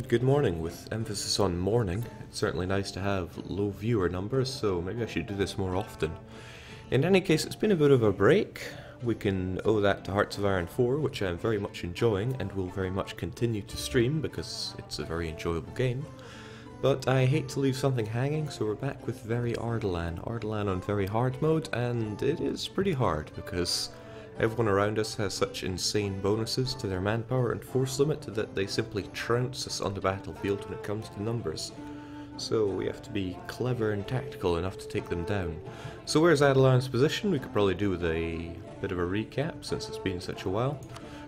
Good morning, with emphasis on morning. It's certainly nice to have low viewer numbers, so maybe I should do this more often. In any case, it's been a bit of a break. We can owe that to Hearts of Iron 4, which I'm very much enjoying and will very much continue to stream because it's a very enjoyable game. But I hate to leave something hanging, so we're back with very Ardalan. Ardalan on very hard mode, and it is pretty hard because everyone around us has such insane bonuses to their manpower and force limit that they simply trounce us on the battlefield when it comes to numbers. So we have to be clever and tactical enough to take them down. So where's Ardalan's position? We could probably do with a bit of a recap since it's been such a while.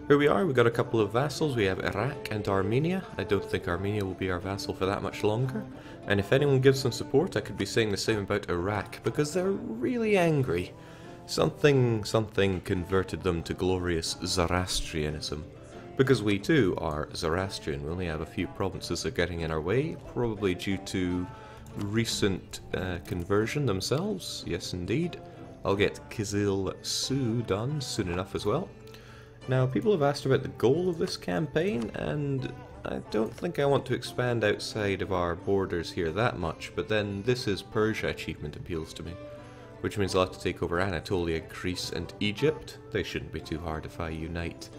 Here we are, we've got a couple of vassals. We have Iraq and Armenia. I don't think Armenia will be our vassal for that much longer. And if anyone gives some support, I could be saying the same about Iraq, because they're really angry. Something converted them to glorious Zoroastrianism. Because we too are Zoroastrian, we only have a few provinces that are getting in our way, probably due to recent conversion themselves. Yes indeed. I'll get Kizil Su done soon enough as well. Now, people have asked about the goal of this campaign, and I don't think I want to expand outside of our borders here that much, but then this is Persia achievement appeals to me. Which means I'll have to take over Anatolia, Greece and Egypt. They shouldn't be too hard if I unite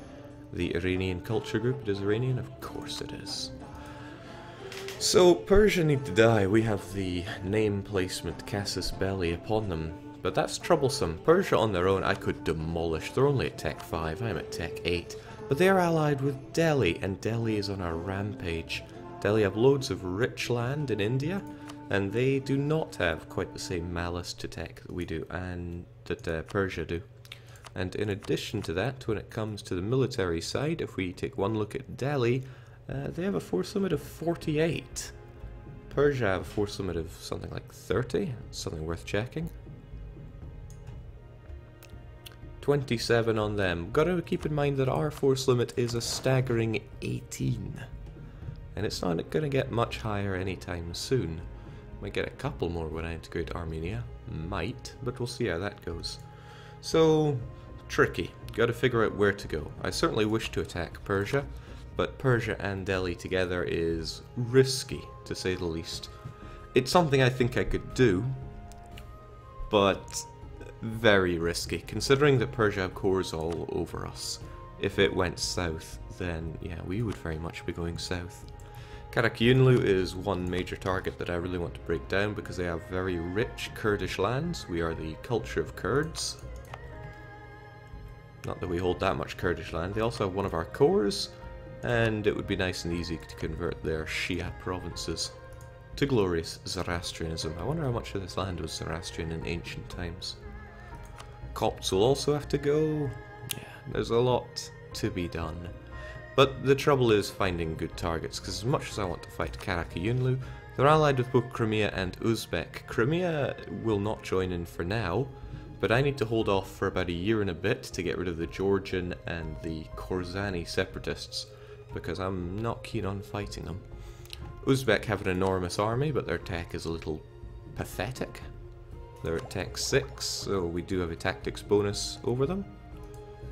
the Iranian culture group. It is Iranian? Of course it is. So, Persia need to die. We have the name placement Casus Belli upon them. But that's troublesome. Persia on their own I could demolish. They're only at Tech 5, I'm at Tech 8. But they are allied with Delhi, and Delhi is on a rampage. Delhi have loads of rich land in India, and they do not have quite the same malice to tech that we do, and that Persia do. And in addition to that, when it comes to the military side, if we take one look at Delhi, they have a force limit of 48. Persia have a force limit of something like 30, something worth checking. 27 on them. Gotta keep in mind that our force limit is a staggering 18. And it's not gonna get much higher anytime soon. Might get a couple more when I integrate Armenia. Might, but we'll see how that goes. So, tricky. Gotta figure out where to go. I certainly wish to attack Persia, but Persia and Delhi together is risky, to say the least. It's something I think I could do, but very risky, considering that Persia have cores all over us. If it went south, then yeah, we would very much be going south. Karakyunlu is one major target that I really want to break down because they have very rich Kurdish lands. We are the culture of Kurds. Not that we hold that much Kurdish land. They also have one of our cores, and it would be nice and easy to convert their Shia provinces to glorious Zoroastrianism. I wonder how much of this land was Zoroastrian in ancient times. Copts will also have to go. Yeah, there's a lot to be done. But the trouble is finding good targets, because as much as I want to fight Karakyunlu, they're allied with both Crimea and Uzbek. Crimea will not join in for now, but I need to hold off for about a year and a bit to get rid of the Georgian and the Khorassani separatists, because I'm not keen on fighting them. Uzbek have an enormous army, but their tech is a little pathetic. They're at Tech 6, so we do have a tactics bonus over them.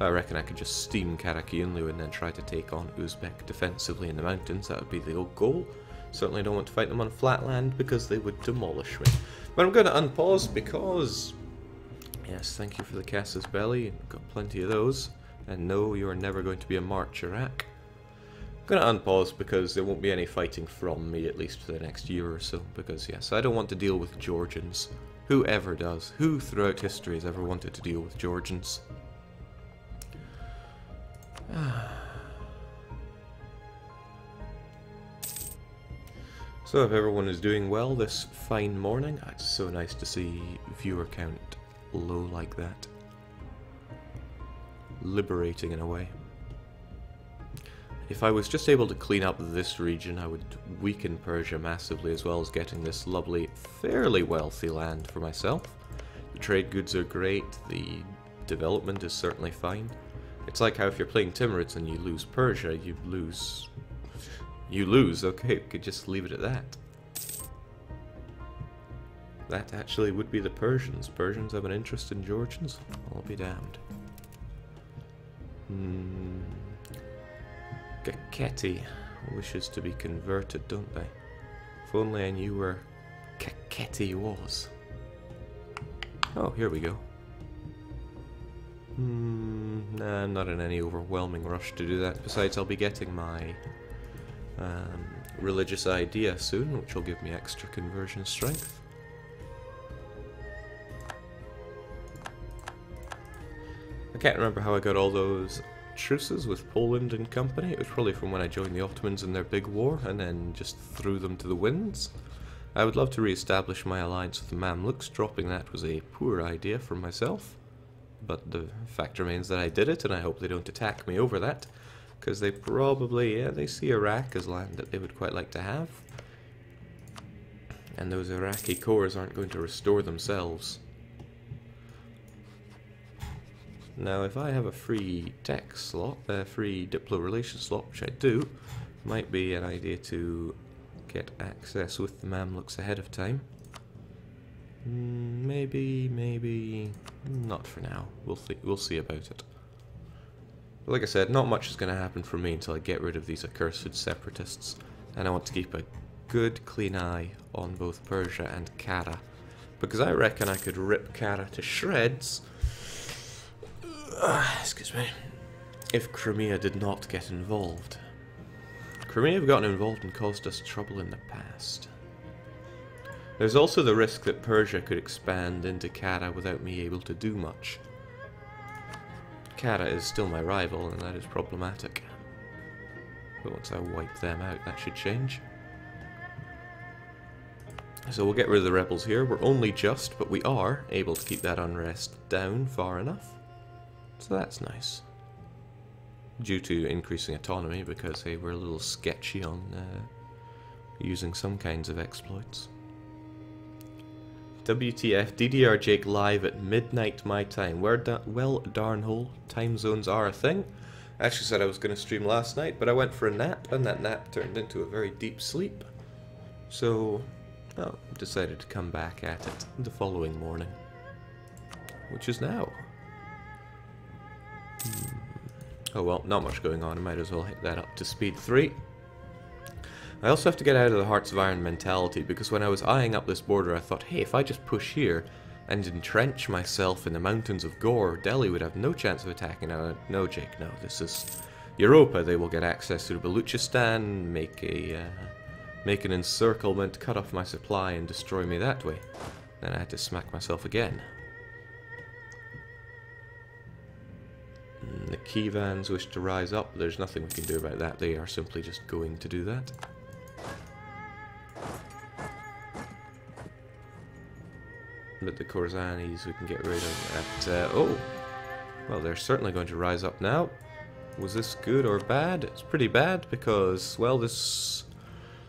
I reckon I could just steam Karakyunlu and then try to take on Uzbek defensively in the mountains. That would be the old goal. Certainly don't want to fight them on flat land because they would demolish me. But I'm going to unpause because, yes, thank you for the Casus Belli. Got plenty of those. And no, you are never going to be a March Iraq. I'm going to unpause because there won't be any fighting from me, at least for the next year or so. Because yes, I don't want to deal with Georgians. Who ever does? Who throughout history has ever wanted to deal with Georgians? So if everyone is doing well this fine morning, it's so nice to see viewer count low like that. Liberating in a way. If I was just able to clean up this region, I would weaken Persia massively, as well as getting this lovely, fairly wealthy land for myself. The trade goods are great, the development is certainly fine. It's like how if you're playing Timurids and you lose Persia, you lose. Okay, we could just leave it at that. That actually would be the Persians. Persians have an interest in Georgians? I'll be damned. Kakheti. wishes to be converted, don't they? If only I knew where Kakheti was. Oh, here we go. Nah, I'm not in any overwhelming rush to do that. Besides, I'll be getting my religious idea soon, which will give me extra conversion strength. I can't remember how I got all those truces with Poland and company. It was probably from when I joined the Ottomans in their big war, and then just threw them to the winds. I would love to re-establish my alliance with the Mamluks. Dropping that was a poor idea for myself. But the fact remains that I did it, and I hope they don't attack me over that. Because they probably, yeah, they see Iraq as land that they would quite like to have. And those Iraqi cores aren't going to restore themselves. Now, if I have a free tech slot, a free Diplo relation slot, which I do, might be an idea to get access with the Mamluks ahead of time. Maybe not for now. We'll see about it. But like I said, not much is going to happen for me until I get rid of these accursed separatists, and I want to keep a good, clean eye on both Persia and Kara, because I reckon I could rip Kara to shreds. Excuse me. If Crimea did not get involved. Crimea have gotten involved and caused us trouble in the past. There's also the risk that Persia could expand into Kara without me able to do much. Kara is still my rival, and that is problematic. But once I wipe them out, that should change. So we'll get rid of the rebels here. We're only just, but we are able to keep that unrest down far enough. So that's nice. Due to increasing autonomy, because hey, we're a little sketchy on using some kinds of exploits. WTF, DDR Jake live at midnight my time. Well, darnhole, time zones are a thing. I actually said I was going to stream last night, but I went for a nap, and that nap turned into a very deep sleep. So, I decided to come back at it the following morning. Which is now. Oh well, not much going on. I might as well hit that up to speed 3. I also have to get out of the Hearts of Iron mentality, because when I was eyeing up this border I thought, hey, if I just push here and entrench myself in the mountains of Gore, Delhi would have no chance of attacking. No, Jake, no. This is Europa. They will get access to Baluchistan, make an encirclement, cut off my supply and destroy me that way. Then I had to smack myself again. The Khivans wish to rise up. There's nothing we can do about that. They are simply just going to do that. But the Korzanis we can get rid of at... oh! Well, they're certainly going to rise up now. Was this good or bad? It's pretty bad because, well, this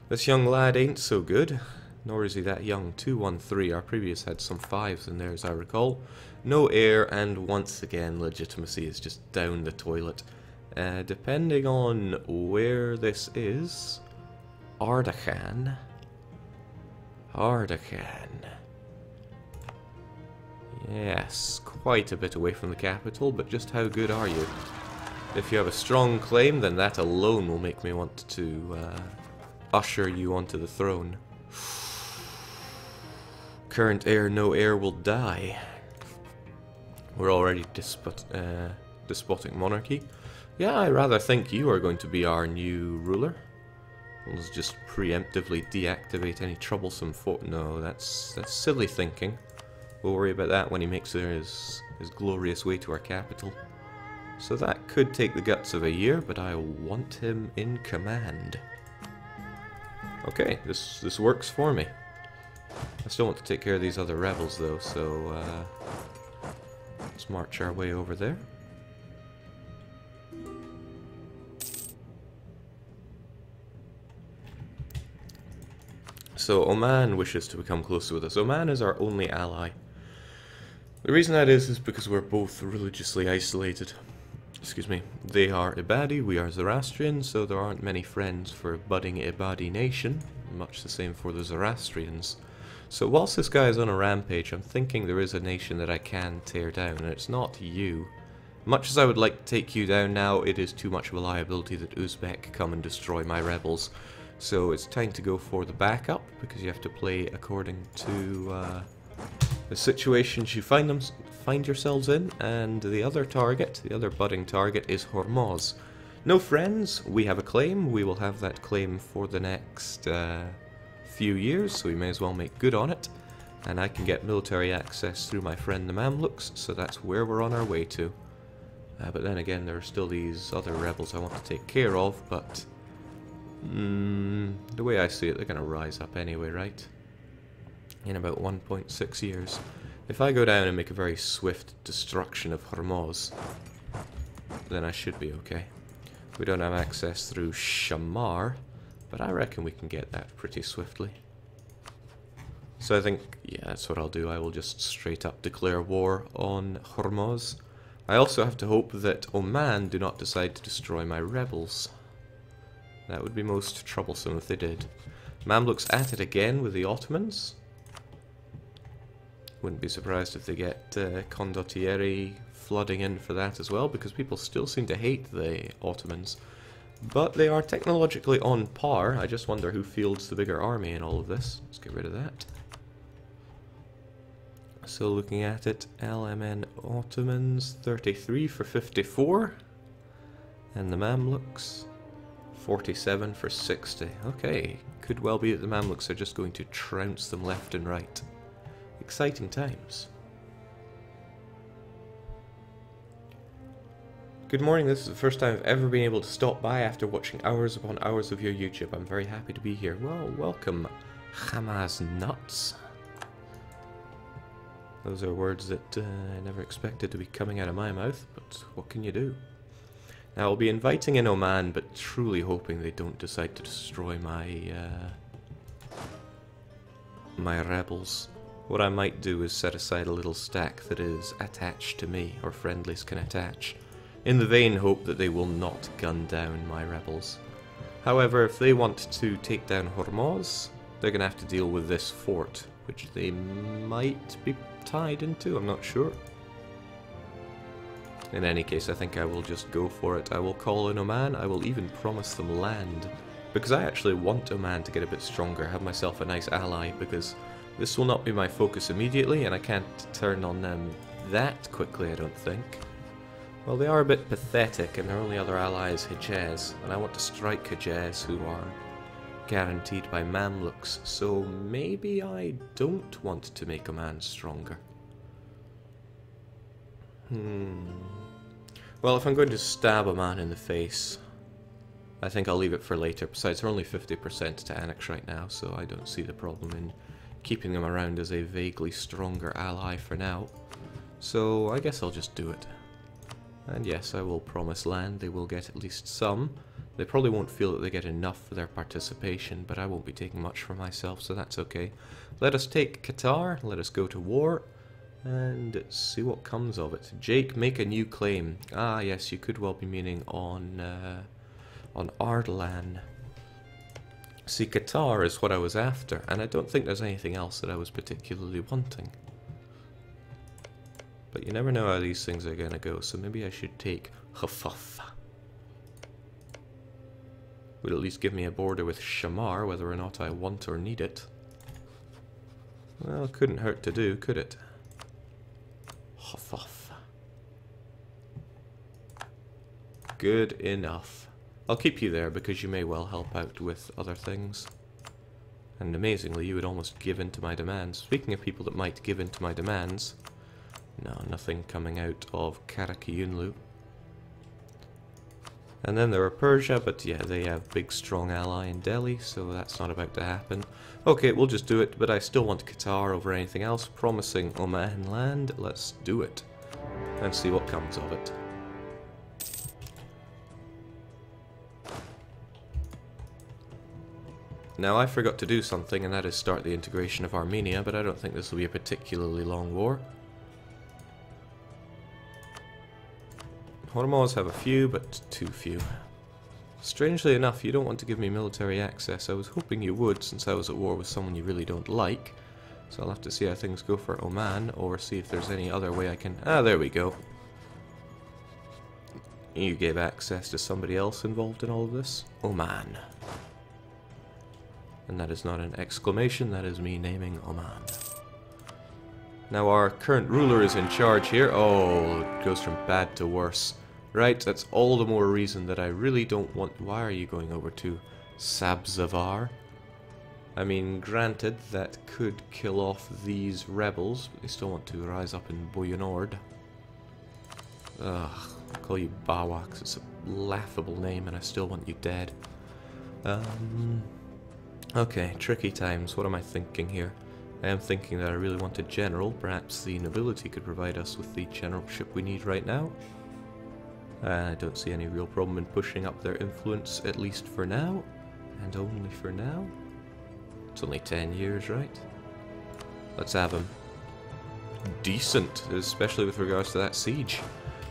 young lad ain't so good. Nor is he that young. 213. Our previous had some 5s in there, as I recall. No heir, and once again, legitimacy is just down the toilet. Depending on where this is... Ardalan. Yes, quite a bit away from the capital, but just how good are you? If you have a strong claim, then that alone will make me want to usher you onto the throne. Current heir, no heir will die. We're already despotic monarchy. Yeah, I rather think you are going to be our new ruler. Let's just preemptively deactivate any troublesome folk. No, that's silly thinking. We'll worry about that when he makes his glorious way to our capital. So that could take the guts of a year, but I want him in command. Okay, this works for me. I still want to take care of these other rebels though, so let's march our way over there. So Oman wishes to become closer with us. Oman is our only ally. The reason that is because we're both religiously isolated. Excuse me. They are Ibadi, we are Zoroastrian, so there aren't many friends for a budding Ibadi nation. Much the same for the Zoroastrians. So whilst this guy is on a rampage, I'm thinking there is a nation that I can tear down, and it's not you. Much as I would like to take you down now, it is too much of a liability that Uzbek come and destroy my rebels. So it's time to go for the backup, because you have to play according to the situations you find yourselves in. And the other target, the other budding target, is Hormuz. No friends, we have a claim. We will have that claim for the next few years, so we may as well make good on it. And I can get military access through my friend the Mamluks, so that's where we're on our way to. But then again, there are still these other rebels I want to take care of, but the way I see it, they're going to rise up anyway, right? In about 1.6 years. If I go down and make a very swift destruction of Hormuz, then I should be okay. We don't have access through Shamar, but I reckon we can get that pretty swiftly. So I think, yeah, that's what I'll do. I will just straight up declare war on Hormuz. I also have to hope that Oman do not decide to destroy my rebels. That would be most troublesome if they did. Mamluks at it again with the Ottomans. Wouldn't be surprised if they get Condottieri flooding in for that as well, because people still seem to hate the Ottomans. But they are technologically on par. I just wonder who fields the bigger army in all of this. Let's get rid of that. So looking at it, LMN Ottomans, 33 for 54. And the Mamluks, 47 for 60. Okay, could well be that the Mamluks are just going to trounce them left and right. Exciting times. Good morning, this is the first time I've ever been able to stop by after watching hours upon hours of your YouTube. I'm very happy to be here. Well, welcome, Hamas nuts. Those are words that I never expected to be coming out of my mouth, but what can you do? Now, I'll be inviting in Oman, but truly hoping they don't decide to destroy my my rebels. What I might do is set aside a little stack that is attached to me, or friendlies can attach, in the vain hope that they will not gun down my rebels. However, if they want to take down Hormuz, they're going to have to deal with this fort, which they might be tied into, I'm not sure. In any case, I think I will just go for it. I will call in Oman, I will even promise them land, because I actually want Oman to get a bit stronger, have myself a nice ally, because this will not be my focus immediately, and I can't turn on them that quickly, I don't think. Well, they are a bit pathetic, and their only other ally is Hejaz, and I want to strike Hejaz, who are guaranteed by Mamluks, so maybe I don't want to make Oman stronger. Well, if I'm going to stab a man in the face, I think I'll leave it for later. Besides, they're only 50% to annex right now, so I don't see the problem in keeping them around as a vaguely stronger ally for now. So I guess I'll just do it. And yes, I will promise land. They will get at least some. They probably won't feel that they get enough for their participation, but I won't be taking much for myself, so that's okay. Let us take Qatar, let us go to war, and see what comes of it. Jake, make a new claim. Ah, yes, you could well be meaning on Ardalan. See, Qatar is what I was after, and I don't think there's anything else that I was particularly wanting. But you never know how these things are going to go, so maybe I should take Hafaf. Would at least give me a border with Shamar, whether or not I want or need it. Well, it couldn't hurt to do, could it? Hafaf. Good enough. I'll keep you there because you may well help out with other things. And amazingly, you would almost give in to my demands. Speaking of people that might give in to my demands, no, nothing coming out of Karakiyunlu. And then there are Persia, but yeah, they have big strong ally in Delhi, so that's not about to happen. Okay, we'll just do it, but I still want Qatar over anything else. Promising Oman land, let's do it. And see what comes of it. Now, I forgot to do something, and that is start the integration of Armenia, but I don't think this will be a particularly long war. Hormuz have a few, but too few. Strangely enough, you don't want to give me military access. I was hoping you would, since I was at war with someone you really don't like. So I'll have to see how things go for Oman, or see if there's any other way I can... Ah, there we go. You gave access to somebody else involved in all of this? Oman. And that is not an exclamation, that is me naming Oman. Now our current ruler is in charge here. Oh, it goes from bad to worse. Right, that's all the more reason that I really don't want... Why are you going over to Sabzavar? I mean, granted, that could kill off these rebels, but they still want to rise up in Boyanord. Ugh, I'll call you Bawaks. It's a laughable name and I still want you dead. Okay, tricky times. What am I thinking here? I am thinking that I really want a general. Perhaps the nobility could provide us with the generalship we need right now. I don't see any real problem in pushing up their influence, at least for now. And only for now. It's only 10 years, right? Let's have them. Decent, especially with regards to that siege.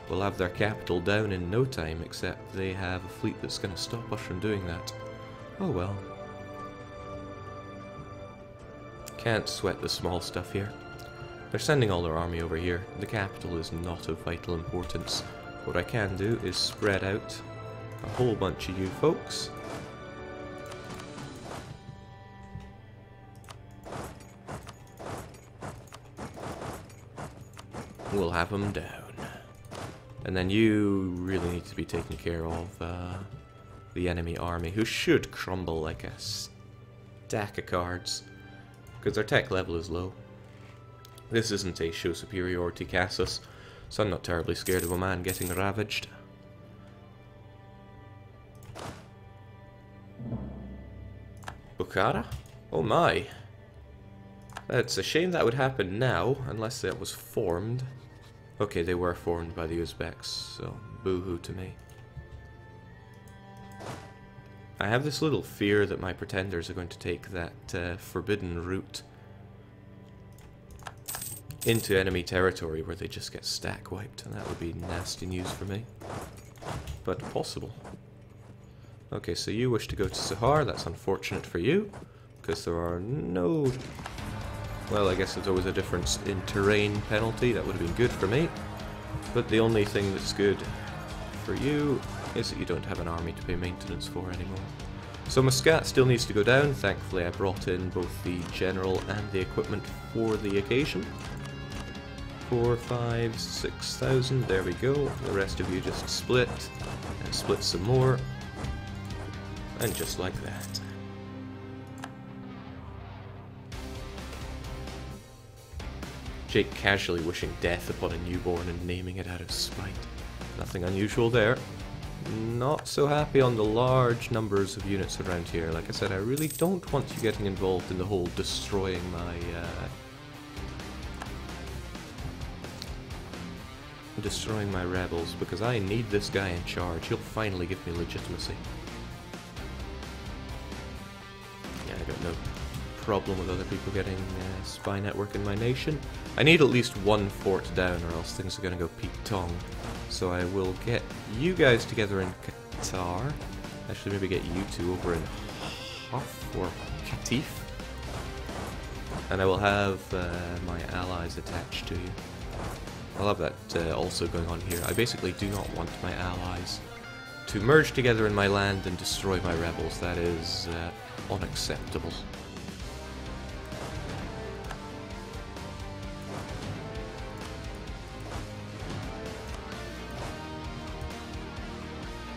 We'll have their capital down in no time, except they have a fleet that's going to stop us from doing that. Oh well. Can't sweat the small stuff here. They're sending all their army over here. The capital is not of vital importance. What I can do is spread out a whole bunch of you folks. We'll have them down. And then you really need to be taking care of the enemy army, who should crumble like a stack of cards, because their tech level is low. This isn't a show superiority Cassus, so I'm not terribly scared of a man getting ravaged. Bukhara? Oh my. It's a shame that would happen now, unless that was formed. Okay, they were formed by the Uzbeks, so boo-hoo to me. I have this little fear that my pretenders are going to take that forbidden route into enemy territory where they just get stack wiped, and that would be nasty news for me. But possible. Okay, so you wish to go to Sahar. That's unfortunate for you, because there are no... Well, I guess there's always a difference in terrain penalty. That would have been good for me. But the only thing that's good for you is that you don't have an army to pay maintenance for anymore. So Muscat still needs to go down. Thankfully I brought in both the general and the equipment for the occasion. 4, 5, 6,000. There we go. The rest of you just split. And split some more. And just like that. Jake casually wishing death upon a newborn and naming it out of spite. Nothing unusual there. Not so happy on the large numbers of units around here. Like I said, I really don't want you getting involved in the whole destroying my rebels, because I need this guy in charge. He'll finally give me legitimacy. Yeah, I got no problem with other people getting spy network in my nation. I need at least one fort down, or else things are going to go Pete Tong. So I will get you guys together in Qatar. Actually, maybe get you two over in Haf or Qatif. And I will have my allies attached to you. I'll have that also going on here. I basically do not want my allies to merge together in my land and destroy my rebels. That is unacceptable.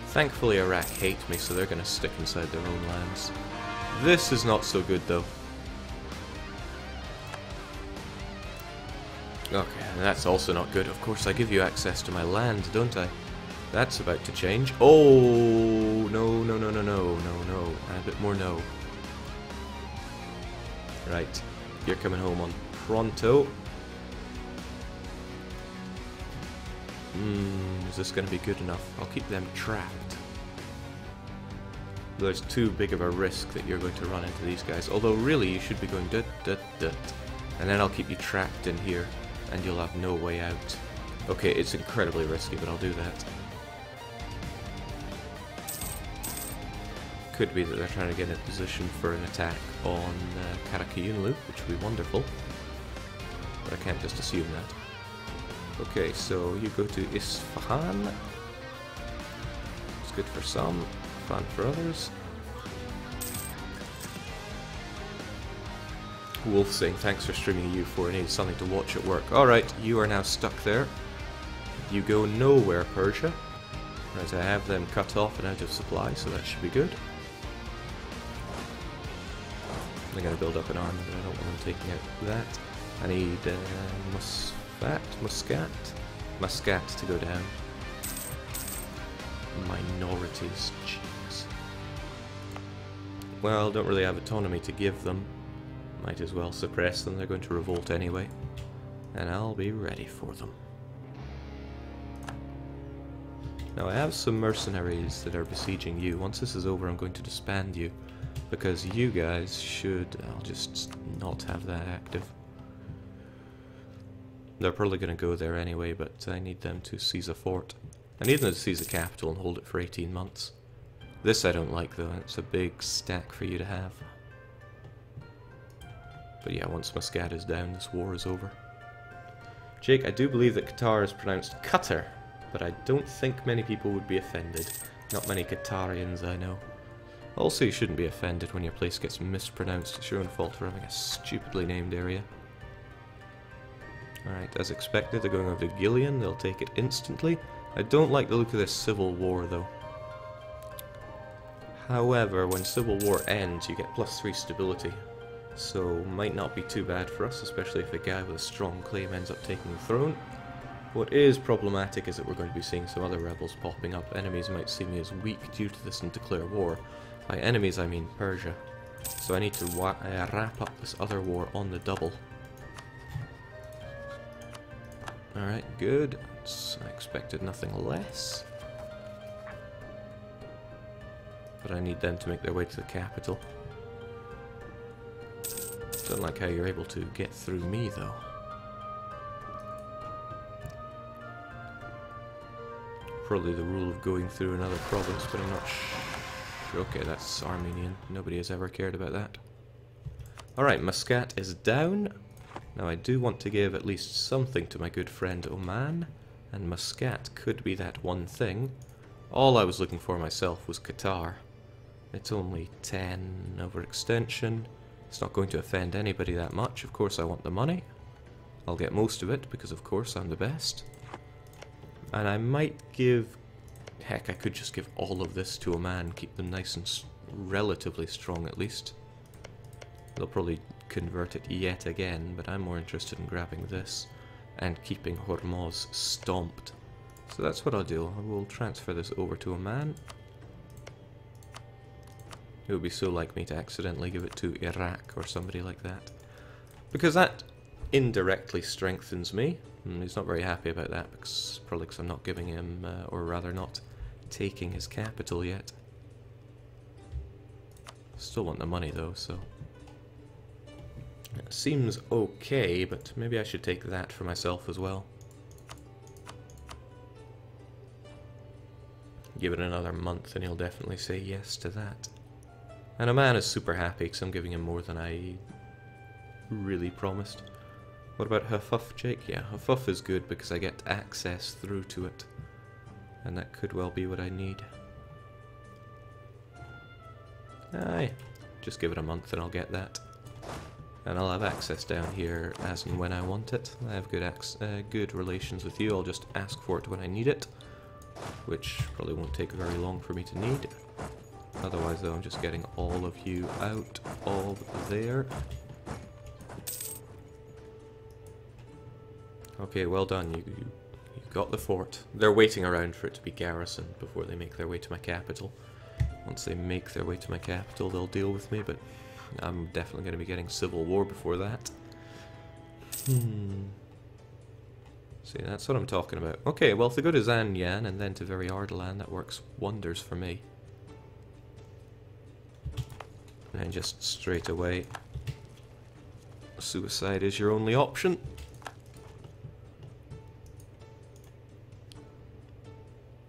Thankfully Iraq hate me, so they're going to stick inside their own lands. This is not so good though. Okay, and that's also not good. Of course I give you access to my land, don't I? That's about to change. Oh, no, no, no, no, no, no, no. And a bit more no. Right, you're coming home on pronto. Is this going to be good enough? I'll keep them trapped. There's too big of a risk that you're going to run into these guys. Although really you should be going dut dut dut. And then I'll keep you trapped in here and you'll have no way out. Okay, it's incredibly risky, but I'll do that. Could be that they're trying to get in a position for an attack on Karakayunlu, which would be wonderful. But I can't just assume that. Okay, so you go to Isfahan. It's good for some, fun for others. Wolf saying, thanks for streaming U4, I need something to watch at work. Alright, you are now stuck there. You go nowhere, Persia. Right, I have them cut off and out of supply, so that should be good. I'm going to build up an army, but I don't want them taking out that. I need Muscat to go down. Minorities, jeez. Well, don't really have autonomy to give them. Might as well suppress them, they're going to revolt anyway. And I'll be ready for them. Now I have some mercenaries that are besieging you. Once this is over I'm going to disband you. Because you guys should... I'll just not have that active. They're probably going to go there anyway, but I need them to seize a fort. I need them to seize a capital and hold it for 18 months. This I don't like though, it's a big stack for you to have. But yeah, once Muscat is down, this war is over. Jake, I do believe that Qatar is pronounced Qatar, but I don't think many people would be offended. Not many Qatarians I know. Also, you shouldn't be offended when your place gets mispronounced. It's your own fault for having a stupidly named area. Alright, as expected, they're going over to Gillian. They'll take it instantly. I don't like the look of this civil war, though. However, when civil war ends, you get +3 stability. So, might not be too bad for us, especially if a guy with a strong claim ends up taking the throne. What is problematic is that we're going to be seeing some other rebels popping up. Enemies might see me as weak due to this and declare war. By enemies I mean Persia. So I need to wrap up this other war on the double. Alright, good. I expected nothing less. But I need them to make their way to the capital. Don't like how you're able to get through me though. Probably the rule of going through another province, but I'm not sure. Okay, that's Armenian. Nobody has ever cared about that. Alright, Muscat is down. Now I do want to give at least something to my good friend Oman, and Muscat could be that one thing. All I was looking for myself was Qatar. It's only 10 overextension. It's not going to offend anybody that much. Of course I want the money. I'll get most of it because of course I'm the best. And I might give... Heck, I could just give all of this to Oman, keep them nice and relatively strong at least. They'll probably convert it yet again, but I'm more interested in grabbing this and keeping Hormuz stomped. So that's what I'll do. I will transfer this over to Oman. It would be so like me to accidentally give it to Iraq or somebody like that. Because that indirectly strengthens me. And he's not very happy about that, probably because I'm not giving him, or rather not taking his capital yet. Still want the money though, so... It seems okay, but maybe I should take that for myself as well. Give it another month and he'll definitely say yes to that. And Oman is super happy because I'm giving him more than I really promised. What about Hafuf, Jake? Yeah, Hafuf is good because I get access through to it. And that could well be what I need. Aye, just give it a month and I'll get that. And I'll have access down here as and when I want it. I have good relations with you, I'll just ask for it when I need it. Which probably won't take very long for me to need. Otherwise though, I'm just getting all of you out of there. Okay, well done, you got the fort. They're waiting around for it to be garrisoned before they make their way to my capital. Once they make their way to my capital, they'll deal with me, but I'm definitely going to be getting civil war before that. See, that's what I'm talking about. Okay, well, if they go to Zanyan and then to very Ardalan, that works wonders for me. And just straight away, suicide is your only option.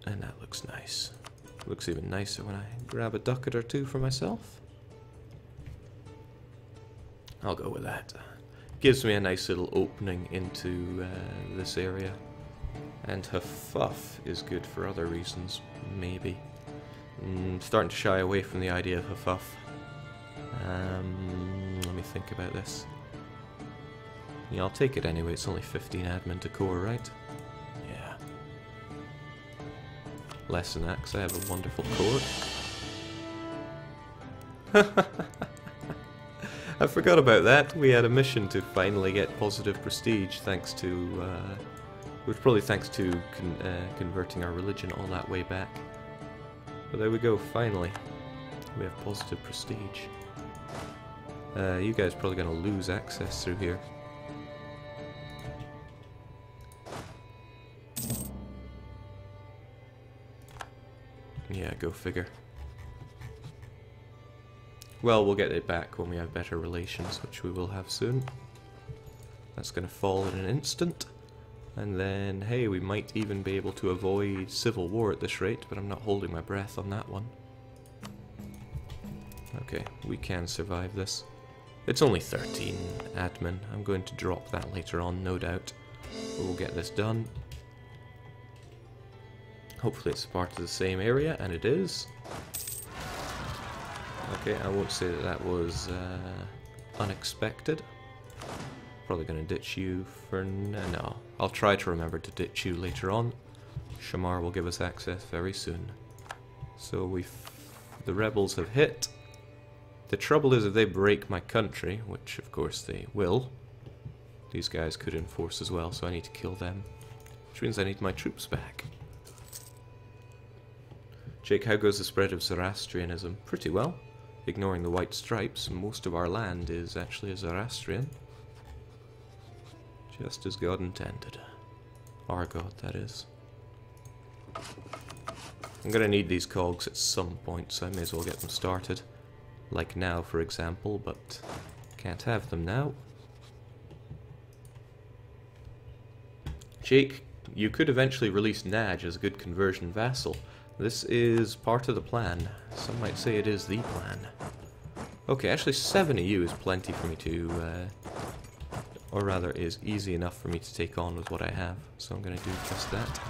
And that looks nice. Looks even nicer when I grab a ducat or two for myself. I'll go with that. Gives me a nice little opening into this area. And Hafuf is good for other reasons, maybe. Starting to shy away from the idea of a fuff. Let me think about this. Yeah, I'll take it anyway. It's only 15 admin to core, right? Yeah. Less than that, because I have a wonderful core. I forgot about that. We had a mission to finally get positive prestige, thanks to, which probably thanks to converting our religion all that way back. But there we go, finally. We have positive prestige. You guys are probably going to lose access through here. Yeah, go figure. Well, we'll get it back when we have better relations, which we will have soon. That's going to fall in an instant. And then, hey, we might even be able to avoid civil war at this rate, but I'm not holding my breath on that one. Okay, we can survive this. It's only 13 admin. I'm going to drop that later on, no doubt. We'll get this done. Hopefully it's part of the same area, and it is. Okay, I won't say that that was unexpected. Probably going to ditch you for no. I'll try to remember to ditch you later on. Shamar will give us access very soon. So the rebels have hit. The trouble is if they break my country, which of course they will, these guys could enforce as well, so I need to kill them. Which means I need my troops back. Jake, how goes the spread of Zoroastrianism? Pretty well. Ignoring the white stripes, most of our land is actually Zoroastrian. Just as God intended. Our God, that is. I'm gonna need these cogs at some point, so I may as well get them started. Like now, for example, but can't have them now. Jake, you could eventually release Naj as a good conversion vassal. This is part of the plan. Some might say it is the plan. Okay, actually 7 EU is plenty for me to, or rather is easy enough for me to take on with what I have. So I'm going to do just that.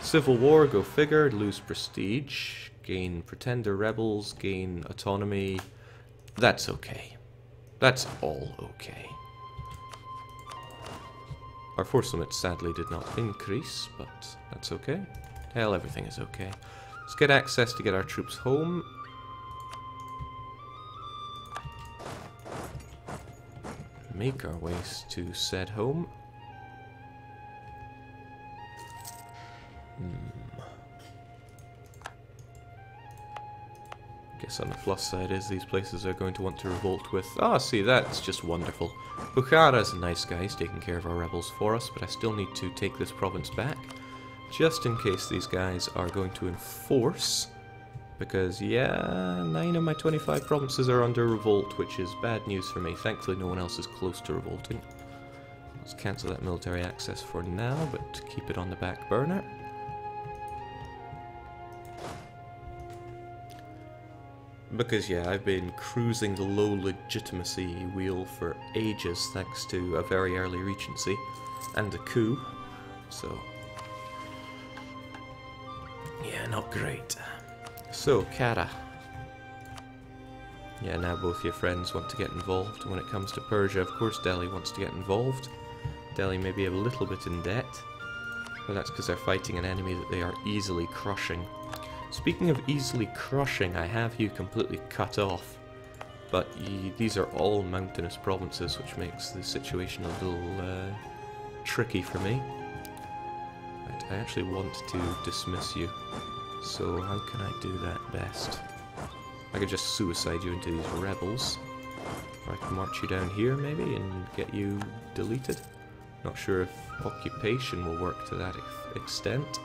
Civil War, go figure, lose prestige, gain pretender rebels, gain autonomy. That's okay. That's all okay. Our force limit sadly did not increase, but that's okay. Hell, everything is okay. Let's get access to get our troops home. Make our ways to said home. Guess on the plus side is these places are going to want to revolt with... Ah, see, that's just wonderful. Bukhara's a nice guy, he's taking care of our rebels for us, but I still need to take this province back. Just in case these guys are going to enforce. Because, yeah, 9 of my 25 provinces are under revolt, which is bad news for me. Thankfully, no one else is close to revolting. Let's cancel that military access for now, but keep it on the back burner. Because, yeah, I've been cruising the low legitimacy wheel for ages, thanks to a very early regency and a coup. So, yeah, not great. So, Kara. Yeah, now both your friends want to get involved. When it comes to Persia, of course, Delhi wants to get involved. Delhi may be a little bit in debt, but that's because they're fighting an enemy that they are easily crushing. Speaking of easily crushing, I have you completely cut off. But these are all mountainous provinces, which makes the situation a little tricky for me. Right, I actually want to dismiss you. So how can I do that best? I could just suicide you into these rebels. Or I can march you down here maybe and get you deleted. Not sure if occupation will work to that extent.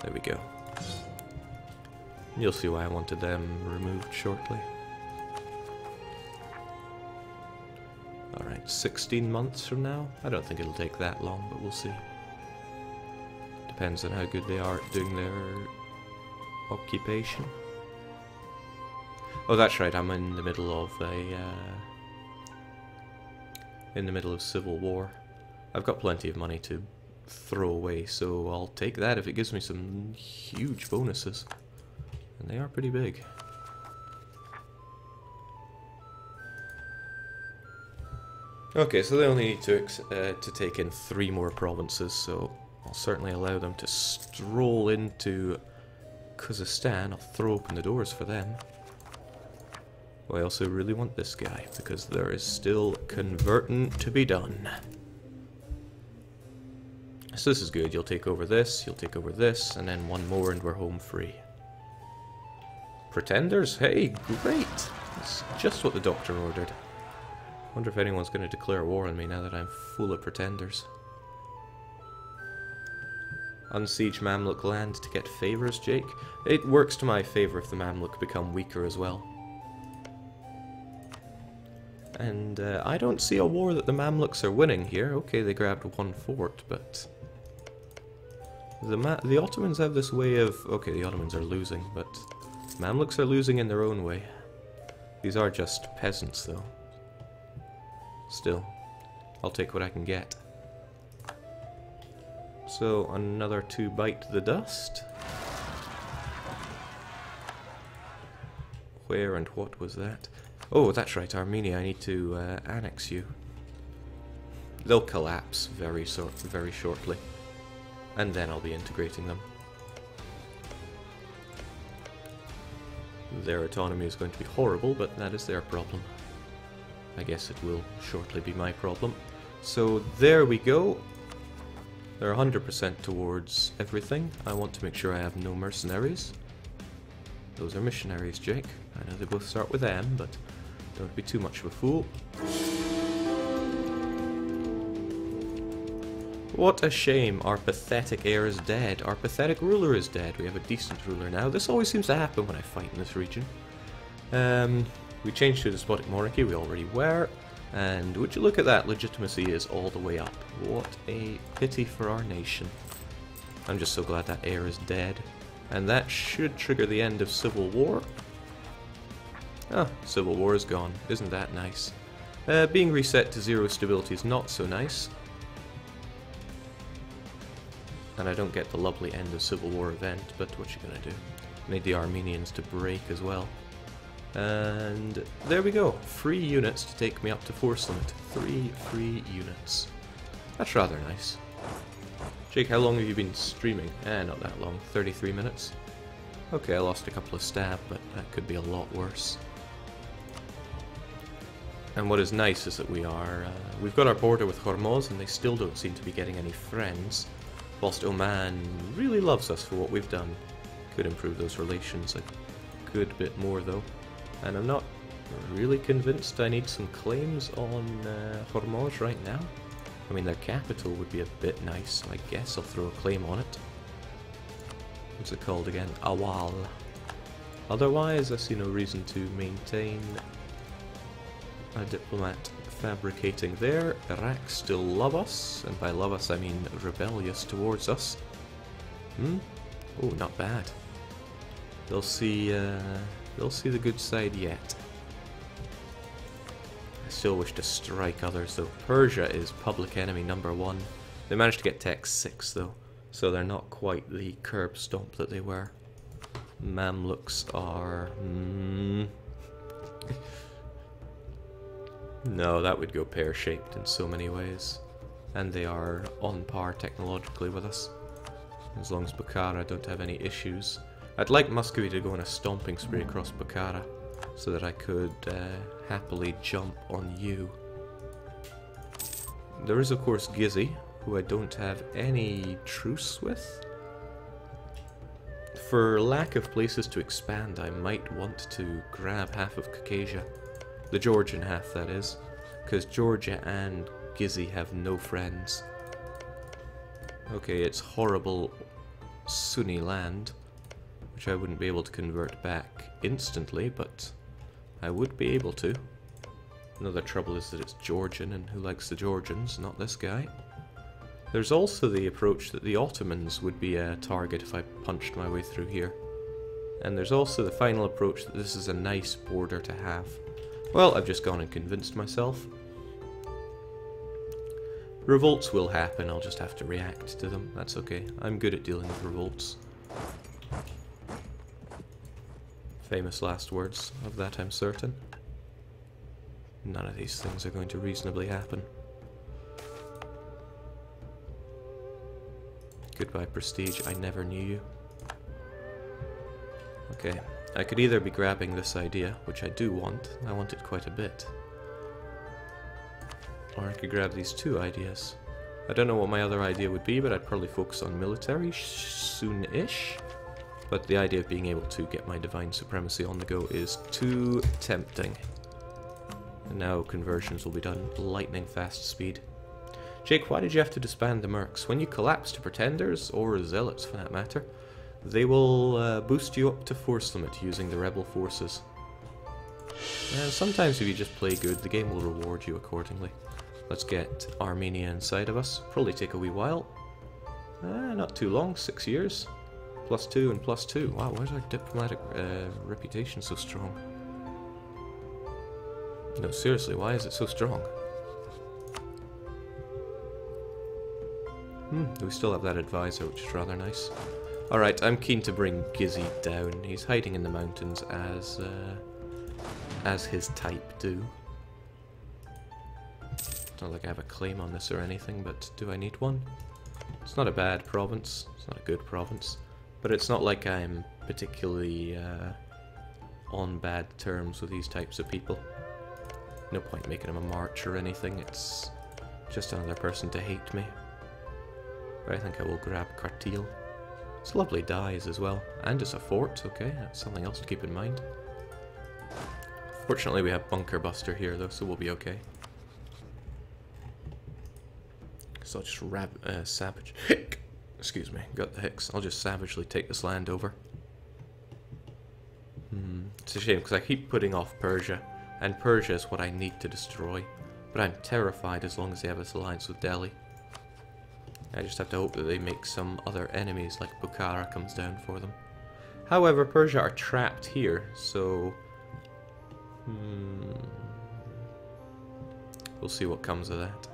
There we go. You'll see why I wanted them removed shortly. Alright, 16 months from now? I don't think it'll take that long, but we'll see. Depends on how good they are at doing their occupation. Oh, that's right, I'm in the middle of civil war. I've got plenty of money to throw away, so I'll take that if it gives me some huge bonuses. And they are pretty big. Okay, so they only need to take in 3 more provinces, so I'll certainly allow them to stroll into Kazakhstan. I'll throw open the doors for them. I also really want this guy, because there is still converting to be done. So this is good. You'll take over this, you'll take over this, and then 1 more and we're home free. Pretenders? Hey, great! That's just what the doctor ordered. Wonder if anyone's going to declare war on me now that I'm full of pretenders. Unsiege Mamluk land to get favours, Jake? It works to my favour if the Mamluk become weaker as well. And I don't see a war that the Mamluks are winning here. Okay, they grabbed 1 fort, but the Ottomans have this way of... Okay, the Ottomans are losing, but Mamluks are losing in their own way. These are just peasants, though. Still, I'll take what I can get. So, another 2 bite the dust. Where and what was that? Oh, that's right, Armenia, I need to annex you. They'll collapse very shortly. And then I'll be integrating them. Their autonomy is going to be horrible, but that is their problem. I guess it will shortly be my problem. So there we go. They're 100% towards everything. I want to make sure I have no mercenaries. Those are missionaries, Jake. I know they both start with M, but don't be too much of a fool. What a shame. Our pathetic heir is dead. Our pathetic ruler is dead. We have a decent ruler now. This always seems to happen when I fight in this region. We changed to a despotic monarchy, we already were, and would you look at that, legitimacy is all the way up. What a pity for our nation. I'm just so glad that heir is dead, and that should trigger the end of civil war. Ah, civil war is gone, isn't that nice? Being reset to 0 stability is not so nice. And I don't get the lovely end of civil war event, but what you gonna do? Need the Armenians to break as well. And there we go, 3 units to take me up to force limit. 3 free units. That's rather nice. Jake, how long have you been streaming? Not that long, 33 minutes. Okay, I lost a couple of stab, but that could be a lot worse. And what is nice is that we've got our border with Hormuz, and they still don't seem to be getting any friends. Whilst Oman really loves us for what we've done. Could improve those relations a good bit more though. And I'm not really convinced I need some claims on Hormuz right now. I mean, their capital would be a bit nice, so I guess I'll throw a claim on it. What's it called again? Awal. Otherwise, I see no reason to maintain a diplomat fabricating there. Iraq still love us, and by love us I mean rebellious towards us. Oh, not bad. They'll see the good side yet. I still wish to strike others though. Persia is public enemy #1. They managed to get tech 6 though, so they're not quite the curb stomp that they were. Mamluks are... No, that would go pear-shaped in so many ways. And they are on par technologically with us. As long as Bukhara don't have any issues. I'd like Muscovy to go on a stomping spree across Bukhara, so that I could happily jump on you. There is of course Gizzy, who I don't have any truce with. For lack of places to expand, I might want to grab half of Caucasia. The Georgian half, that is. Because Georgia and Gizzy have no friends. Okay, it's horrible Sunni land, which I wouldn't be able to convert back instantly, but I would be able to. Another trouble is that it's Georgian, and who likes the Georgians? Not this guy. There's also the approach that the Ottomans would be a target if I punched my way through here. And there's also the final approach that this is a nice border to have. Well, I've just gone and convinced myself. Revolts will happen, I'll just have to react to them. That's okay. I'm good at dealing with revolts. Famous last words, of that I'm certain. None of these things are going to reasonably happen. Goodbye, prestige, I never knew you. Okay, I could either be grabbing this idea, which I do want. I want it quite a bit. Or I could grab these two ideas. I don't know what my other idea would be, but I'd probably focus on military soon-ish. But the idea of being able to get my divine supremacy on the go is too tempting. And now conversions will be done lightning fast speed. Jake, why did you have to disband the mercs? When you collapse to pretenders, or zealots for that matter, they will boost you up to force limit using the rebel forces. Sometimes if you just play good, the game will reward you accordingly. Let's get Armenia inside of us. Probably take a wee while. Not too long, 6 years. +2 and +2. Wow, why is our diplomatic reputation so strong? No, seriously, why is it so strong? We still have that advisor, which is rather nice. Alright, I'm keen to bring Gizzy down. He's hiding in the mountains as his type do. It's not like I have a claim on this or anything, but do I need one? It's not a bad province. It's not a good province. But it's not like I'm particularly on bad terms with these types of people. No point making him a march or anything. It's just another person to hate me. But I think I will grab Cartil. It's lovely dyes as well. And it's a fort, okay. That's something else to keep in mind. Fortunately we have Bunker Buster here though, so we'll be okay. So I'll just savage... Excuse me, got the hicks. I'll just savagely take this land over. It's a shame because I keep putting off Persia. And Persia is what I need to destroy. But I'm terrified as long as they have this alliance with Delhi. I just have to hope that they make some other enemies, like Bukhara comes down for them. However, Persia are trapped here, so... We'll see what comes of that.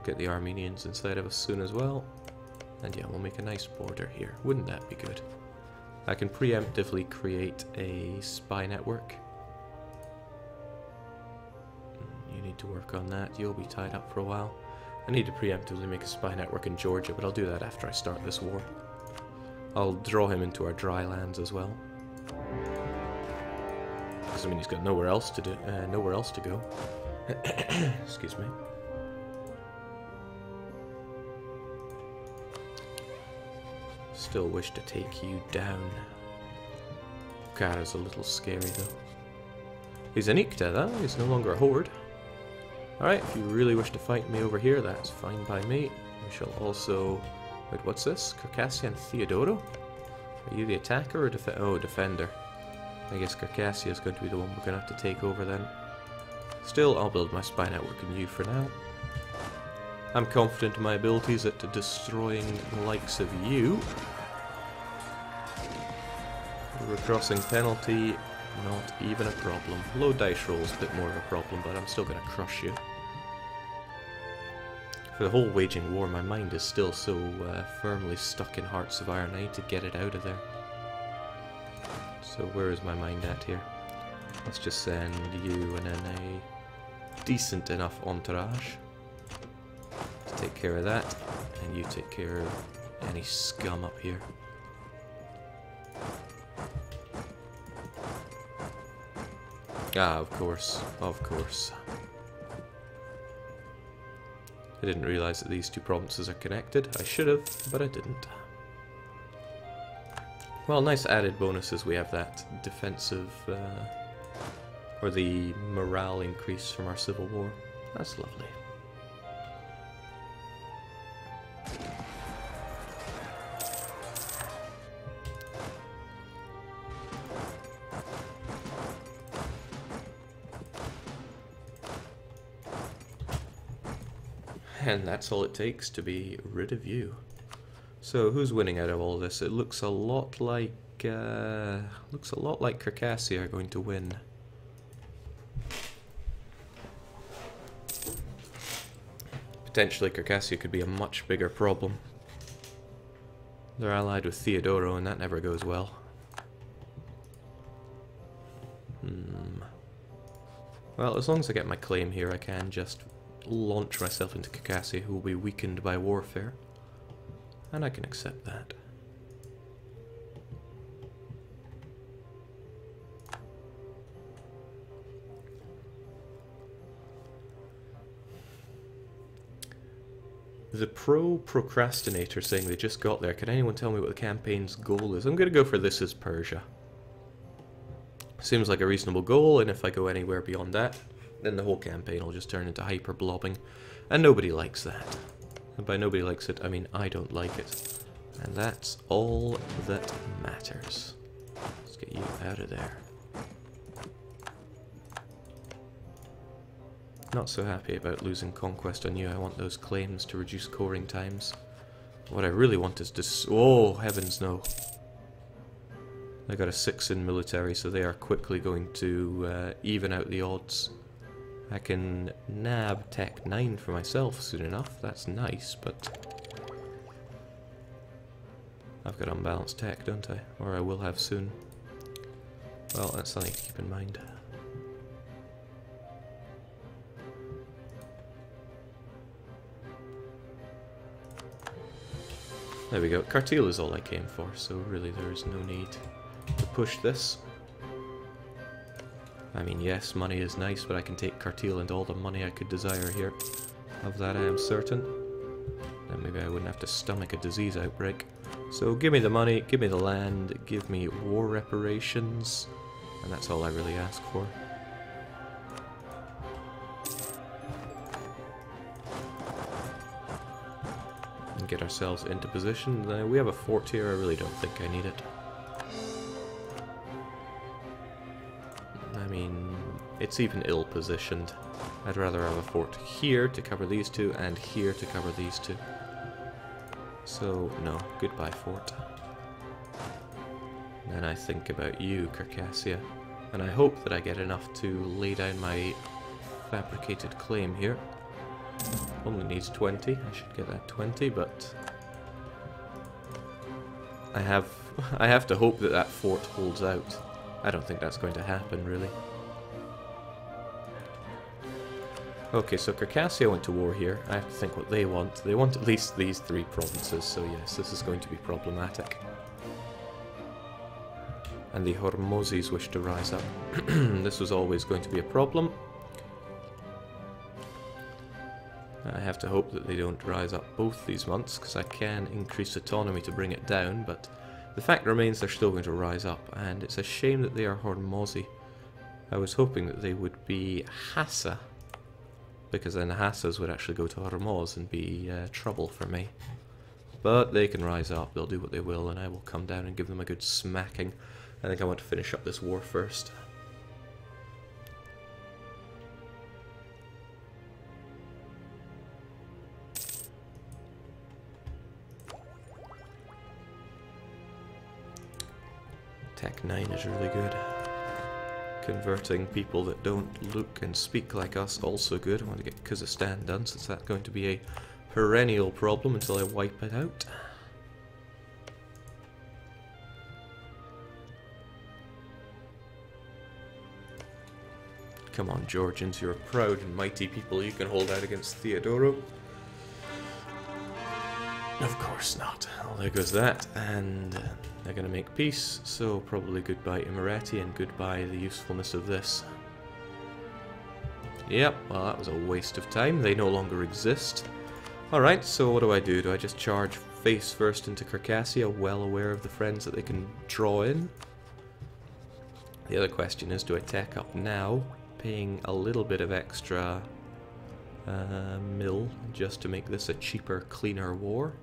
Get the Armenians inside of us soon as well. And yeah, we'll make a nice border here. Wouldn't that be good? I can preemptively create a spy network. You need to work on that. You'll be tied up for a while. I need to preemptively make a spy network in Georgia, but I'll do that after I start this war. I'll draw him into our dry lands as well. Because I mean, he's got nowhere else to do, nowhere else to go. Excuse me. Still wish to take you down. Bukhara's a little scary though. He's an Ikta though. He's no longer a horde. Alright, if you really wish to fight me over here, that's fine by me. We shall also... Wait, what's this? Circassian Theodoro? Are you the attacker or defender? I guess Circassia is going to be the one we're going to have to take over then. Still, I'll build my spy network in you for now. I'm confident in my abilities at destroying the likes of you. Recrossing penalty, not even a problem. Low dice roll is a bit more of a problem, but I'm still going to crush you. For the whole waging war, my mind is still so firmly stuck in Hearts of Iron. I need to get it out of there. So where is my mind at here? Let's just send you and then a decent enough entourage to take care of that, and you take care of any scum up here. Ah, of course, of course. I didn't realize that these two provinces are connected. I should have, but I didn't. Well, nice added bonuses. We have that defensive, or the morale increase from our civil war. That's lovely. And that's all it takes to be rid of you. So who's winning out of all this? It looks a lot like Circassia are going to win. potentially Circassia could be a much bigger problem. They're allied with Theodoro, and that never goes well. Well, as long as I get my claim here, I can just launch myself into Circassia, who will be weakened by warfare. And I can accept that. The pro-procrastinator saying they just got there. Can anyone tell me what the campaign's goal is? I'm going to go for This Is Persia. Seems like a reasonable goal, and if I go anywhere beyond that, then the whole campaign will just turn into hyper-blobbing. And nobody likes that. And by nobody likes it, I mean I don't like it. And that's all that matters. Let's get you out of there. Not so happy about losing conquest on you. I want those claims to reduce coring times. What I really want is to... Oh, heavens no. I got a 6 in military, so they are quickly going to even out the odds. I can nab Tech 9 for myself soon enough. That's nice, but... I've got unbalanced tech, don't I? Or I will have soon. Well, that's something to keep in mind. There we go. Cartil is all I came for, so really there is no need to push this. I mean, yes, money is nice, but I can take Cartil and all the money I could desire here. Of that I am certain. Then maybe I wouldn't have to stomach a disease outbreak. So give me the money, give me the land, give me war reparations, and that's all I really ask for. And get ourselves into position. We have a fort here, I really don't think I need it. I mean, it's even ill-positioned. I'd rather have a fort here to cover these two, and here to cover these two. So, no, goodbye fort. Then I think about you, Circassia, and I hope that I get enough to lay down my fabricated claim here. Only needs 20, I should get that 20, but... I have to hope that that fort holds out. I don't think that's going to happen, really. Okay, so Circassia went to war here. I have to think what they want. They want at least these 3 provinces, so yes, this is going to be problematic. And the Hormozis wish to rise up. This was always going to be a problem. I have to hope that they don't rise up both these months, because I can increase autonomy to bring it down, but the fact remains they're still going to rise up, and it's a shame that they are Hormozi. I was hoping that they would be Hassa, because then the Hassas would actually go to Hormoz and be trouble for me. But they can rise up, they'll do what they will, and I will come down and give them a good smacking. I think I want to finish up this war first. Tech 9 is really good. Converting people that don't look and speak like us, also good. I want to get Kazakhstan done, since that's going to be a perennial problem until I wipe it out. Come on, Georgians, you're a proud and mighty people. You can hold out against Theodoro. Of course not. Well, there goes that, and they're going to make peace, so probably goodbye Imereti and goodbye the usefulness of this. Yep, well that was a waste of time. They no longer exist. Alright, so what do? Do I just charge face first into Circassia, well aware of the friends that they can draw in? The other question is, do I tech up now, paying a little bit of extra mill just to make this a cheaper, cleaner war?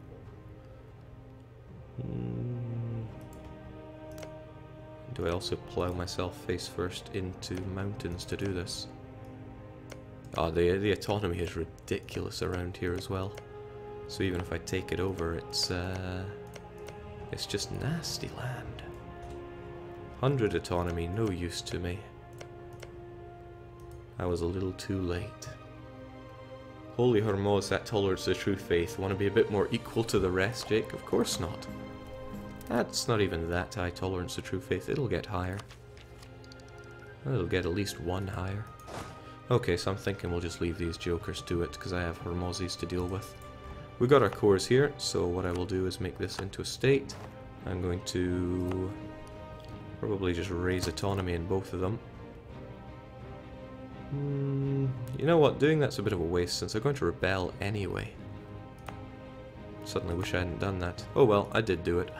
Do I also plough myself face first into mountains to do this? Oh, the autonomy is ridiculous around here as well. So even if I take it over, it's just nasty land. 100 autonomy, no use to me. I was a little too late. Holy Hormuz, that tolerance of the true faith. Want to be a bit more equal to the rest, Jake? Of course not. That's not even that high tolerance of true faith. It'll get higher. It'll get at least one higher. Okay, so I'm thinking we'll just leave these jokers to it, because I have Hormozis to deal with. We got our cores here, so what I will do is make this into a state. I'm going to probably just raise autonomy in both of them. You know what, doing that's a bit of a waste since they're going to rebel anyway. Suddenly wish I hadn't done that. Oh well, I did do it.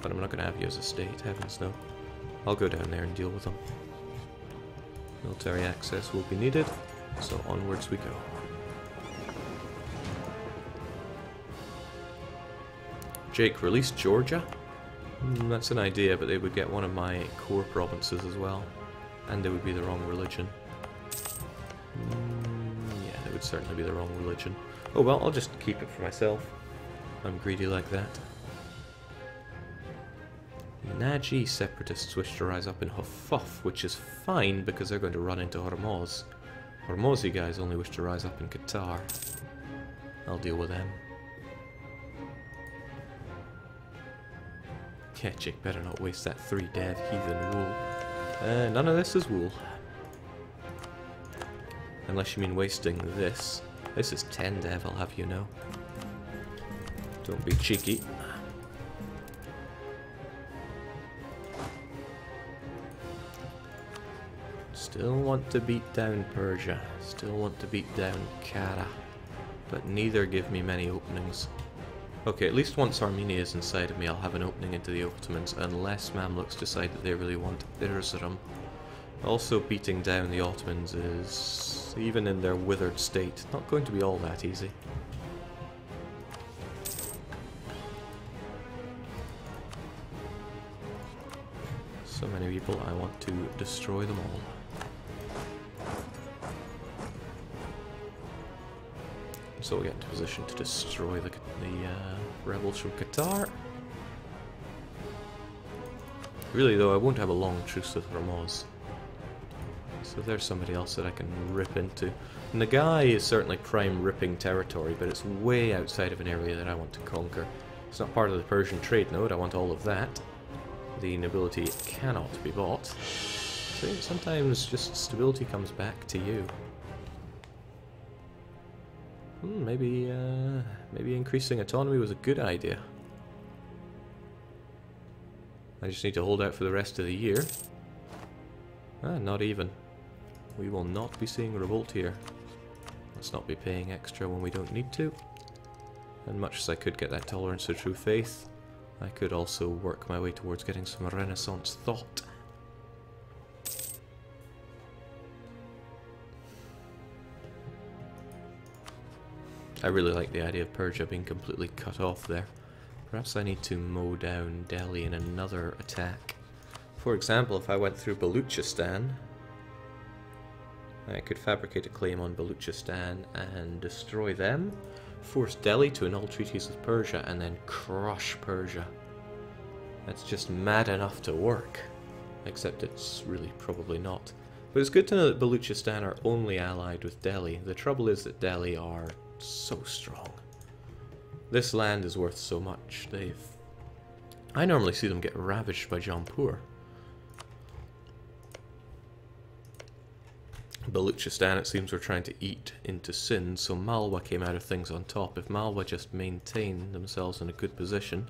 But I'm not going to have you as a state, heavens no. I'll go down there and deal with them. Military access will be needed, so onwards we go. Jake, release Georgia? That's an idea, but they would get one of my core provinces as well. And they would be the wrong religion. Yeah, they would certainly be the wrong religion. Oh well, I'll just keep it for myself. I'm greedy like that. Naji separatists wish to rise up in Hufuf, which is fine because they're going to run into Hormuz. Hormozi guys only wish to rise up in Qatar. I'll deal with them. Yeah, Jake better not waste that 3 dev heathen wool. None of this is wool. Unless you mean wasting this. This is 10 dev, I'll have you know. Don't be cheeky. Still want to beat down Persia. Still want to beat down Kara. But neither give me many openings. Okay, at least once Armenia is inside of me, I'll have an opening into the Ottomans, unless Mamluks decide that they really want Erzurum. Also, beating down the Ottomans is, even in their withered state, not going to be all that easy. So many people, I want to destroy them all. So we'll get into position to destroy the rebels from Qatar. Really though, I won't have a long truce with Hormuz. So there's somebody else that I can rip into. Nagai is certainly prime ripping territory, but it's way outside of an area that I want to conquer. It's not part of the Persian trade node, I want all of that. The nobility cannot be bought. So sometimes just stability comes back to you. Maybe increasing autonomy was a good idea. I just need to hold out for the rest of the year. Not even. We will not be seeing revolt here. Let's not be paying extra when we don't need to. And much as I could get that tolerance of true faith, I could also work my way towards getting some Renaissance thought. I really like the idea of Persia being completely cut off there. Perhaps I need to mow down Delhi in another attack. For example, if I went through Baluchistan, I could fabricate a claim on Baluchistan and destroy them, force Delhi to annul treaties with Persia, and then crush Persia. That's just mad enough to work. Except it's really probably not. But it's good to know that Baluchistan are only allied with Delhi. The trouble is that Delhi are so strong. This land is worth so much. I normally see them get ravaged by Jaunpur. Baluchistan, it seems, were trying to eat into Sindh, so Malwa came out of things on top. If Malwa just maintained themselves in a good position,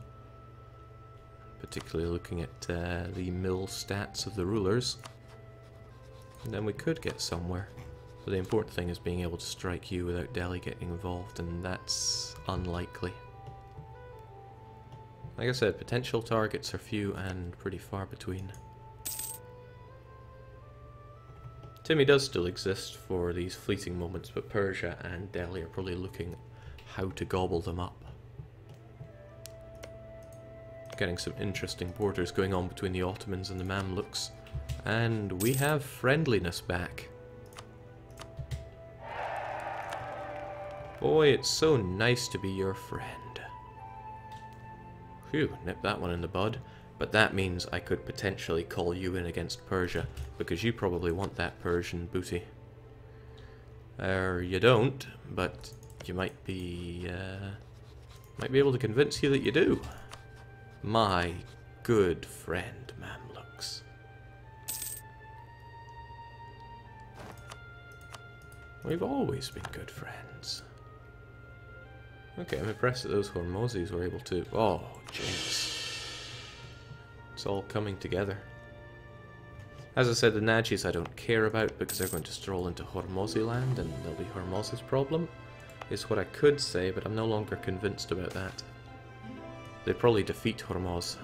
particularly looking at the mill stats of the rulers, then we could get somewhere. But the important thing is being able to strike you without Delhi getting involved, and that's unlikely. Like I said, potential targets are few and pretty far between. Timmy does still exist for these fleeting moments, but Persia and Delhi are probably looking how to gobble them up. Getting some interesting borders going on between the Ottomans and the Mamluks, and we have friendliness back. Boy, it's so nice to be your friend. Phew, nip that one in the bud. But that means I could potentially call you in against Persia, because you probably want that Persian booty. Or you don't, but you might be able to convince you that you do. My good friend, Mamluks. We've always been good friends. Okay, I'm impressed that those Hormozis were able to... Oh, jeez. It's all coming together. As I said, the Najis I don't care about because they're going to stroll into Hormozi land and they'll be Hormozi's problem, is what I could say, but I'm no longer convinced about that. They'd probably defeat Hormoz.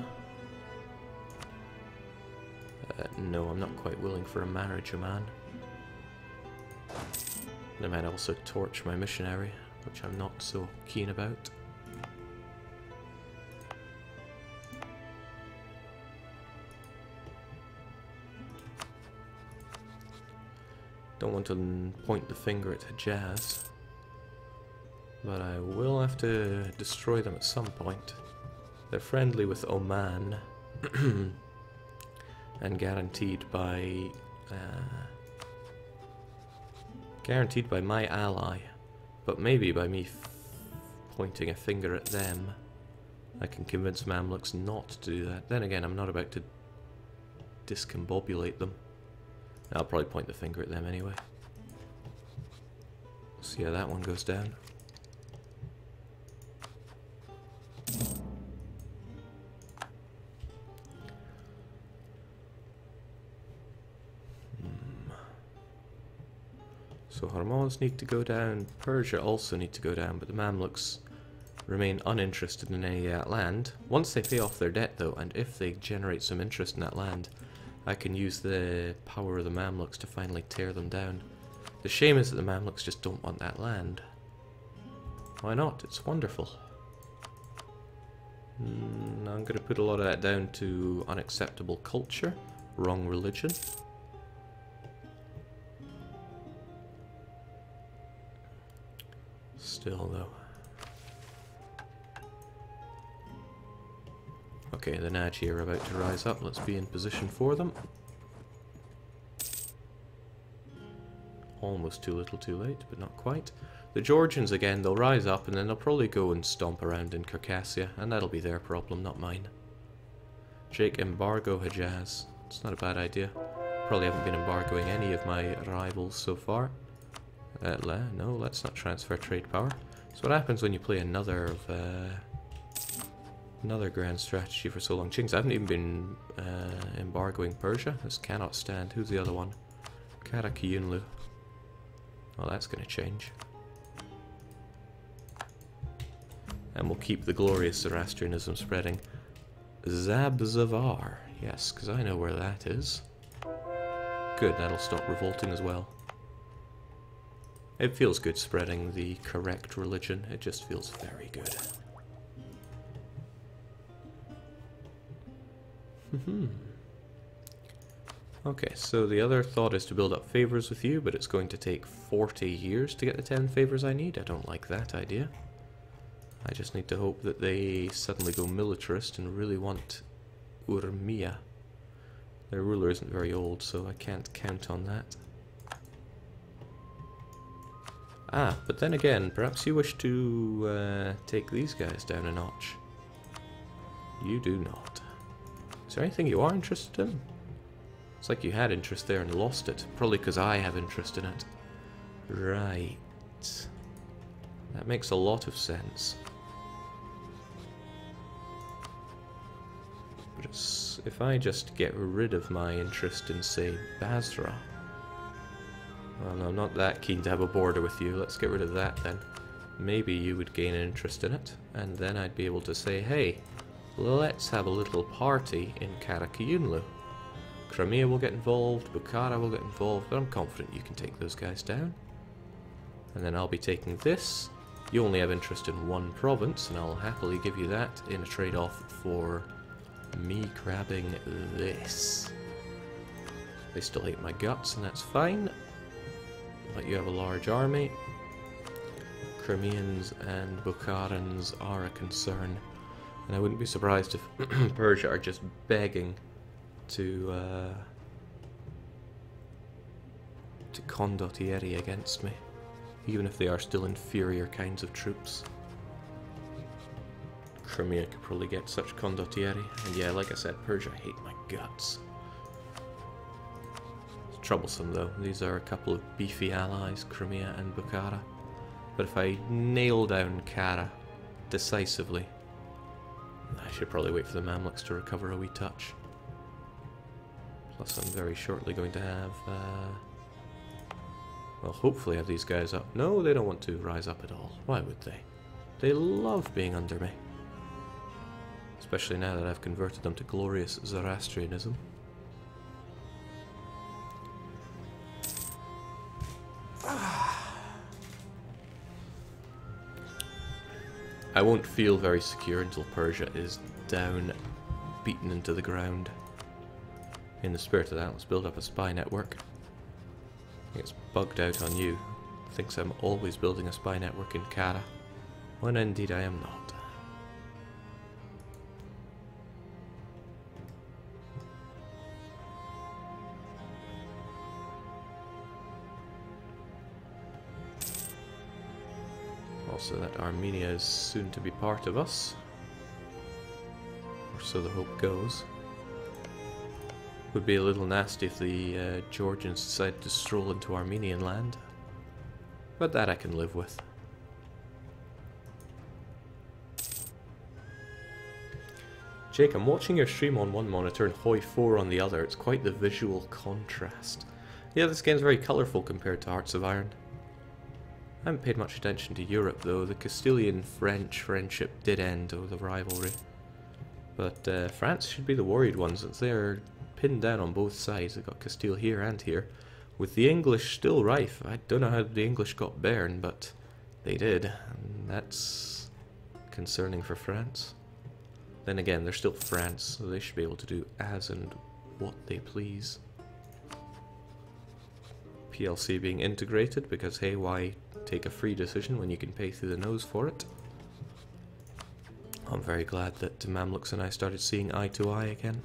No, I'm not quite willing for a marriage, man. They might also torch my missionary, which I'm not so keen about. Don't want to point the finger at Hijaz, but I will have to destroy them at some point. They're friendly with Oman, and guaranteed by my ally, but maybe by me pointing a finger at them, I can convince Mamluks not to do that. Then again, I'm not about to discombobulate them. I'll probably point the finger at them anyway. See how that one goes down. So Hormuz need to go down, Persia also need to go down, but the Mamluks remain uninterested in any of that land. Once they pay off their debt though, and if they generate some interest in that land, I can use the power of the Mamluks to finally tear them down. The shame is that the Mamluks just don't want that land. Why not? It's wonderful. I'm going to put a lot of that down to unacceptable culture, wrong religion. Still though. Okay, the Naji are about to rise up. Let's be in position for them. Almost too little too late, but not quite. The Georgians again, they'll rise up and then they'll probably go and stomp around in Circassia, and that'll be their problem, not mine. Jake, embargo Hijaz. It's not a bad idea. Probably haven't been embargoing any of my rivals so far. No, let's not transfer trade power. So what happens when you play another grand strategy for so long? Chings, I haven't even been embargoing Persia. This cannot stand. Who's the other one? Karakiyunlu. Well, that's going to change. And we'll keep the glorious Zoroastrianism spreading. Zabzavar. Yes, because I know where that is. Good, that'll stop revolting as well. It feels good spreading the correct religion. It just feels very good. Okay, so the other thought is to build up favors with you, but it's going to take 40 years to get the 10 favors I need. I don't like that idea. I just need to hope that they suddenly go militarist and really want Urmia. Their ruler isn't very old, so I can't count on that. Ah, but then again, perhaps you wish to take these guys down a notch. You do not. Is there anything you are interested in? It's like you had interest there and lost it. Probably because I have interest in it. Right. That makes a lot of sense. But if I just get rid of my interest in, say, Basra... Well, no, I'm not that keen to have a border with you. Let's get rid of that then. Maybe you would gain an interest in it, and then I'd be able to say, hey, let's have a little party in Karakiyunlu. Crimea will get involved, Bukhara will get involved, but I'm confident you can take those guys down. And then I'll be taking this. You only have interest in one province, and I'll happily give you that in a trade-off for me grabbing this. They still hate my guts, and that's fine. But you have a large army. Crimeans and Bukharans are a concern. And I wouldn't be surprised if Persia are just begging to Condottieri against me. even if they are still inferior kinds of troops. Crimea could probably get such condottieri, and yeah, like I said, Persia hate my guts. It's troublesome though, these are a couple of beefy allies, Crimea and Bukhara. But if I nail down Kara decisively, I should probably wait for the Mamluks to recover a wee touch. Plus I'm very shortly going to have, well, hopefully have these guys up. No, they don't want to rise up at all. Why would they? They love being under me. Especially now that I've converted them to glorious Zoroastrianism. I won't feel very secure until Persia is down, beaten into the ground. In the spirit of that, let's build up a spy network. It's bugged out on you. Thinks I'm always building a spy network in Kara, when indeed I am not. Also that Armenia is soon to be part of us, or so the hope goes. Would be a little nasty if the Georgians decided to stroll into Armenian land, but that I can live with. Jake, I'm watching your stream on one monitor and Hoi 4 on the other. It's quite the visual contrast. Yeah, this game's very colourful compared to Hearts of Iron. I haven't paid much attention to Europe though. The Castilian-French friendship did end with the rivalry. But France should be the worried ones, since they're pinned down on both sides. They've got Castile here and here, with the English still rife. I don't know how the English got Bern, but they did, and that's concerning for France. Then again, they're still France, so they should be able to do as and what they please. PLC being integrated, because hey, why take a free decision when you can pay through the nose for it? I'm very glad that Mamluks and I started seeing eye to eye again.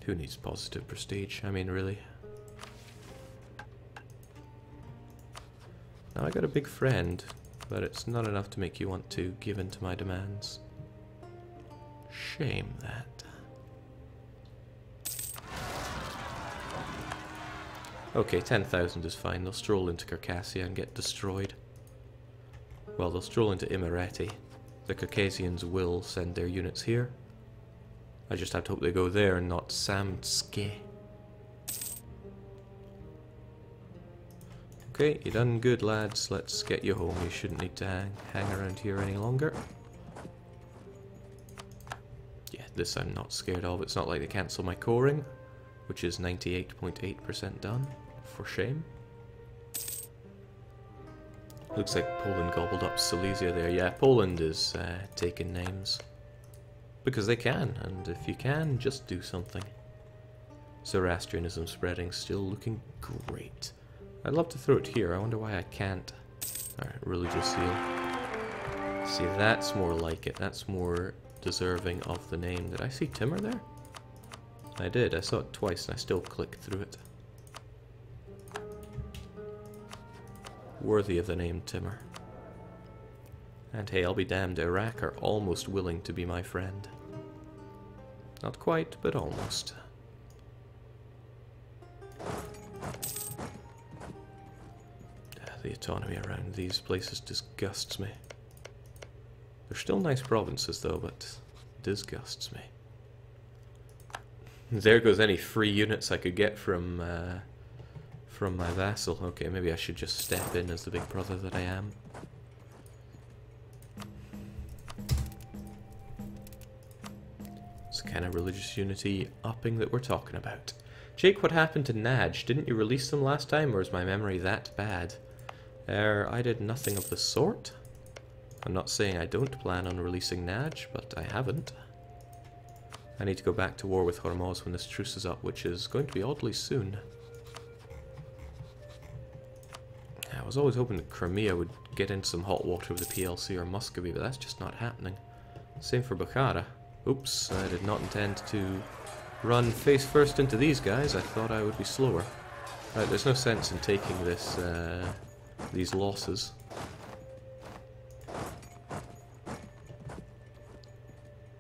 Who needs positive prestige? I mean, really. Now I got a big friend, but it's not enough to make you want to give in to my demands. Shame that. Okay, 10,000 is fine. They'll stroll into Circassia and get destroyed. Well, they'll stroll into Imereti. The Caucasians will send their units here. I just have to hope they go there and not Samtske. Okay, you done good, lads. Let's get you home. You shouldn't need to hang around here any longer. Yeah, this I'm not scared of. It's not like they cancel my coring, which is 98.8% done. For shame. Looks like Poland gobbled up Silesia there. Yeah, Poland is taking names. Because they can, and if you can, just do something. Zoroastrianism spreading, still looking great. I'd love to throw it here, I wonder why I can't. Alright, religious seal. See, that's more like it, that's more deserving of the name. Did I see Timur there? I did, I saw it twice and I still clicked through it. Worthy of the name Timur. And hey, I'll be damned, Iraq are almost willing to be my friend. Not quite, but almost. The autonomy around these places disgusts me. They're still nice provinces though, but disgusts me. There goes any free units I could get from my vassal. Okay, maybe I should just step in as the big brother that I am. It's the kind of religious unity upping that we're talking about. Jake, what happened to Naj? Didn't you release them last time, or is my memory that bad? I did nothing of the sort. I'm not saying I don't plan on releasing Naj, but I haven't. I need to go back to war with Hormuz when this truce is up, which is going to be oddly soon. I was always hoping that Crimea would get in some hot water with the PLC or Muscovy, but that's just not happening. Same for Bukhara. Oops, I did not intend to run face first into these guys. I thought I would be slower. Right, there's no sense in taking this, these losses.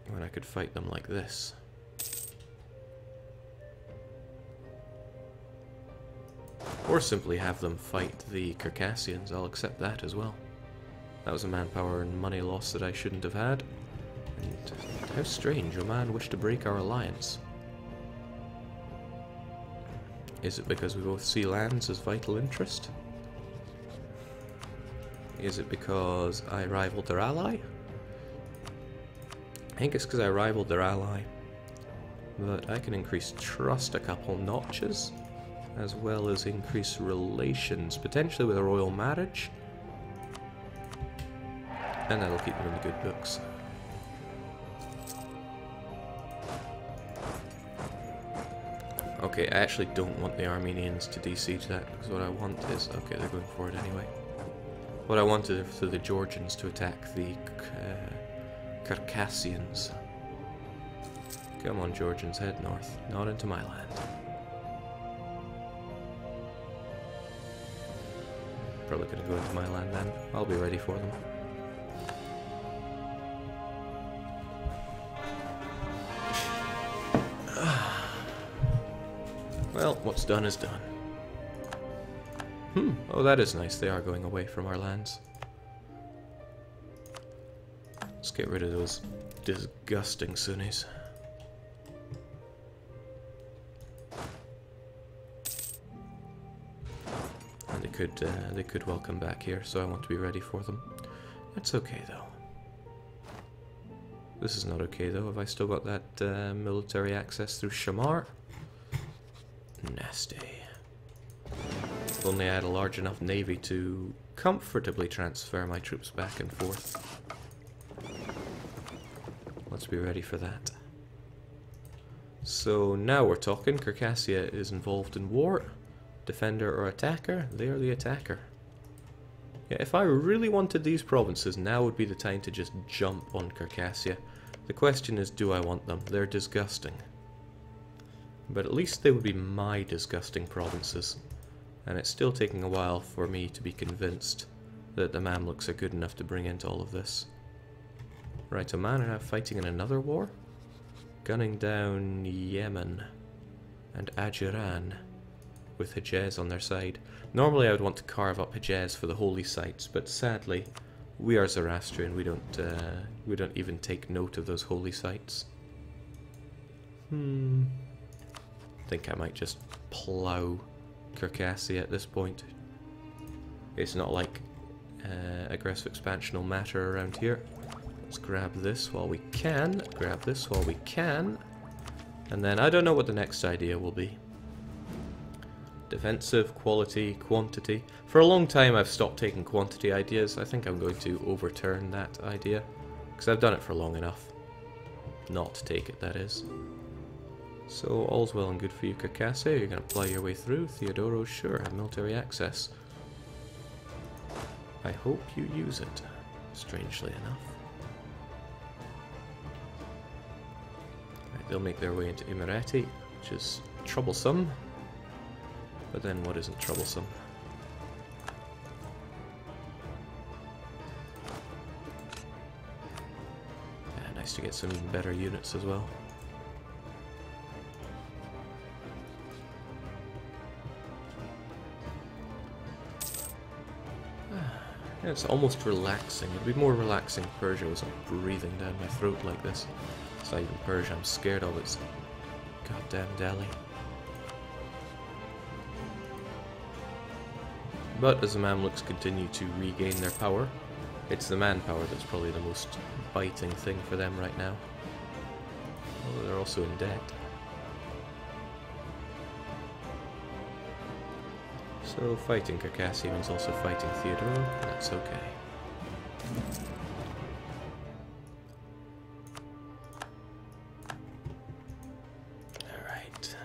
When I could fight them like this. Or simply have them fight the Circassians, I'll accept that as well. That was a manpower and money loss that I shouldn't have had. And how strange, Oman wished to break our alliance. Is it because we both see lands as vital interest? Is it because I rivaled their ally? I think it's because I rivaled their ally. But I can increase trust a couple notches, as well as increase relations, potentially with a royal marriage. And that'll keep them in the good books. Okay, I actually don't want the Armenians to besiege that, because what I want is... Okay, they're going for it anyway. What I want is for the Georgians to attack the Circassians. Come on, Georgians, head north. Not into my land. Probably gonna go into my land then. I'll be ready for them. Well, what's done is done. Oh, that is nice. They are going away from our lands. Let's get rid of those disgusting Sunnis. And they could well come back here, so I want to be ready for them. That's okay, though. This is not okay, though. Have I still got that military access through Shamar? Nasty. If only I had a large enough navy to comfortably transfer my troops back and forth. Let's be ready for that. So now we're talking. Circassia is involved in war. Defender or attacker? They are the attacker. Yeah, if I really wanted these provinces, now would be the time to just jump on Circassia. The question is, do I want them? They're disgusting. But at least they would be my disgusting provinces. And it's still taking a while for me to be convinced that the Mamluks are good enough to bring into all of this. Right, Oman are now fighting in another war? Gunning down Yemen and Ajiran with Hejaz on their side. Normally I would want to carve up Hejaz for the holy sites, but sadly we are Zoroastrian, we don't even take note of those holy sites. I think I might just plough Circassia at this point. It's not like aggressive expansion will matter around here. Let's grab this while we can, grab this while we can, and then I don't know what the next idea will be. Defensive, quality, quantity. For a long time I've stopped taking quantity ideas. I think I'm going to overturn that idea, because I've done it for long enough. Not to take it, that is. So, all's well and good for you, Circassia. You're going to ply your way through. Theodoro, sure, have military access. I hope you use it, strangely enough. Right, they'll make their way into Imereti, which is troublesome. But then what isn't troublesome? Yeah, nice to get some even better units as well. Yeah, it's almost relaxing. It'd be more relaxing if Persia wasn't breathing down my throat like this. It's not even Persia I'm scared of, it's goddamn Delhi. But as the Mamluks continue to regain their power, it's the manpower that's probably the most biting thing for them right now. Although they're also in debt. So fighting Circassia means also fighting Theodoro. That's okay. Alright.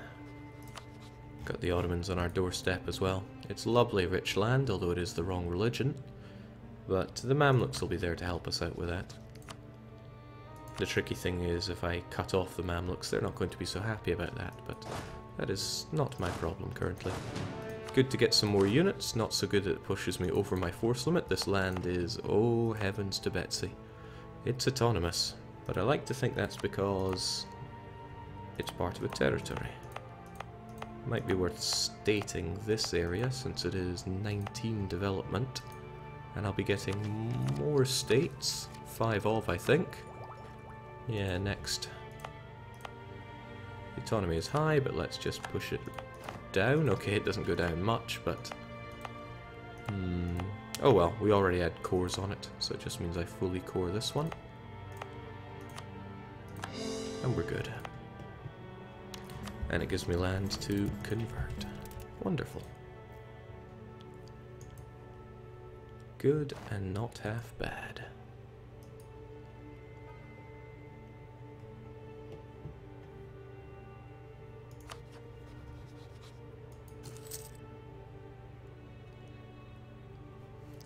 Got the Ottomans on our doorstep as well. It's lovely, rich land, although it is the wrong religion. But the Mamluks will be there to help us out with that. The tricky thing is, if I cut off the Mamluks, they're not going to be so happy about that, but that is not my problem currently. Good to get some more units, not so good that it pushes me over my force limit. This land is, oh heavens to Betsy. It's autonomous, but I like to think that's because it's part of a territory. Might be worth stating this area since it is 19 development, and I'll be getting more states, 5 of I think. Yeah, next. The autonomy is high, but let's just push it down. Okay, it doesn't go down much, but... oh well, we already had cores on it, so it just means I fully core this one. And we're good. And it gives me land to convert. Wonderful. Good and not half bad.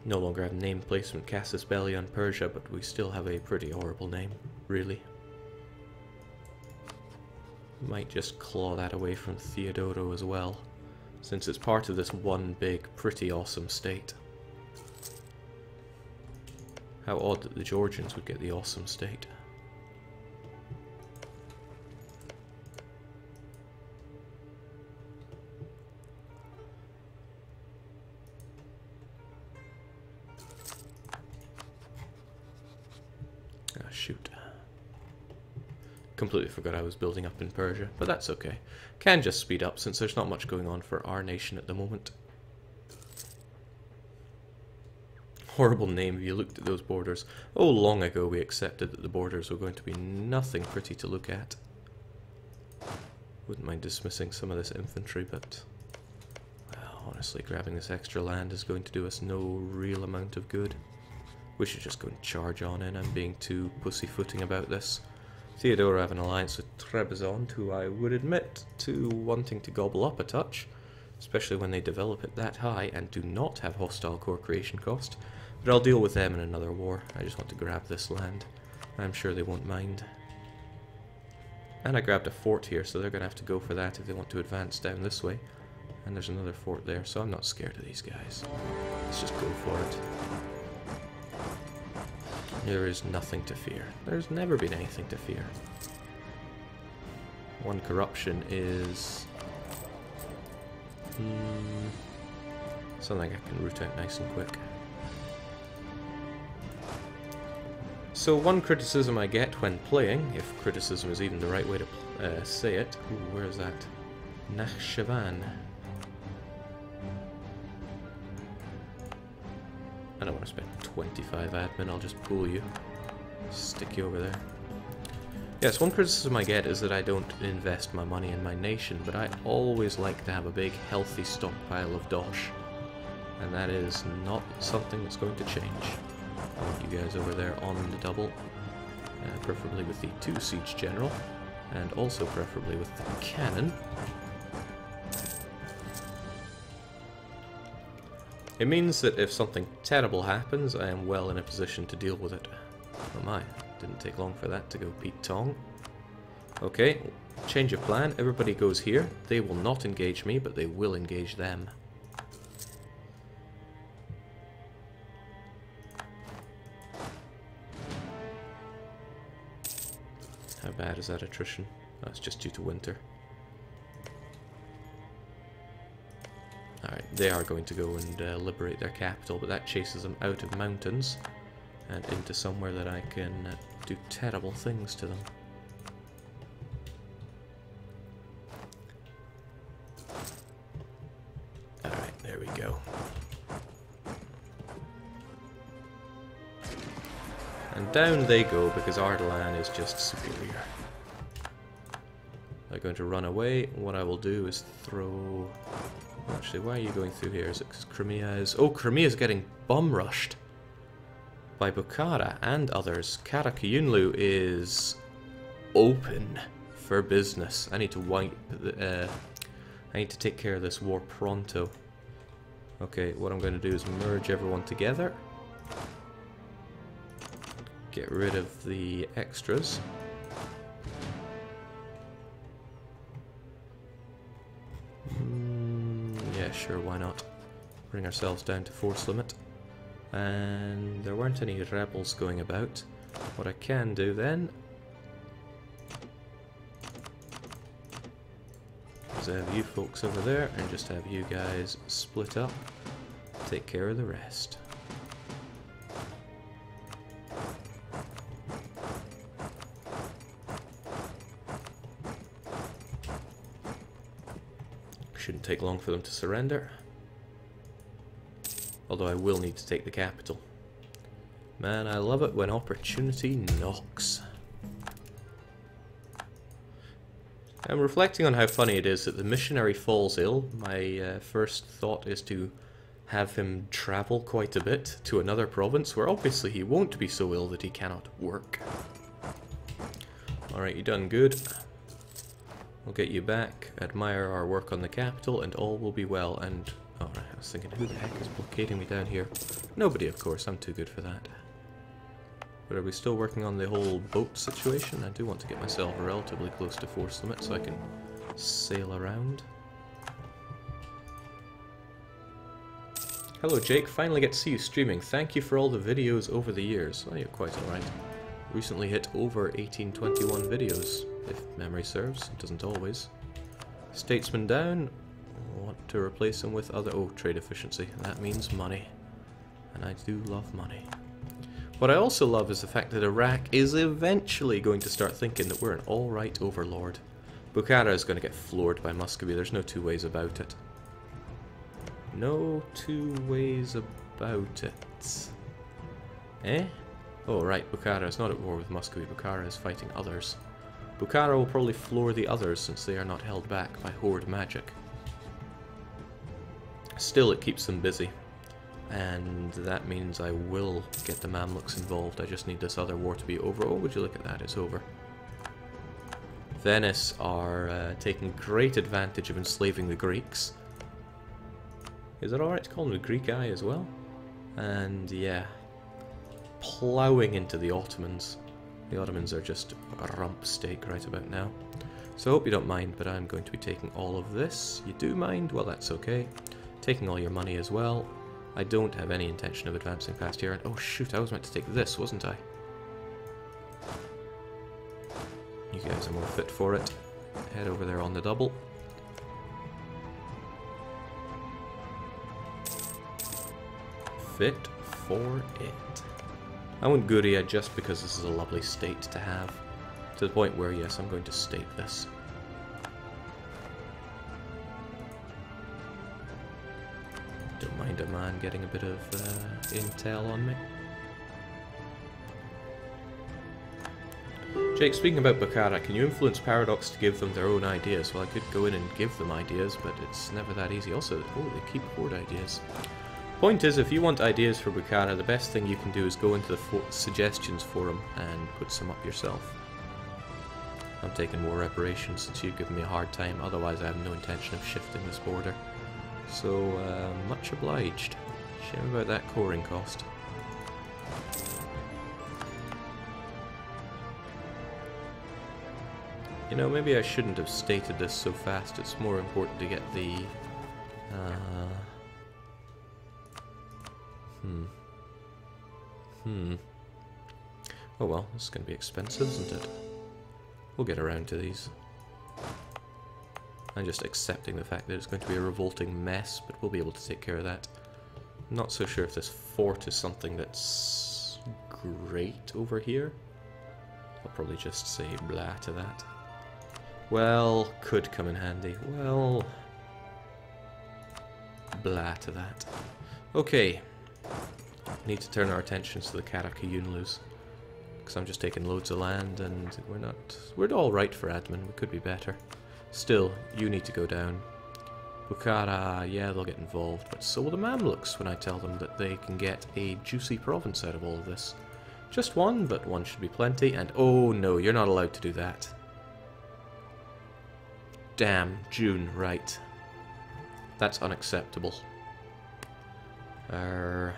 No longer have name placement Casus Belli on Persia, but we still have a pretty horrible name, really. Might just claw that away from Theodoro as well, since it's part of this one big, pretty awesome state. How odd that the Georgians would get the awesome state. Ah, shoot. Completely forgot I was building up in Persia, but that's okay. Can just speed up since there's not much going on for our nation at the moment. Horrible name if you looked at those borders. Oh, long ago we accepted that the borders were going to be nothing pretty to look at. Wouldn't mind dismissing some of this infantry, but... well, honestly, grabbing this extra land is going to do us no real amount of good. We should just go and charge on in. I'm being too pussyfooting about this. Theodora have an alliance with Trebizond, who I would admit to wanting to gobble up a touch, especially when they develop it that high and do not have hostile core creation cost. But I'll deal with them in another war. I just want to grab this land. I'm sure they won't mind. And I grabbed a fort here, so they're going to have to go for that if they want to advance down this way. And there's another fort there, so I'm not scared of these guys. Let's just go for it. There is nothing to fear. There's never been anything to fear. One corruption is... something I can root out nice and quick. So one criticism I get when playing, if criticism is even the right way to say it... ooh, where is that? Nakhchivan. I don't want to spend 25 admin, I'll just pull you. Stick you over there. Yes, one criticism I get is that I don't invest my money in my nation, but I always like to have a big, healthy stockpile of dosh. And that is not something that's going to change. I want you guys over there on the double, preferably with the 2 siege general, and also preferably with the cannon. It means that if something terrible happens, I am well in a position to deal with it. Oh my, didn't take long for that to go Pete Tong. Okay, change of plan, everybody goes here. They will not engage me, but they will engage them. How bad is that attrition? That's just due to winter. Alright, they are going to go and liberate their capital, but that chases them out of mountains and into somewhere that I can do terrible things to them. Alright, there we go. And down they go because Ardalan is just superior. They're going to run away. What I will do is throw... actually, why are you going through here? Is it because Crimea is... oh, Crimea is getting bum-rushed by Bukhara and others. Karakayunlu is open for business. I need to wipe the... I need to take care of this war pronto. Okay, what I'm going to do is merge everyone together. Get rid of the extras. Yeah, sure, why not? Bring ourselves down to force limit. And there weren't any rebels going about. What I can do then is have you folks over there and just have you guys split up, take care of the rest. Shouldn't take long for them to surrender. Although I will need to take the capital. Man, I love it when opportunity knocks. I'm reflecting on how funny it is that the missionary falls ill. My first thought is to have him travel quite a bit to another province where obviously he won't be so ill that he cannot work. Alright, you done good. We'll get you back, admire our work on the capital, and all will be well. And, alright, I was thinking, who the heck is blockading me down here? Nobody, of course, I'm too good for that. But are we still working on the whole boat situation? I do want to get myself relatively close to force limit so I can sail around. Hello Jake, finally get to see you streaming. Thank you for all the videos over the years. Oh, you're quite alright. Recently hit over 1821 videos, if memory serves. It doesn't always. Statesman down. Want to replace him with other... Oh, trade efficiency. That means money. And I do love money. What I also love is the fact that Iraq is eventually going to start thinking that we're an alright overlord. Bukhara is going to get floored by Muscovy, there's no two ways about it. No two ways about it. Eh? Oh right, Bukhara is not at war with Muscovy, Bukhara is fighting others. Bukhara will probably floor the others since they are not held back by horde magic. Still, it keeps them busy. And that means I will get the Mamluks involved. I just need this other war to be over. Oh, would you look at that, it's over. Venice are taking great advantage of enslaving the Greeks. Is it alright to call them the Greek Eye as well? And yeah, ploughing into the Ottomans. The Ottomans are just a rump steak right about now. So I hope you don't mind, but I'm going to be taking all of this. You do mind? Well, that's okay. Taking all your money as well. I don't have any intention of advancing past here. And oh shoot, I was meant to take this, wasn't I? You guys are more fit for it. Head over there on the double. Fit for it. I want Guria just because this is a lovely state to have. To the point where, yes, I'm going to state this. Don't mind a man getting a bit of intel on me. Jake, speaking about Bukhara, can you influence Paradox to give them their own ideas? Well, I could go in and give them ideas, but it's never that easy. Also, oh, they keep horde ideas. Point is, if you want ideas for Bukhara, the best thing you can do is go into the suggestions forum and put some up yourself. I'm taking war reparations since you've given me a hard time, otherwise I have no intention of shifting this border. So, much obliged. Shame about that coring cost. You know, maybe I shouldn't have stated this so fast. It's more important to get the... Oh well, this is going to be expensive, isn't it? We'll get around to these. I'm just accepting the fact that it's going to be a revolting mess, but we'll be able to take care of that. Not so sure if this fort is something that's great over here. I'll probably just say blah to that. Well, could come in handy. Well, blah to that. Okay. Need to turn our attentions to the Karakayunlus. Because I'm just taking loads of land and we're all right for admin. We could be better. Still, you need to go down. Bukhara, yeah, they'll get involved, but so will the Mamluks when I tell them that they can get a juicy province out of all of this. Just one, but one should be plenty, and oh no, you're not allowed to do that. Damn, June, right. That's unacceptable. I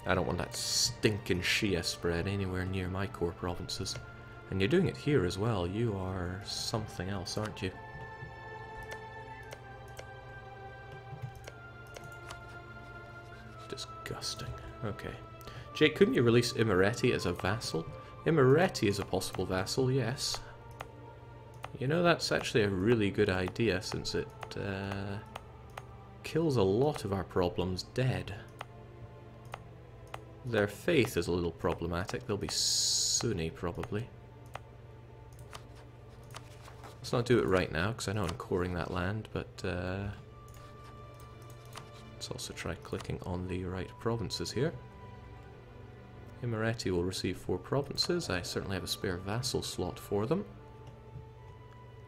don't want that stinking Shia spread anywhere near my core provinces. And you're doing it here as well. You are something else, aren't you? disgusting. Okay. Jake, couldn't you release Imereti as a vassal? Imereti is a possible vassal, yes. You know, that's actually a really good idea, since it kills a lot of our problems dead. Their faith is a little problematic. They'll be Sunni, probably. Let's not do it right now, because I know I'm coring that land, but let's also try clicking on the right provinces here. Imereti will receive 4 provinces. I certainly have a spare vassal slot for them.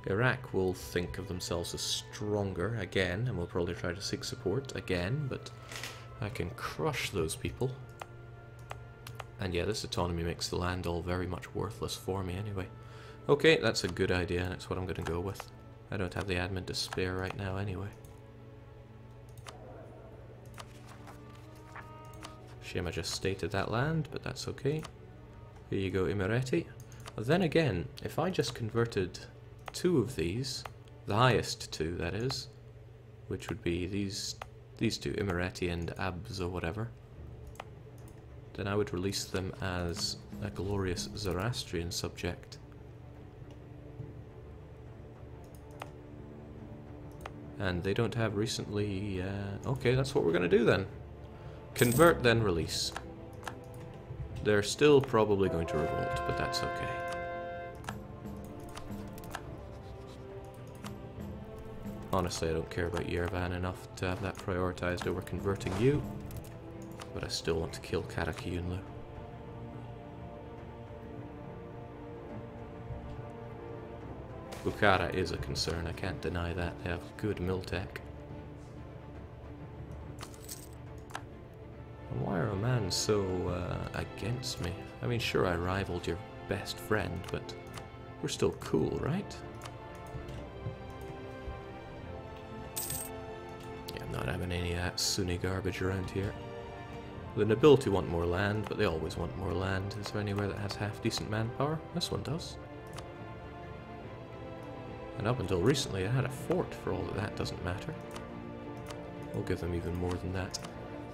Iraq will think of themselves as stronger again, and will probably try to seek support again, but I can crush those people. And yeah, this autonomy makes the land all very much worthless for me anyway. Okay, that's a good idea, and that's what I'm going to go with. I don't have the admin to spare right now anyway. Shame I just stated that land, but that's okay. Here you go, Imereti. Then again, if I just converted 2 of these, the highest 2 that is, which would be these 2, Imereti and Abs or whatever, then I would release them as a glorious Zoroastrian subject. And they don't have recently... okay, that's what we're going to do then. Convert, then release. They're still probably going to revolt, but that's okay. Honestly, I don't care about Yerevan enough to have that prioritized over converting you. But I still want to kill Karakiyunlu. Bukhara is a concern, I can't deny that. They have good Miltech. And why are Oman so against me? I mean, sure, I rivaled your best friend, but we're still cool, right? Yeah, I'm not having any of that Sunni garbage around here. The nobility want more land, but they always want more land. Is there anywhere that has half decent manpower? This one does. And up until recently, I had a fort, for all that that doesn't matter. We'll give them even more than that.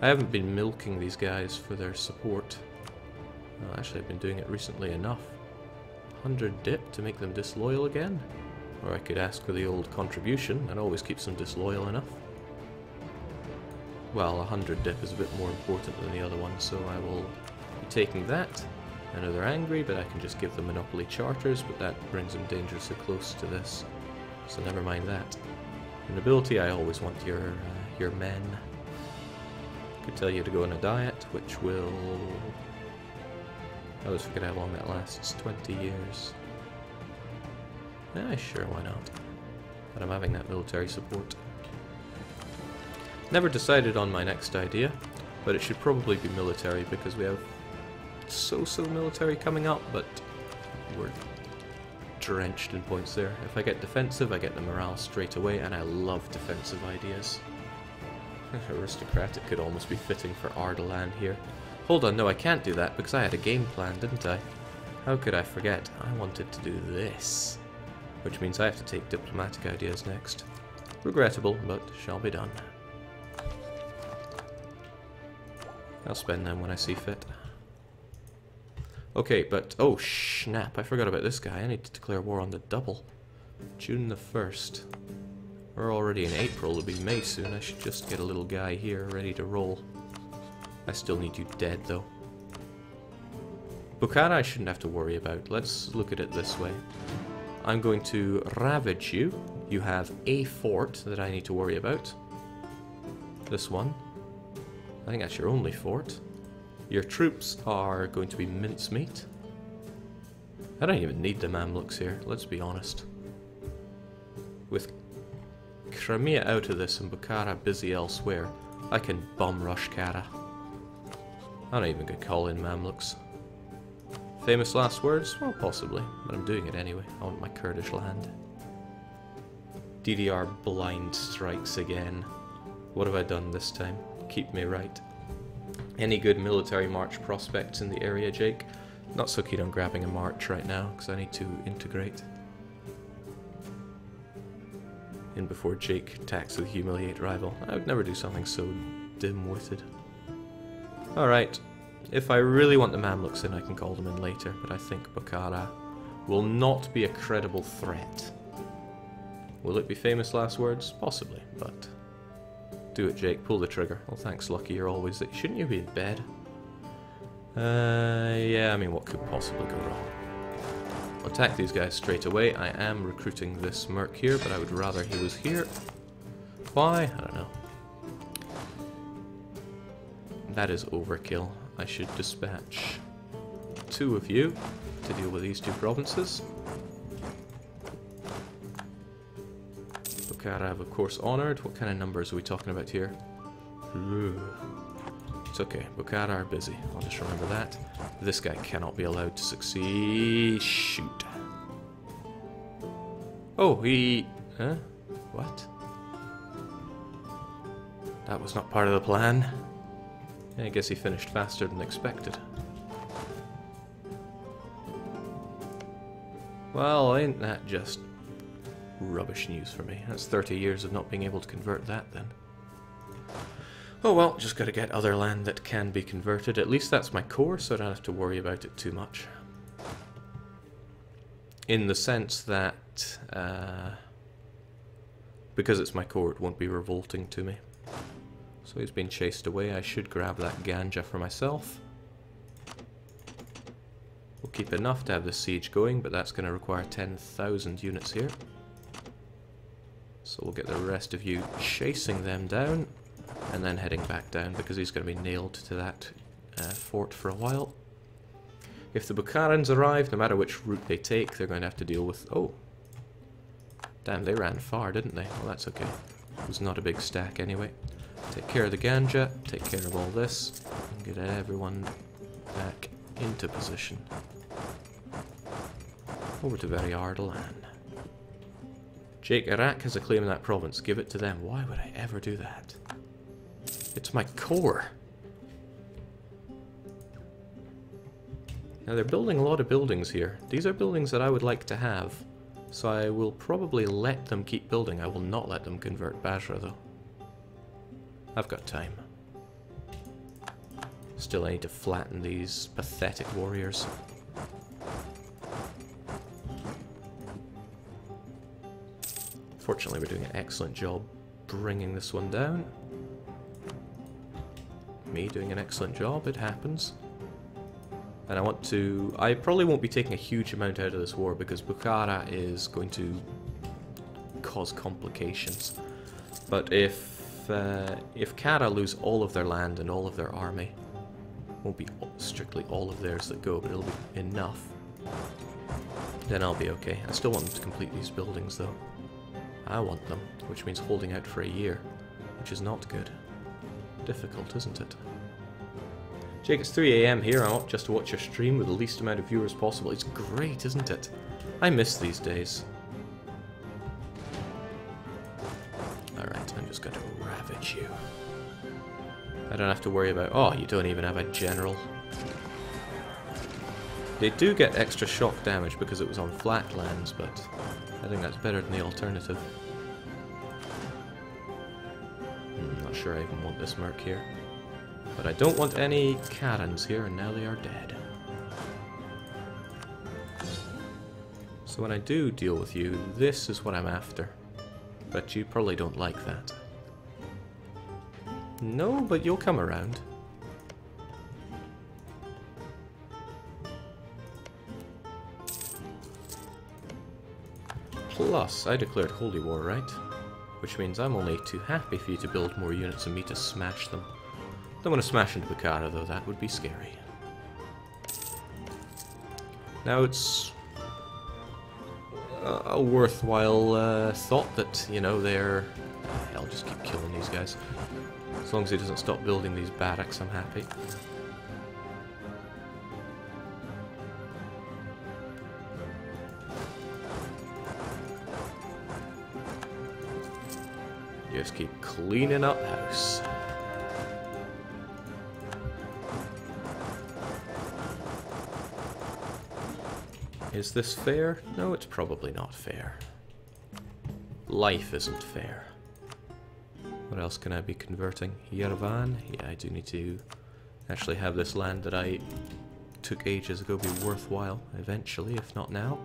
I haven't been milking these guys for their support. Actually, I've been doing it recently enough. 100 dip to make them disloyal again. Or I could ask for the old contribution, that always keeps them disloyal enough. Well, 100 dip is a bit more important than the other one, so I will be taking that. I know they're angry, but I can just give them monopoly charters, but that brings them dangerously close to this. So never mind that. The nobility, I always want your men. I could tell you to go on a diet, which will... I always forget how long that lasts. 20 years. Sure, why not? But I'm having that military support. Never decided on my next idea, but it should probably be military because we have so military coming up, but we're drenched in points there. If I get defensive, I get the morale straight away, and I love defensive ideas. Aristocratic could almost be fitting for Ardalan here. Hold on, no, I can't do that because I had a game plan, didn't I? How could I forget? I wanted to do this. Which means I have to take diplomatic ideas next. Regrettable, but shall be done. I'll spend them when I see fit. Okay, but... oh, snap. I forgot about this guy. I need to declare war on the double. June the 1st. We're already in April. It'll be May soon. I should just get a little guy here ready to roll. I still need you dead, though. Bukhara I shouldn't have to worry about. Let's look at it this way. I'm going to ravage you. You have a fort that I need to worry about. This one. I think that's your only fort. Your troops are going to be mincemeat. I don't even need the Mamluks here, let's be honest. With Crimea out of this and Bukhara busy elsewhere, I can bum rush Kara. I'm not even going to call in Mamluks. Famous last words? Well, possibly, but I'm doing it anyway. I want my Kurdish land. DDR blind strikes again. What have I done this time? Keep me right. Any good military march prospects in the area, Jake? Not so keen on grabbing a march right now, because I need to integrate. In before Jake attacks with humiliate rival. I would never do something so dim-witted. Alright, if I really want the Mamluks in, I can call them in later, but I think Bukhara will not be a credible threat. Will it be famous last words? Possibly, but... Do it, Jake. Pull the trigger. Well, thanks, Lucky. You're always... Shouldn't you be in bed? Yeah, I mean, what could possibly go wrong? I'll attack these guys straight away. I am recruiting this merc here, but I would rather he was here. Why? I don't know. That is overkill. I should dispatch 2 of you to deal with these 2 provinces. Bukhara, of course, honoured. What kind of numbers are we talking about here? Ooh. It's okay. Bukhara are busy. I'll just remember that. This guy cannot be allowed to succeed. Shoot. Oh, he... Huh? What? That was not part of the plan. I guess he finished faster than expected. Well, ain't that just rubbish news for me? That's 30 years of not being able to convert that, then. Oh well, just gotta get other land that can be converted. At least that's my core, so I don't have to worry about it too much. In the sense that, because it's my core, it won't be revolting to me. So he's been chased away. I should grab that ganja for myself. We'll keep enough to have the siege going, but that's going to require 10,000 units here. So we'll get the rest of you chasing them down, and then heading back down, because he's going to be nailed to that fort for a while. If the Bukharans arrive, no matter which route they take, they're going to have to deal with... Oh! Damn, they ran far, didn't they? Well, that's okay. It was not a big stack anyway. Take care of the ganja, take care of all this, and get everyone back into position. Over to very Ardalan. Jake, Iraq has a claim in that province. Give it to them. Why would I ever do that? It's my core. Now they're building a lot of buildings here. These are buildings that I would like to have. So I will probably let them keep building. I will not let them convert Basra though. I've got time. Still, I need to flatten these pathetic warriors. Fortunately, we're doing an excellent job bringing this one down. Me doing an excellent job, it happens. And I want to... I probably won't be taking a huge amount out of this war because Bukhara is going to cause complications. But if Kara lose all of their land and all of their army, won't be strictly all of theirs that go, but it'll be enough, then I'll be okay. I still want them to complete these buildings though. I want them, which means holding out for a year, which is not good. Difficult, isn't it? Jake, it's 3 AM here. I want just to watch your stream with the least amount of viewers possible. It's great, isn't it? I miss these days. Alright, I'm just going to ravage you. I don't have to worry about... Oh, you don't even have a general. They do get extra shock damage because it was on flat lands, but I think that's better than the alternative. Not sure I even want this merc here. But I don't want any Karens here, and now they are dead. So when I do deal with you, this is what I'm after. But you probably don't like that. No, but you'll come around. Plus, I declared Holy War, right? Which means I'm only too happy for you to build more units and me to smash them. Don't want to smash into Bukhara though, that would be scary. Now it's a worthwhile thought that, you know, they're... I'll just keep killing these guys. As long as he doesn't stop building these barracks, I'm happy. Just keep cleaning up house. Is this fair? No, it's probably not fair. Life isn't fair. What else can I be converting? Yerevan? Yeah, I do need to actually have this land that I took ages ago be worthwhile eventually, if not now.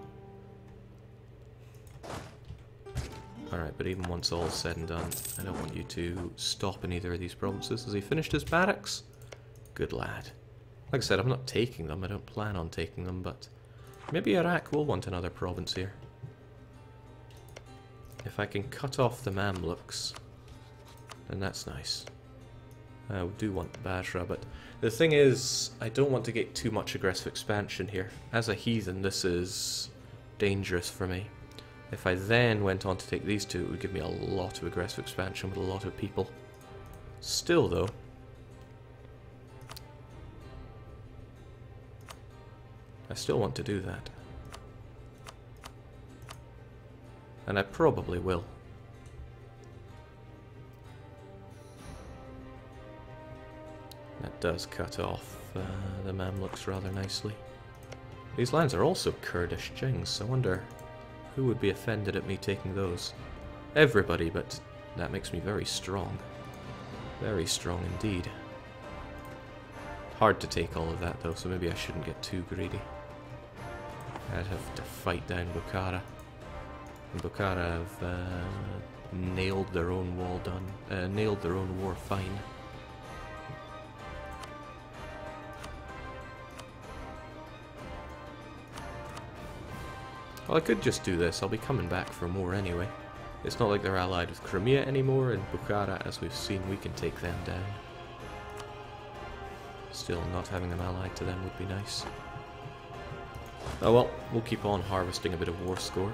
Alright, but even once all's said and done, I don't want you to stop in either of these provinces. Has he finished his barracks? Good lad. Like I said, I'm not taking them, I don't plan on taking them, but maybe Iraq will want another province here. If I can cut off the Mamluks, then that's nice. I do want Basra, but the thing is, I don't want to get too much aggressive expansion here. As a heathen, this is dangerous for me. If I then went on to take these two, it would give me a lot of aggressive expansion with a lot of people. Still, though, I still want to do that. And I probably will. That does cut off the Mamluks rather nicely. These lands are also Kurdish Jings, so I wonder who would be offended at me taking those. Everybody, but that makes me very strong. Very strong indeed. Hard to take all of that though, so maybe I shouldn't get too greedy. I'd have to fight down Bukhara. And Bukhara have nailed their own wall done, nailed their own war fine. Well, I could just do this. I'll be coming back for more anyway. It's not like they're allied with Crimea anymore, and Bukhara, as we've seen, we can take them down. Still, not having them allied to them would be nice. Oh well, we'll keep on harvesting a bit of war score.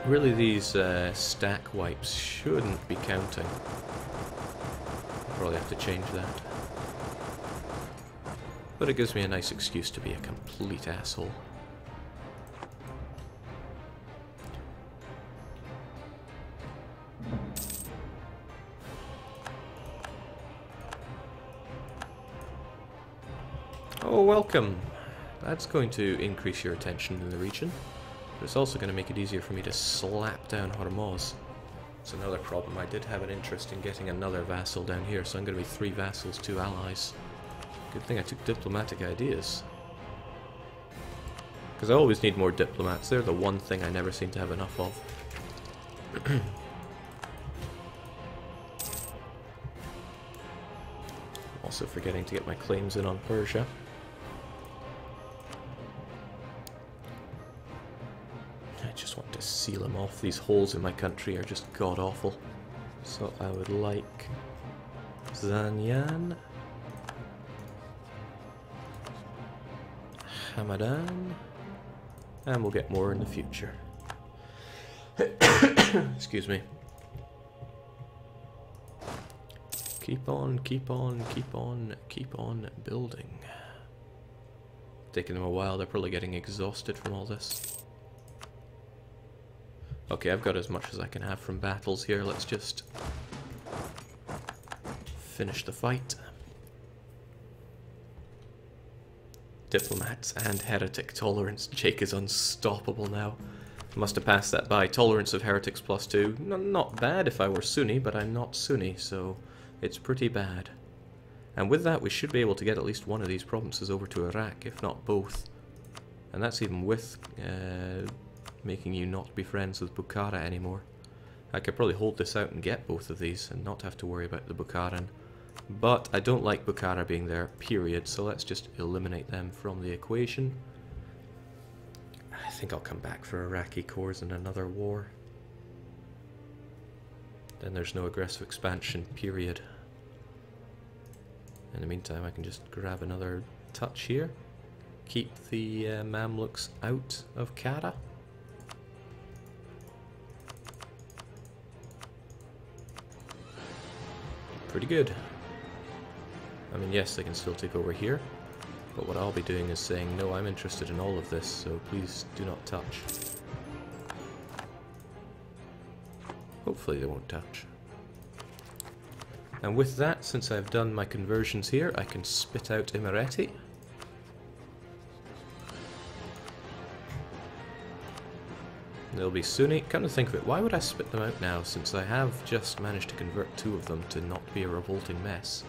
Really, these stack wipes shouldn't be counting. Probably have to change that. But it gives me a nice excuse to be a complete asshole. Oh, welcome! That's going to increase your attention in the region, but it's also going to make it easier for me to slap down Hormuz. It's another problem. I did have an interest in getting another vassal down here, so I'm going to be 3 vassals, 2 allies. Good thing I took diplomatic ideas. Because I always need more diplomats. They're the one thing I never seem to have enough of. Also forgetting to get my claims in on Persia. I just want to seal them off. These holes in my country are just god-awful. So I would like Zanyan, Hamadan, and we'll get more in the future. Excuse me. Keep on, keep on, keep on, keep on building. Taking them a while, they're probably getting exhausted from all this. Okay, I've got as much as I can have from battles here. Let's just finish the fight. Diplomats and heretic tolerance. Jake is unstoppable now. Must have passed that by. Tolerance of heretics +2. Not bad if I were Sunni, but I'm not Sunni, so it's pretty bad. And with that, we should be able to get at least one of these provinces over to Iraq, if not both. And that's even with making you not be friends with Bukhara anymore. I could probably hold this out and get both of these and not have to worry about the Bukharan. But I don't like Bukhara being there, period, so let's just eliminate them from the equation. I think I'll come back for Iraqi cores in another war. Then there's no aggressive expansion, period. In the meantime, I can just grab another touch here. Keep the Mamluks out of Kara. Pretty good. I mean, yes, they can still take over here, but what I'll be doing is saying, no, I'm interested in all of this, so please do not touch. Hopefully they won't touch. And with that, since I've done my conversions here, I can spit out Imereti. They'll be Sunni. Come to think of it, why would I spit them out now, since I have just managed to convert 2 of them to not be a revolting mess?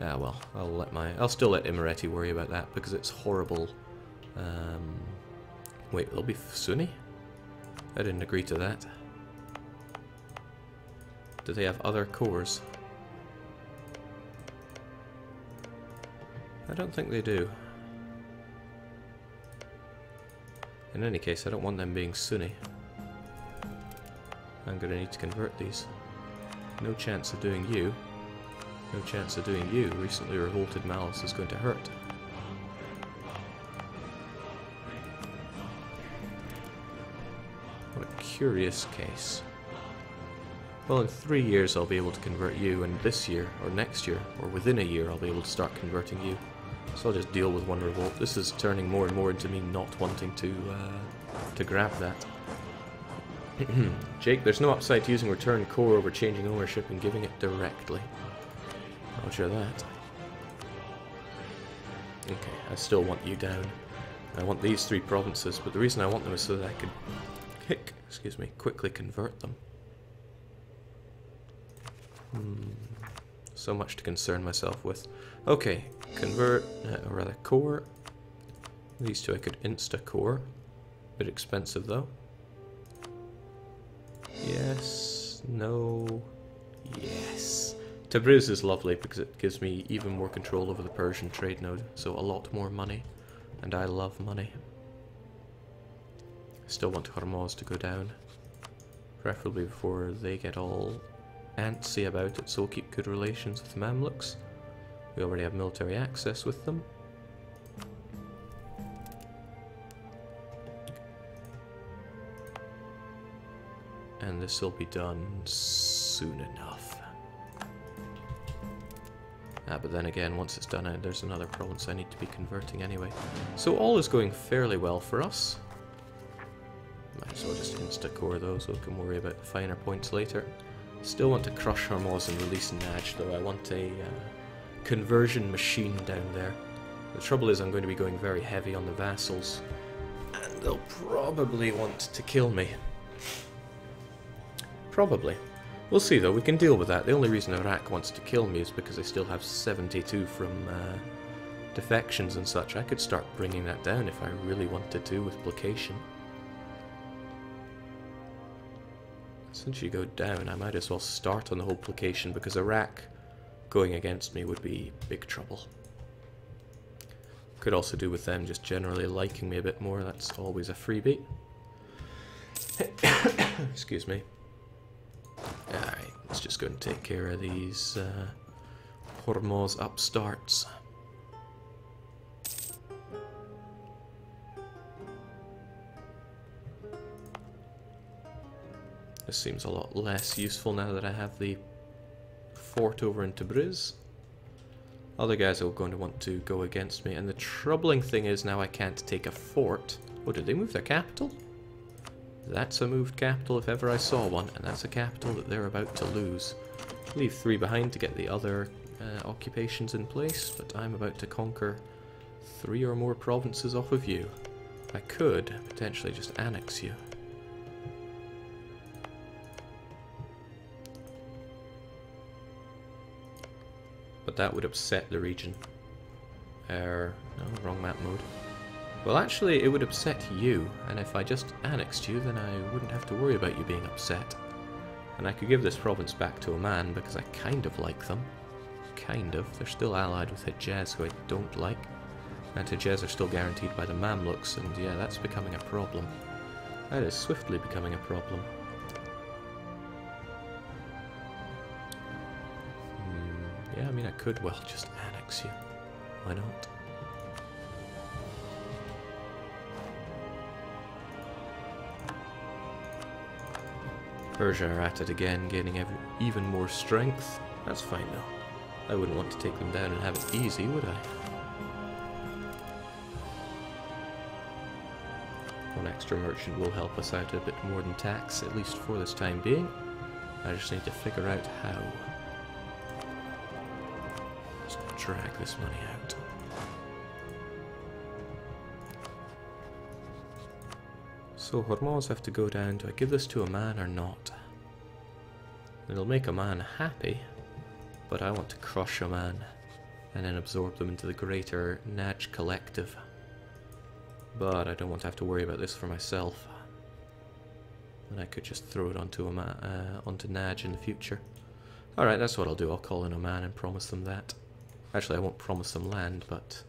Ah well, I'll still let Imereti worry about that, because it's horrible. Wait, they'll be Sunni? I didn't agree to that. Do they have other cores? I don't think they do. In any case, I don't want them being Sunni. I'm going to need to convert these. No chance of doing you. No chance of doing you. Recently revolted malice is going to hurt. What a curious case. Well, in 3 years I'll be able to convert you, and this year, or next year, or within a year I'll be able to start converting you. So I'll just deal with one revolt. This is turning more and more into me not wanting to grab that. Jake, there's no upside to using return core over changing ownership and giving it directly. Roger that. Okay, I still want you down. I want these 3 provinces, but the reason I want them is so that I can quickly convert them. So much to concern myself with. Okay, convert, or rather core. These 2 I could insta-core. Bit expensive though. Yes, no, yes. Tabriz is lovely because it gives me even more control over the Persian trade node, so a lot more money. And I love money. I still want Hormuz to go down. Preferably before they get all antsy about it, so we'll keep good relations with the Mamluks. We already have military access with them. And this will be done soon enough. But then again, once it's done, there's another province I need to be converting anyway. So all is going fairly well for us. Might as well just insta-core those, so we can worry about the finer points later. Still want to crush Hormuz and release Najd, though I want a conversion machine down there. The trouble is I'm going to be going very heavy on the vassals, and they'll probably want to kill me. Probably. We'll see though, we can deal with that. The only reason Iraq wants to kill me is because I still have 72 from defections and such. I could start bringing that down if I really wanted to with placation. Since you go down, I might as well start on the whole placation, because Iraq going against me would be big trouble. Could also do with them just generally liking me a bit more, that's always a freebie. Excuse me. Alright, let's just go and take care of these Hormuz upstarts. This seems a lot less useful now that I have the fort over in Tabriz. Other guys are going to want to go against me, and the troubling thing is now I can't take a fort. Oh, did they move their capital? That's a moved capital if ever I saw one, and that's a capital that they're about to lose. Leave 3 behind to get the other occupations in place, but I'm about to conquer 3 or more provinces off of you. I could potentially just annex you. But that would upset the region. No, wrong map mode. Well, actually, it would upset you, and if I just annexed you, then I wouldn't have to worry about you being upset. And I could give this province back to Oman, because I kind of like them. Kind of. They're still allied with Hejaz, who I don't like. And Hejaz are still guaranteed by the Mamluks, and yeah, that's becoming a problem. That is swiftly becoming a problem. Yeah, I mean, I could well just annex you. Why not? Persia are at it again, gaining even more strength. That's fine though. I wouldn't want to take them down and have it easy, would I? One extra merchant will help us out a bit more than tax, at least for this time being. I just need to figure out how. Just drag this money out. So Hormoz have to go down. Do I give this to a man or not? It'll make a man happy, but I want to crush a man and then absorb them into the greater Naj collective. But I don't want to have to worry about this for myself. And I could just throw it onto onto Naj in the future. Alright, that's what I'll do. I'll call in a man and promise them that. Actually, I won't promise them land, but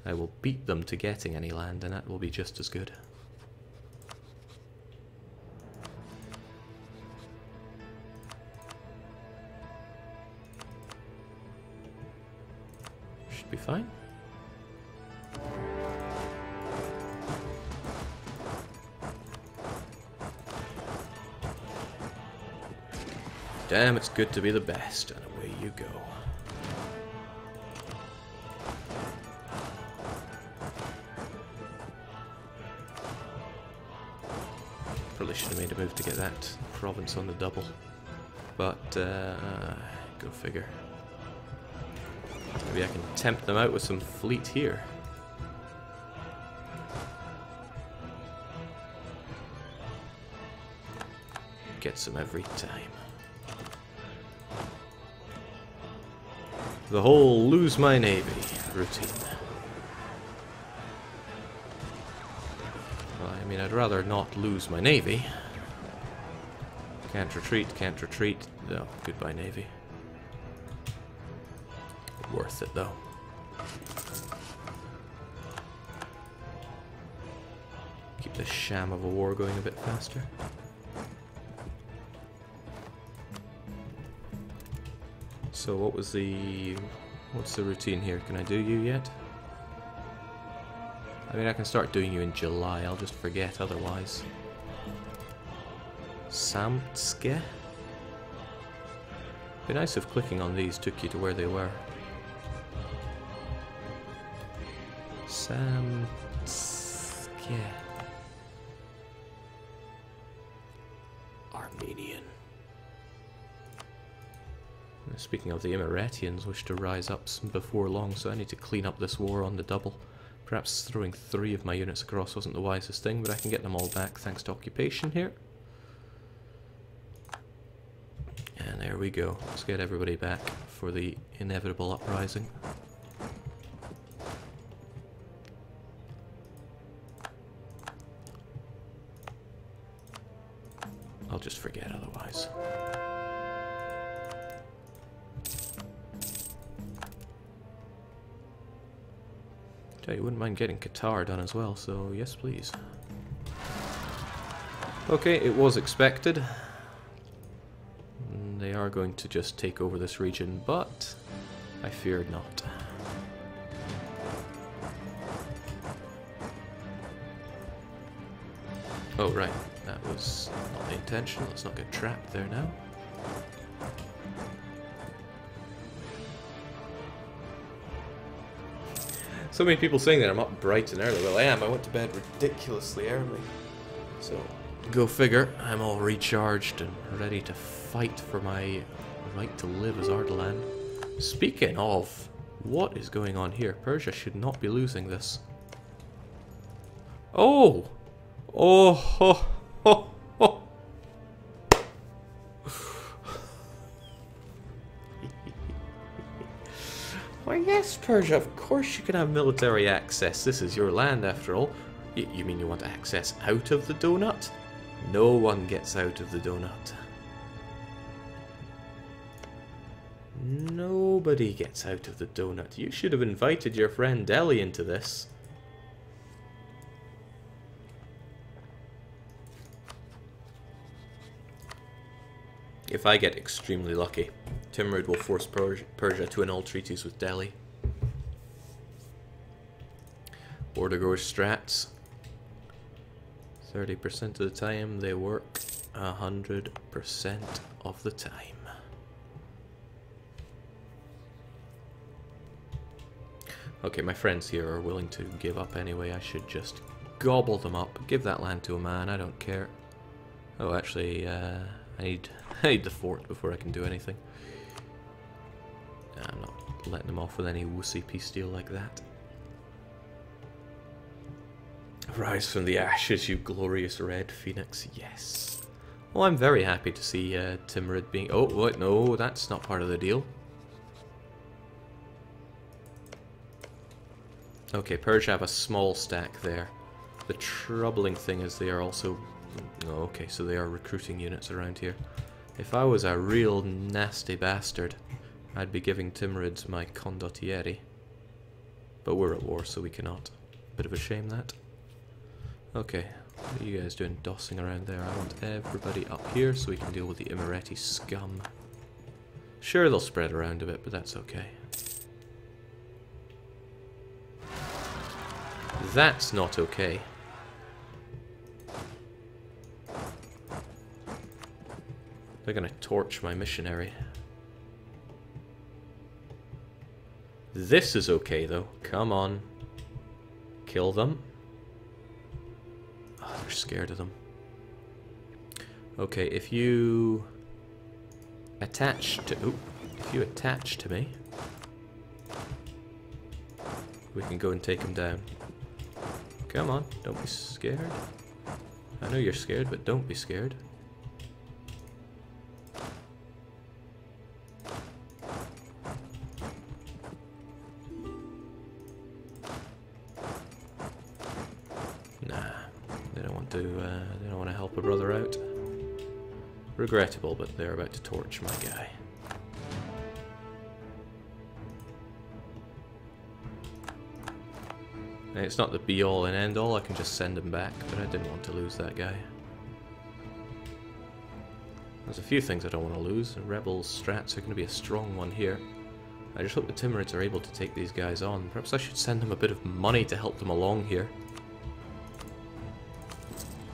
I will beat them to getting any land, and that will be just as good. Should be fine. Damn, it's good to be the best, and away you go. Probably should have made a move to get that province on the double, but go figure. Maybe I can tempt them out with some fleet here. Gets them every time. The whole lose my navy routine. Well, I mean, I'd rather not lose my navy. Can't retreat, can't retreat. No, goodbye navy. Worth it though. Keep this sham of a war going a bit faster. So what's the routine here? Can I do you yet? I mean, I can start doing you in July, I'll just forget otherwise. Samtske? Be nice if clicking on these took you to where they were. Samtske. Armenian. Speaking of, the Emiratians wish to rise up before long, so I need to clean up this war on the double. Perhaps throwing 3 of my units across wasn't the wisest thing, but I can get them all back thanks to occupation here. And there we go. Let's get everybody back for the inevitable uprising. I'll just forget otherwise. You wouldn't mind getting Qatar done as well, so yes please. Okay, it was expected. They are going to just take over this region, but I feared not. Oh right, that was not the intention. Let's not get trapped there now. So many people saying that I'm up bright and early. Well, I am. I went to bed ridiculously early. So, go figure. I'm all recharged and ready to fight for my right to live as Ardalan. Speaking of, what is going on here? Persia should not be losing this. Oh! Oh! Ho, ho, ho. Why yes, Persia, of course you can have military access. This is your land after all. You mean you want access out of the donut? No one gets out of the donut. Nobody gets out of the donut. You should have invited your friend Delhi into this. If I get extremely lucky, Timurud will force Persia to annul treaties with Delhi. Border Gorge strats. 30% of the time they work 100% of the time. Okay, my friends here are willing to give up anyway. I should just gobble them up. Give that land to a man, I don't care. Oh, actually, I need the fort before I can do anything. I'm not letting them off with any wussy peace deal like that. Rise from the ashes, you glorious red phoenix. Yes. Well, I'm very happy to see Timurid being... Oh, what? No, that's not part of the deal. Okay, Persia have a small stack there. The troubling thing is they are also... Oh, okay, so they are recruiting units around here. If I was a real nasty bastard, I'd be giving Timurids my condottieri. But we're at war, so we cannot. Bit of a shame, that. Okay, what are you guys doing dossing around there? I want everybody up here so we can deal with the Imereti scum. Sure, they'll spread around a bit, but that's okay. That's not okay. They're gonna torch my missionary. This is okay, though. Come on. Kill them. Oh, they're scared of them. Okay, if you attach to... Ooh, if you attach to me, we can go and take him down. Come on, don't be scared. I know you're scared, but don't be scared. They don't want to help a brother out. Regrettable, but they're about to torch my guy. And it's not the be-all and end-all, I can just send him back, but I didn't want to lose that guy. There's a few things I don't want to lose. The rebels' strats are going to be a strong one here. I just hope the Timurids are able to take these guys on. Perhaps I should send them a bit of money to help them along here.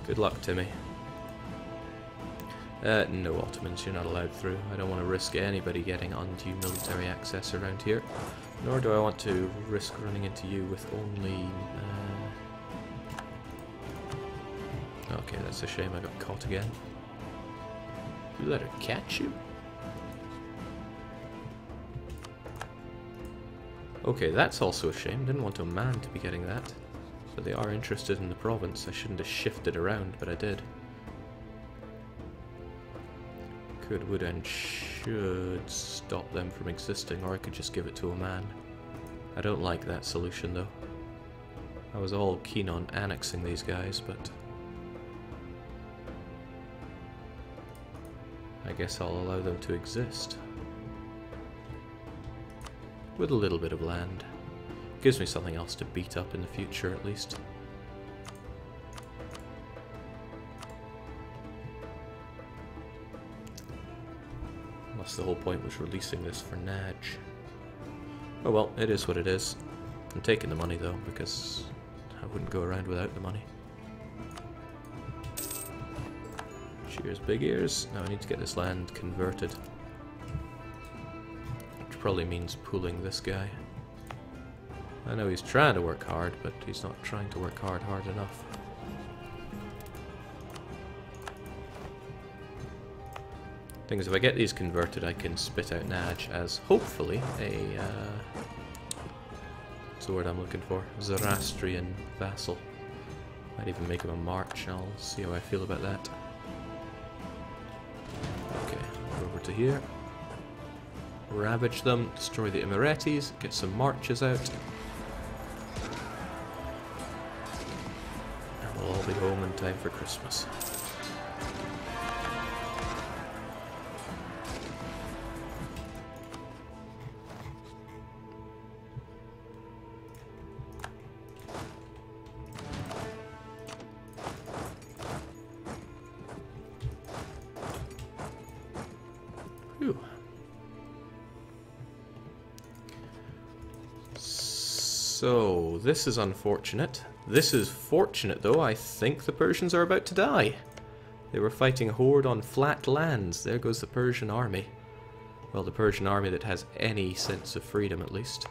Good luck, Timmy. No Ottomans, you're not allowed through. I don't want to risk anybody getting undue military access around here. Nor do I want to risk running into you with only... Okay, that's a shame I got caught again. You let her catch you? Okay, that's also a shame. Didn't want a man to be getting that. But they are interested in the province. I shouldn't have shifted around, but I did. Could, would, and should stop them from existing, or I could just give it to a man. I don't like that solution, though. I was all keen on annexing these guys, but... I guess I'll allow them to exist. With a little bit of land. Gives me something else to beat up in the future, at least. Unless the whole point was releasing this for Naj. Oh well, it is what it is. I'm taking the money, though, because I wouldn't go around without the money. Cheers, big ears. Now I need to get this land converted. Which probably means pulling this guy. I know he's trying to work hard, but he's not trying to work hard enough. Thing is, if I get these converted, I can spit out Naj as, hopefully, a... what's the word I'm looking for? Zoroastrian vassal. Might even make him a march, I'll see how I feel about that. Okay, over to here. Ravage them, destroy the Imeretis, get some marches out. We'll all be home in time for Christmas. Whew. So, this is unfortunate. This is fortunate, though. I think the Persians are about to die. They were fighting a horde on flat lands. There goes the Persian army. Well, the Persian army that has any sense of freedom, at least.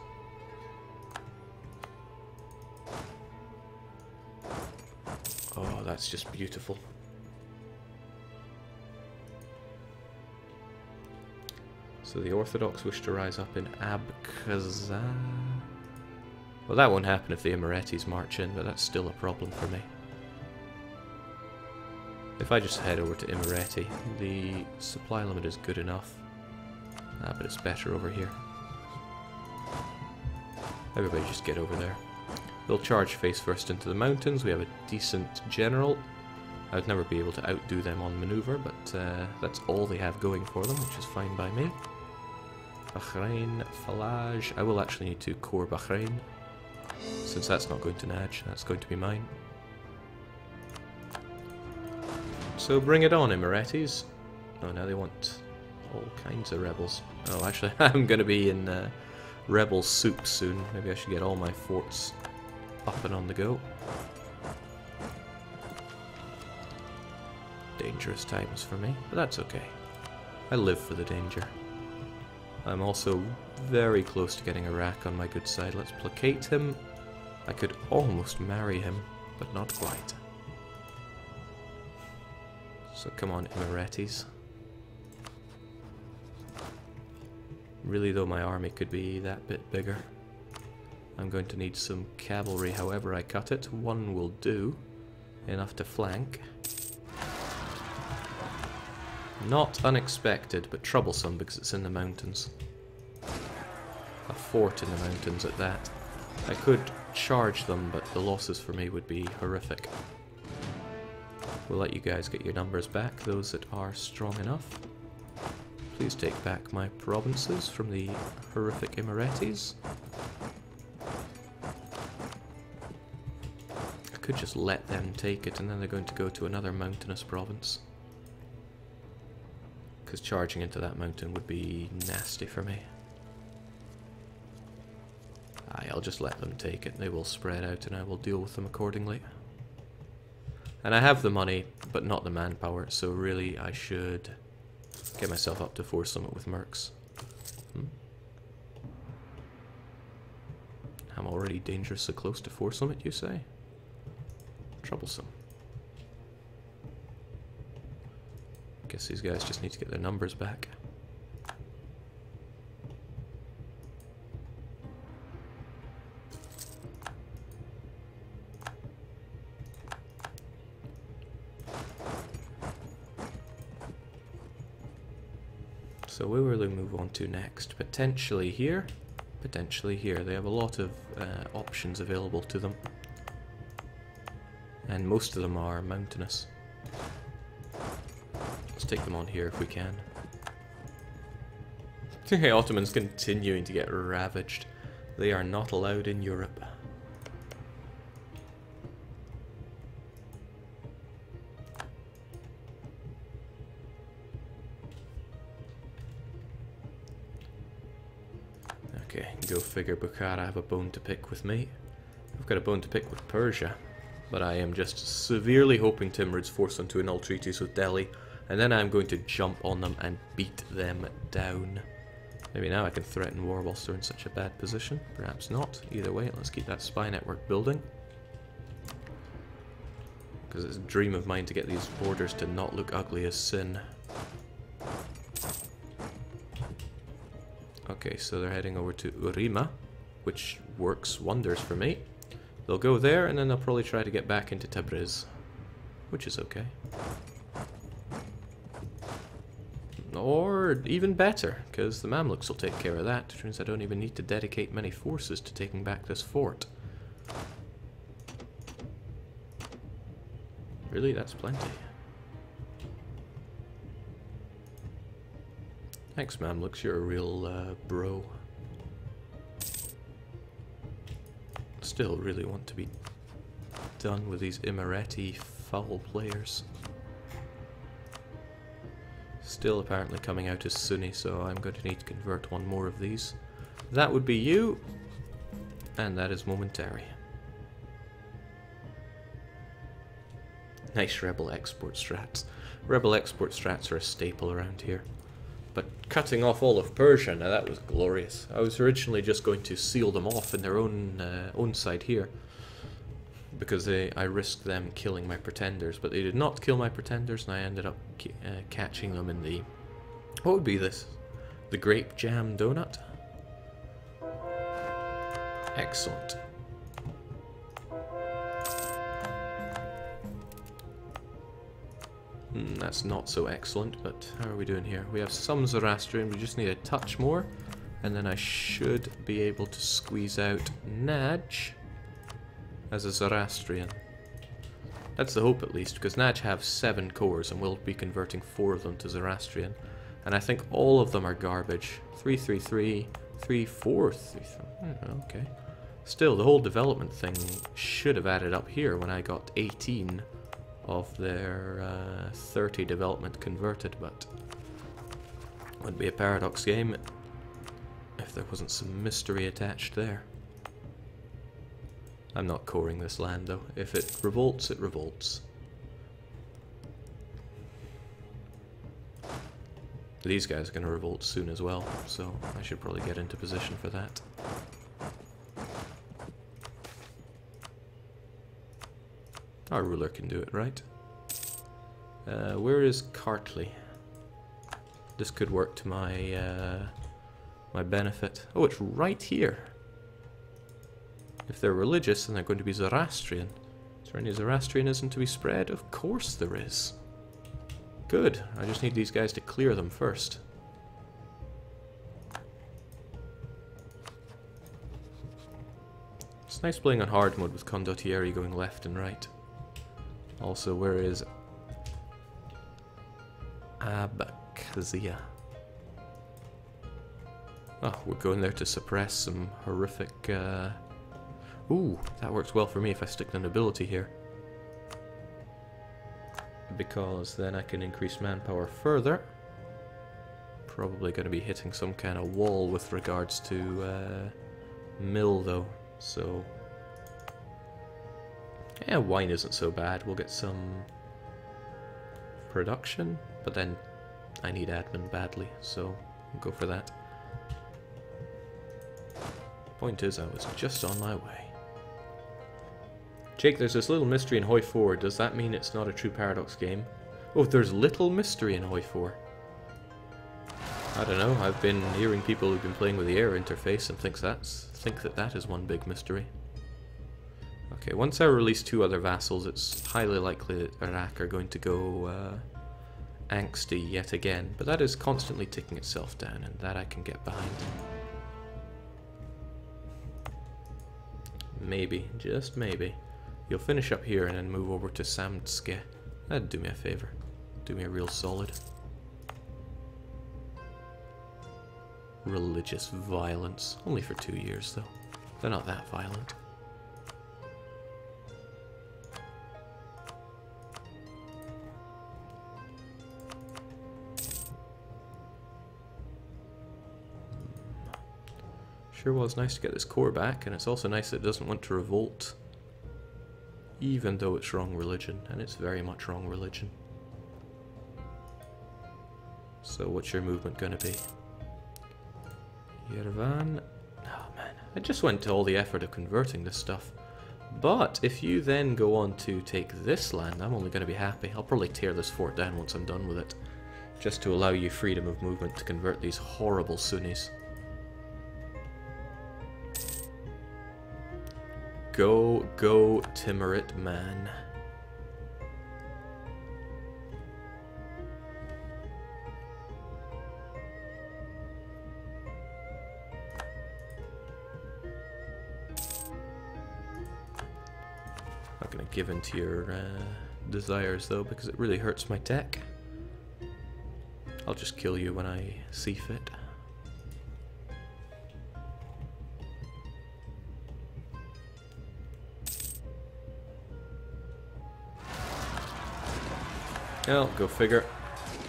Oh, that's just beautiful. So the Orthodox wish to rise up in Abkhazia. Well, that won't happen if the Imeretis march in, but that's still a problem for me. If I just head over to Imereti, the supply limit is good enough. But it's better over here. Everybody just get over there. They'll charge face first into the mountains. We have a decent general. I would never be able to outdo them on maneuver, but that's all they have going for them, which is fine by me. Bahrain, Falaj. I will actually need to core Bahrain. Since that's not going to Naj, that's going to be mine. So bring it on, Imeretis. Oh, now they want all kinds of rebels. Oh, actually, I'm going to be in rebel soup soon. Maybe I should get all my forts up and on the go. Dangerous times for me, but that's okay. I live for the danger. I'm also very close to getting Iraq on my good side. Let's placate him. I could almost marry him, but not quite. So come on, Imeretis. Really though, my army could be that bit bigger. I'm going to need some cavalry however I cut it. One will do. Enough to flank. Not unexpected, but troublesome because it's in the mountains. A fort in the mountains at that. I could charge them, but the losses for me would be horrific. We'll let you guys get your numbers back, those that are strong enough. Please take back my provinces from the horrific Imeretis. I could just let them take it and then they're going to go to another mountainous province. Because charging into that mountain would be nasty for me. Aye, I'll just let them take it. They will spread out and I will deal with them accordingly. And I have the money, but not the manpower, so really I should get myself up to Force Summit with Mercs. I'm already dangerously close to Force Summit, you say? Troublesome. Guess these guys just need to get their numbers back. So where will they move on to next? Potentially here, potentially here. They have a lot of options available to them. And most of them are mountainous. Let's take them on here if we can. The Ottomans continuing to get ravaged. They are not allowed in Europe. Okay, go figure. Bukhara have a bone to pick with me. I've got a bone to pick with Persia. But I am just severely hoping Timurids force them to annul treaties with Delhi. And then I'm going to jump on them and beat them down. Maybe now I can threaten war whilst they're in such a bad position. Perhaps not. Either way, let's keep that spy network building. Because it's a dream of mine to get these borders to not look ugly as sin. Okay, so they're heading over to Urima, which works wonders for me. They'll go there, and then they'll probably try to get back into Tabriz, which is okay. Or even better, because the Mamluks will take care of that, which means I don't even need to dedicate many forces to taking back this fort. Really, that's plenty. Thanks, Mamluks, you're a real bro. Still really want to be done with these Imereti foul players. Still apparently coming out as Sunni, so I'm going to need to convert one more of these. That would be you, and that is momentary. Nice rebel export strats. Rebel export strats are a staple around here. But cutting off all of Persia, now that was glorious. I was originally just going to seal them off in their own side here. Because I risked them killing my pretenders, but they did not kill my pretenders, and I ended up catching them in the... What would be this? The grape jam donut? Excellent. That's not so excellent, but how are we doing here? We have some Zoroastrian, we just need a touch more, and then I should be able to squeeze out Naj as a Zoroastrian. That's the hope at least, because Naj have 7 cores and we'll be converting 4 of them to Zoroastrian. And I think all of them are garbage. 333, 34, 33, okay. Still, the whole development thing should have added up here when I got 18 of their 30 development converted, but it would be a Paradox game if there wasn't some mystery attached there. I'm not coring this land though. If it revolts, it revolts. These guys are going to revolt soon as well, so I should probably get into position for that. Our ruler can do it, right? Where is Cartley? This could work to my my benefit. Oh, it's right here. If they're religious, then they're going to be Zoroastrian. Is there any Zoroastrianism to be spread? Of course there is. Good. I just need these guys to clear them first. It's nice playing on hard mode with Condottieri going left and right. Also, where is Abkhazia? Oh, we're going there to suppress some horrific... Ooh, that works well for me if I stick the nobility here. Because then I can increase manpower further. Probably going to be hitting some kind of wall with regards to mill though, so... Yeah, wine isn't so bad. We'll get some production, but then I need admin badly, so we'll go for that. Point is, I was just on my way. Jake, there's this little mystery in Hoi 4. Does that mean it's not a true Paradox game? Oh, there's little mystery in Hoi 4. I don't know. I've been hearing people who've been playing with the air interface and think that is one big mystery. Okay, once I release 2 other vassals, it's highly likely that Iraq are going to go angsty yet again. But that is constantly ticking itself down, and that I can get behind. Maybe, just maybe. You'll finish up here and then move over to Samtske. That'd do me a favor. Do me a real solid. Religious violence. Only for 2 years, though. They're not that violent. Sure was nice to get this core back, and it's also nice that it doesn't want to revolt. Even though it's wrong religion, and it's very much wrong religion. So what's your movement gonna be? Yerevan? Oh man, I just went to all the effort of converting this stuff. But if you then go on to take this land, I'm only gonna be happy. I'll probably tear this fort down once I'm done with it. Just to allow you freedom of movement to convert these horrible Sunnis. Go, go, Timurit, man. Not gonna give in to your desires though, because it really hurts my tech. I'll just kill you when I see fit. Well, go figure.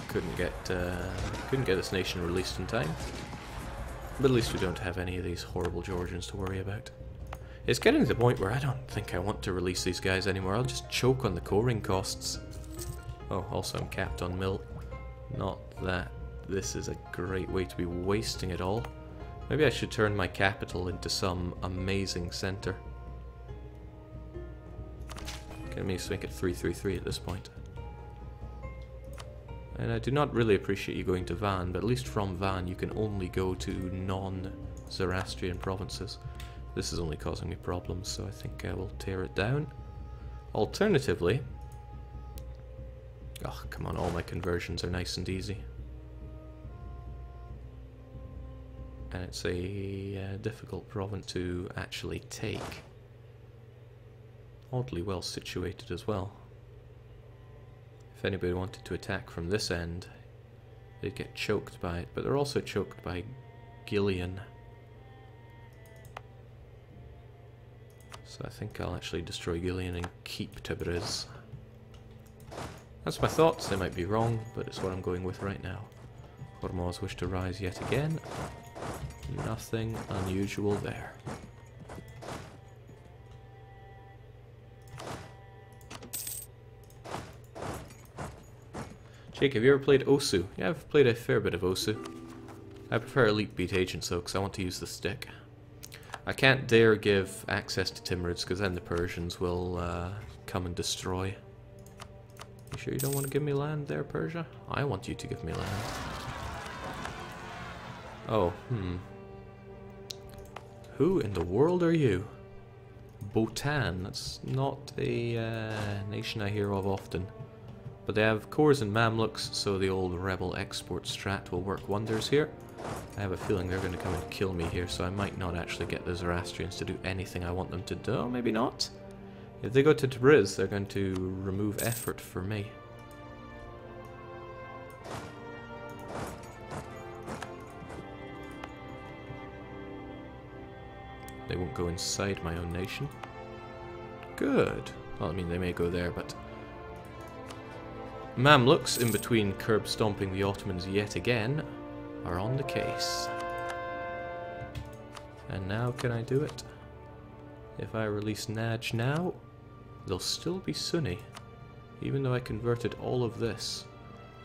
Couldn't get this nation released in time. But at least we don't have any of these horrible Georgians to worry about. It's getting to the point where I don't think I want to release these guys anymore. I'll just choke on the coring costs. Oh, also I'm capped on mill. Not that this is a great way to be wasting it all. Maybe I should turn my capital into some amazing center. Can maybe make it 333 at this point. And I do not really appreciate you going to Van, but at least from Van you can only go to non-Zoroastrian provinces. This is only causing me problems, so I think I will tear it down. Alternatively... Oh, come on, all my conversions are nice and easy. And it's a difficult province to actually take. Oddly well situated as well. If anybody wanted to attack from this end, they'd get choked by it, but they're also choked by Gillian. So I think I'll actually destroy Gillian and keep Tabriz. That's my thoughts, they might be wrong, but it's what I'm going with right now. Hormuz wish to rise yet again. Nothing unusual there. Jake, have you ever played Osu? Yeah, I've played a fair bit of Osu. I prefer Elite Beat Agents though, because I want to use the stick. I can't dare give access to Timurids, because then the Persians will come and destroy. You sure you don't want to give me land there, Persia? I want you to give me land. Oh, Who in the world are you? Bhutan, that's not a nation I hear of often. But they have cores and Mamluks, so the old rebel export strat will work wonders here. I have a feeling they're going to come and kill me here, so I might not actually get the Zoroastrians to do anything I want them to do. Maybe not. If they go to Tabriz, they're going to remove effort for me. They won't go inside my own nation. Good. Well, I mean, they may go there, but... Mamluks, in between curb stomping the Ottomans yet again, are on the case. And now can I do it? If I release Naj now, they'll still be Sunni, even though I converted all of this.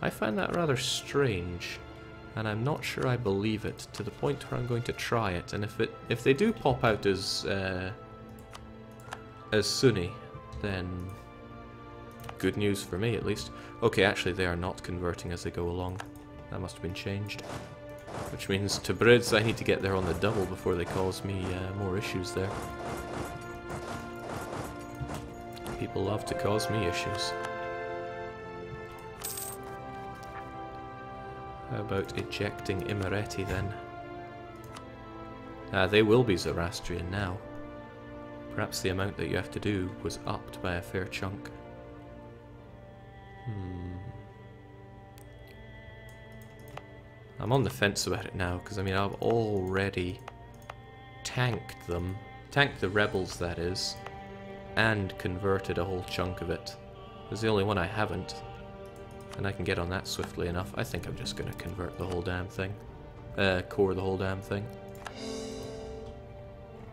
I find that rather strange, and I'm not sure I believe it, to the point where I'm going to try it, and if they do pop out as Sunni, then good news for me at least. Okay, actually they are not converting as they go along. That must have been changed. Which means Tabriz, I need to get there on the double before they cause me more issues there. People love to cause me issues. How about ejecting Imereti then? They will be Zoroastrian now. Perhaps the amount that you have to do was upped by a fair chunk. I'm on the fence about it now, because I mean I've already tanked them. Tanked the rebels, that is. And converted a whole chunk of it. There's the only one I haven't. And I can get on that swiftly enough. I think I'm just going to convert the whole damn thing. Core the whole damn thing.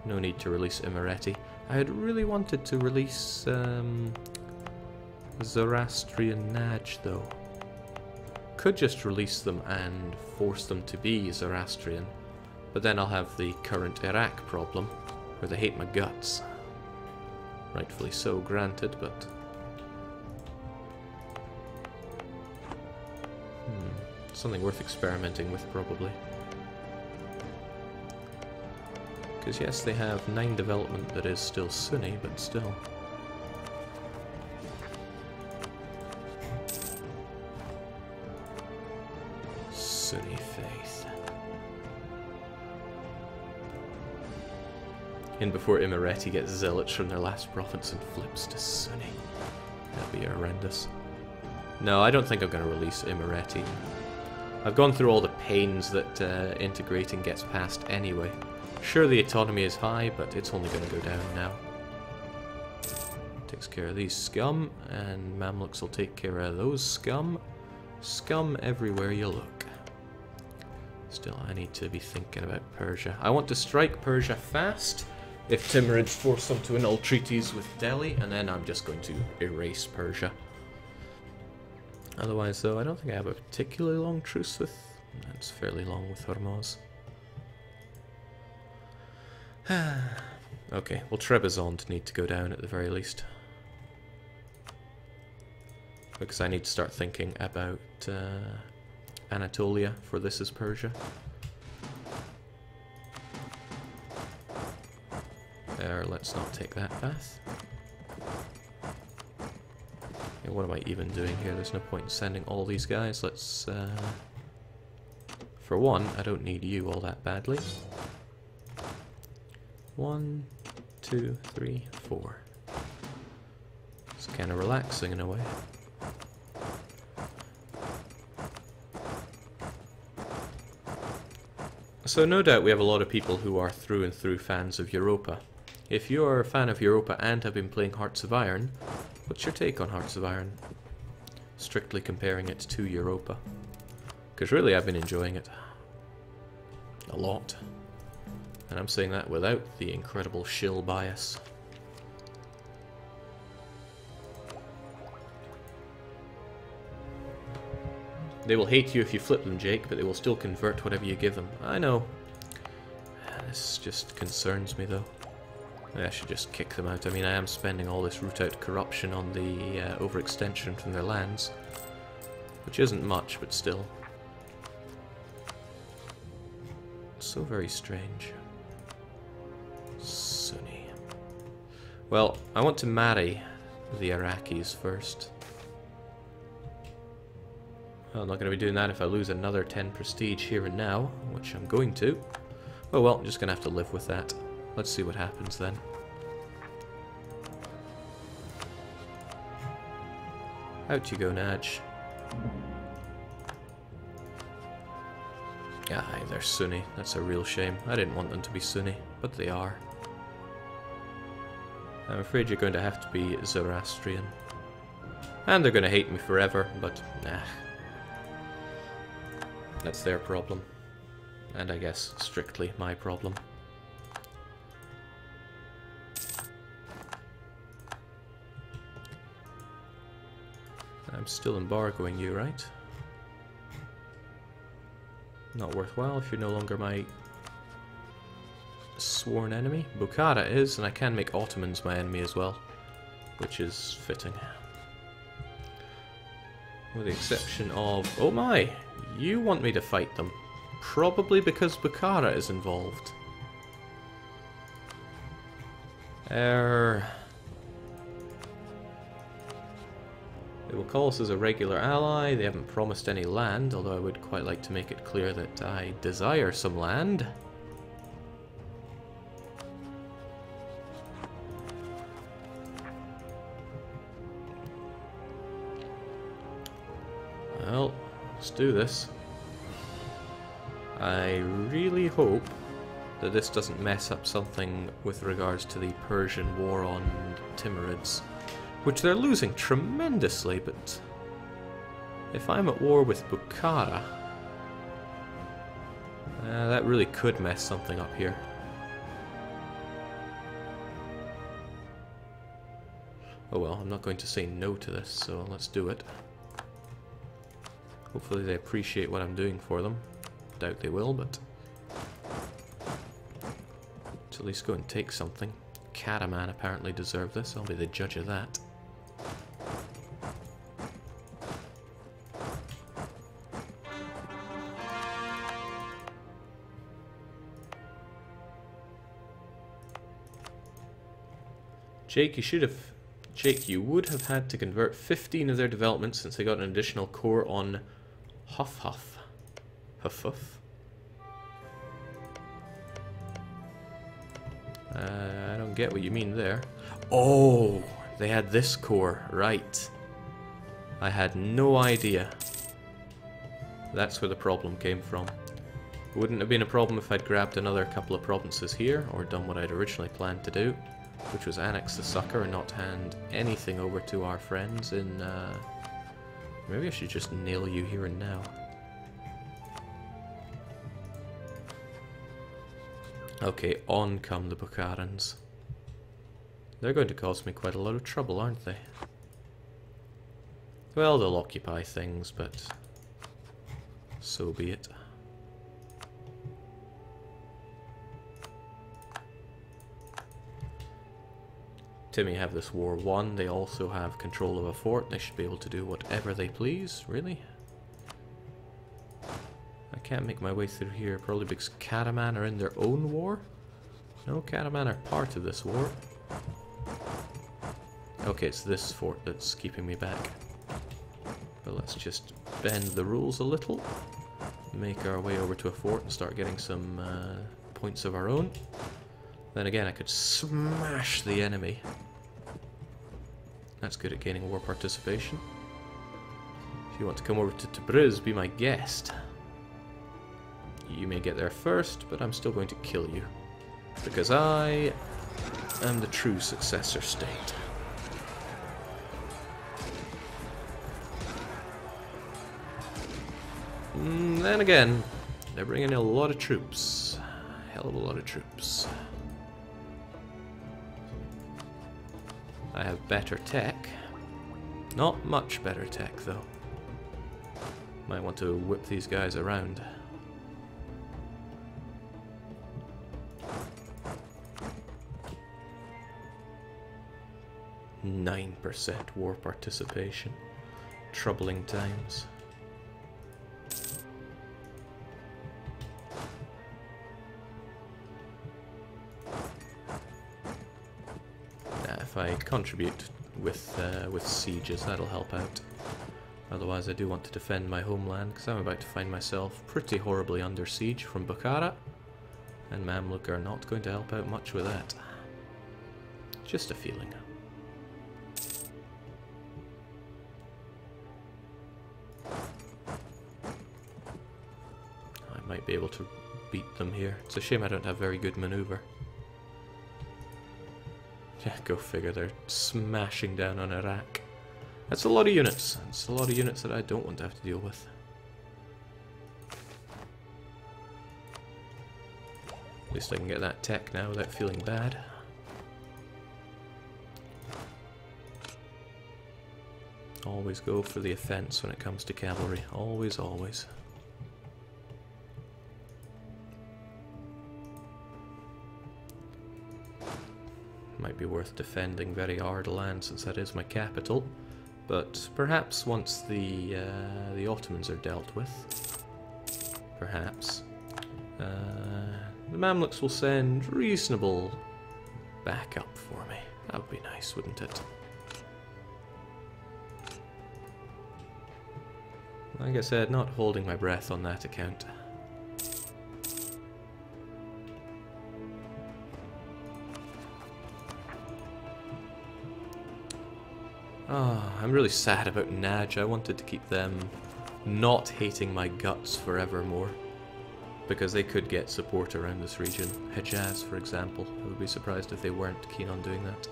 No need to release Imereti. I had really wanted to release Zoroastrian Naj though. Could just release them and force them to be Zoroastrian. But then I'll have the current Iraq problem, where they hate my guts. Rightfully so, granted, but... something worth experimenting with, probably. Because yes, they have 9 development that is still Sunni, but still. Sunni faith. And before Imereti gets zealots from their last province and flips to Sunni. That'd be horrendous. No, I don't think I'm going to release Imereti. I've gone through all the pains that integrating gets past anyway. Sure, the autonomy is high, but it's only going to go down now. Takes care of these scum, and Mamluks will take care of those scum. Scum everywhere you look. Still, I need to be thinking about Persia. I want to strike Persia fast. If Timurids force them to annul treaties with Delhi, and then I'm just going to erase Persia. Otherwise, though, I don't think I have a particularly long truce with... It's fairly long with Hormuz. Okay, well, Trebizond need to go down at the very least. Because I need to start thinking about Anatolia, for this is Persia. There, let's not take that path. Okay, what am I even doing here? There's no point in sending all these guys. Let's... for one, I don't need you all that badly. 1, 2, 3, 4. It's kind of relaxing in a way. So no doubt we have a lot of people who are through and through fans of Europa. If you're a fan of Europa and have been playing Hearts of Iron, what's your take on Hearts of Iron? Strictly comparing it to Europa. Because really I've been enjoying it. A lot. And I'm saying that without the incredible shill bias. They will hate you if you flip them, Jake, but they will still convert whatever you give them. I know. This just concerns me, though. Maybe I should just kick them out. I mean, I am spending all this root out corruption on the overextension from their lands. Which isn't much, but still. So very strange. Sunni. Well, I want to marry the Iraqis first. Well, I'm not going to be doing that if I lose another 10 prestige here and now, which I'm going to. Oh well, I'm just going to have to live with that. Let's see what happens then. Out you go, Naj. Aye, they're Sunni. That's a real shame. I didn't want them to be Sunni, but they are. I'm afraid you're going to have to be Zoroastrian. And they're going to hate me forever, but nah. That's their problem. And I guess strictly my problem. I'm still embargoing you, right? Not worthwhile if you're no longer my sworn enemy. Bukhara is, and I can make Ottomans my enemy as well, which is fitting. With the exception of... Oh my! You want me to fight them. Probably because Bukhara is involved. They will call us as a regular ally. They haven't promised any land, although I would quite like to make it clear that I desire some land. Well, let's do this. I really hope that this doesn't mess up something with regards to the Persian war on Timurids, which they're losing tremendously, but if I'm at war with Bukhara, that really could mess something up here. Oh well, I'm not going to say no to this, so let's do it. Hopefully they appreciate what I'm doing for them. Doubt they will, but let's at least go and take something. Karaman apparently deserved this. I'll be the judge of that. Jake, you would have had to convert 15 of their developments since they got an additional core on Huff. I don't get what you mean there. Oh, they had this core, right. I had no idea. That's where the problem came from. It wouldn't have been a problem if I'd grabbed another couple of provinces here, or done what I'd originally planned to do, which was annex the sucker and not hand anything over to our friends in, maybe I should just nail you here and now. Okay, on come the Bukharans. They're going to cause me quite a lot of trouble, aren't they? Well, they'll occupy things, but so be it. Timmy have this war won. They also have control of a fort. They should be able to do whatever they please, really. I can't make my way through here, probably because Karaman are in their own war? No, Karaman are part of this war. Okay, it's this fort that's keeping me back. But let's just bend the rules a little. Make our way over to a fort and start getting some points of our own. Then again, I could smash the enemy. That's good at gaining war participation. If you want to come over to Tabriz, be my guest. You may get there first, but I'm still going to kill you. Because I am the true successor state. Then again, they're bringing in a lot of troops. Hell of a lot of troops. I have better tech. Not much better tech, though. Might want to whip these guys around. %9% war participation. Troubling times. If I contribute with sieges, that'll help out. Otherwise, I do want to defend my homeland, because I'm about to find myself pretty horribly under siege from Bukhara, and Mamluk are not going to help out much with that. Just a feeling. I might be able to beat them here. It's a shame I don't have very good maneuver. Yeah, go figure, they're smashing down on Iraq. That's a lot of units. It's a lot of units that I don't want to have to deal with. At least I can get that tech now without feeling bad. Always go for the offense when it comes to cavalry. Always, always. Might be worth defending very Ardalan, since that is my capital, but perhaps once the Ottomans are dealt with, perhaps the Mamluks will send reasonable backup for me. That would be nice, wouldn't it? Like I said, not holding my breath on that account. Oh, I'm really sad about Naj. I wanted to keep them not hating my guts forevermore, because they could get support around this region. Hejaz, for example. I would be surprised if they weren't keen on doing that.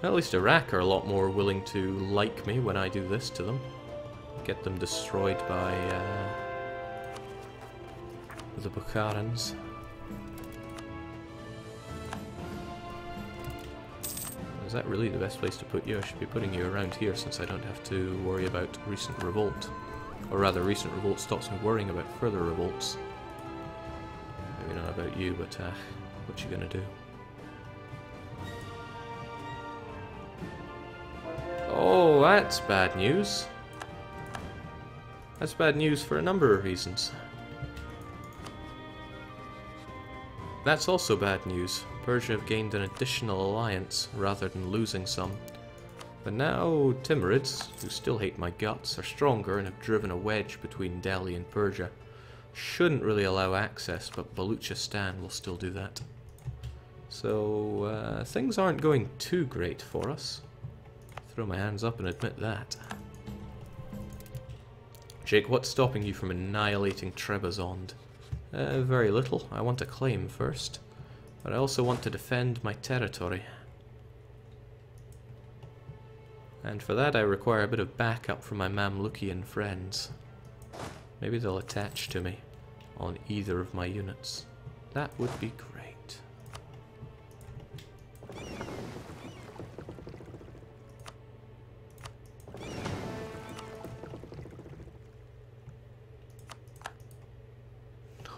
At least Iraq are a lot more willing to like me when I do this to them. Get them destroyed by the Bukharans. Is that really the best place to put you? I should be putting you around here, since I don't have to worry about recent revolt. Or rather, recent revolt stops me worrying about further revolts. Maybe not about you, but what you gonna do? Oh, that's bad news. That's bad news for a number of reasons. That's also bad news. Persia have gained an additional alliance rather than losing some. But now Timurids, who still hate my guts, are stronger and have driven a wedge between Delhi and Persia. Shouldn't really allow access, but Baluchistan will still do that. So things aren't going too great for us. Throw my hands up and admit that. Jake, what's stopping you from annihilating Trebizond? Very little. I want to claim first, but I also want to defend my territory. And for that I require a bit of backup from my Mamlukian friends. Maybe they'll attach to me on either of my units. That would be great.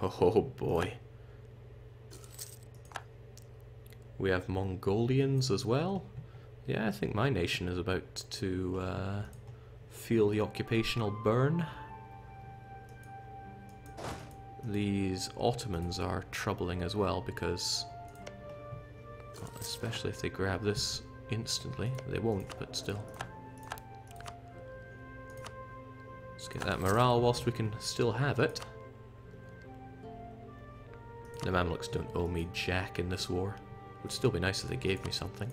Oh boy. We have Mongolians as well. Yeah, I think my nation is about to feel the occupational burn. These Ottomans are troubling as well, because Especially if they grab this instantly. They won't, but still. Let's get that morale whilst we can still have it. The Mamluks don't owe me jack in this war. Would still be nice if they gave me something.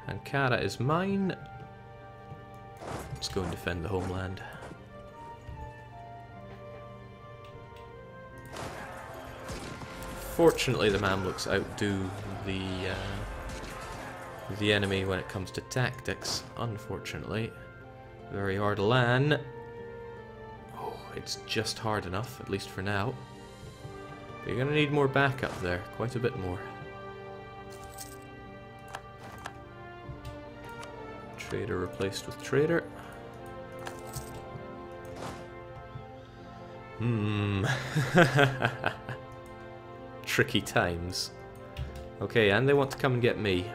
Ankara is mine. Let's go and defend the homeland. Fortunately, the Mamluks outdo the enemy when it comes to tactics. Unfortunately, very Ardalan. Oh, it's just hard enough, at least for now. But you're going to need more backup there, quite a bit more. Trader replaced with trader. Tricky times. Okay, and they want to come and get me.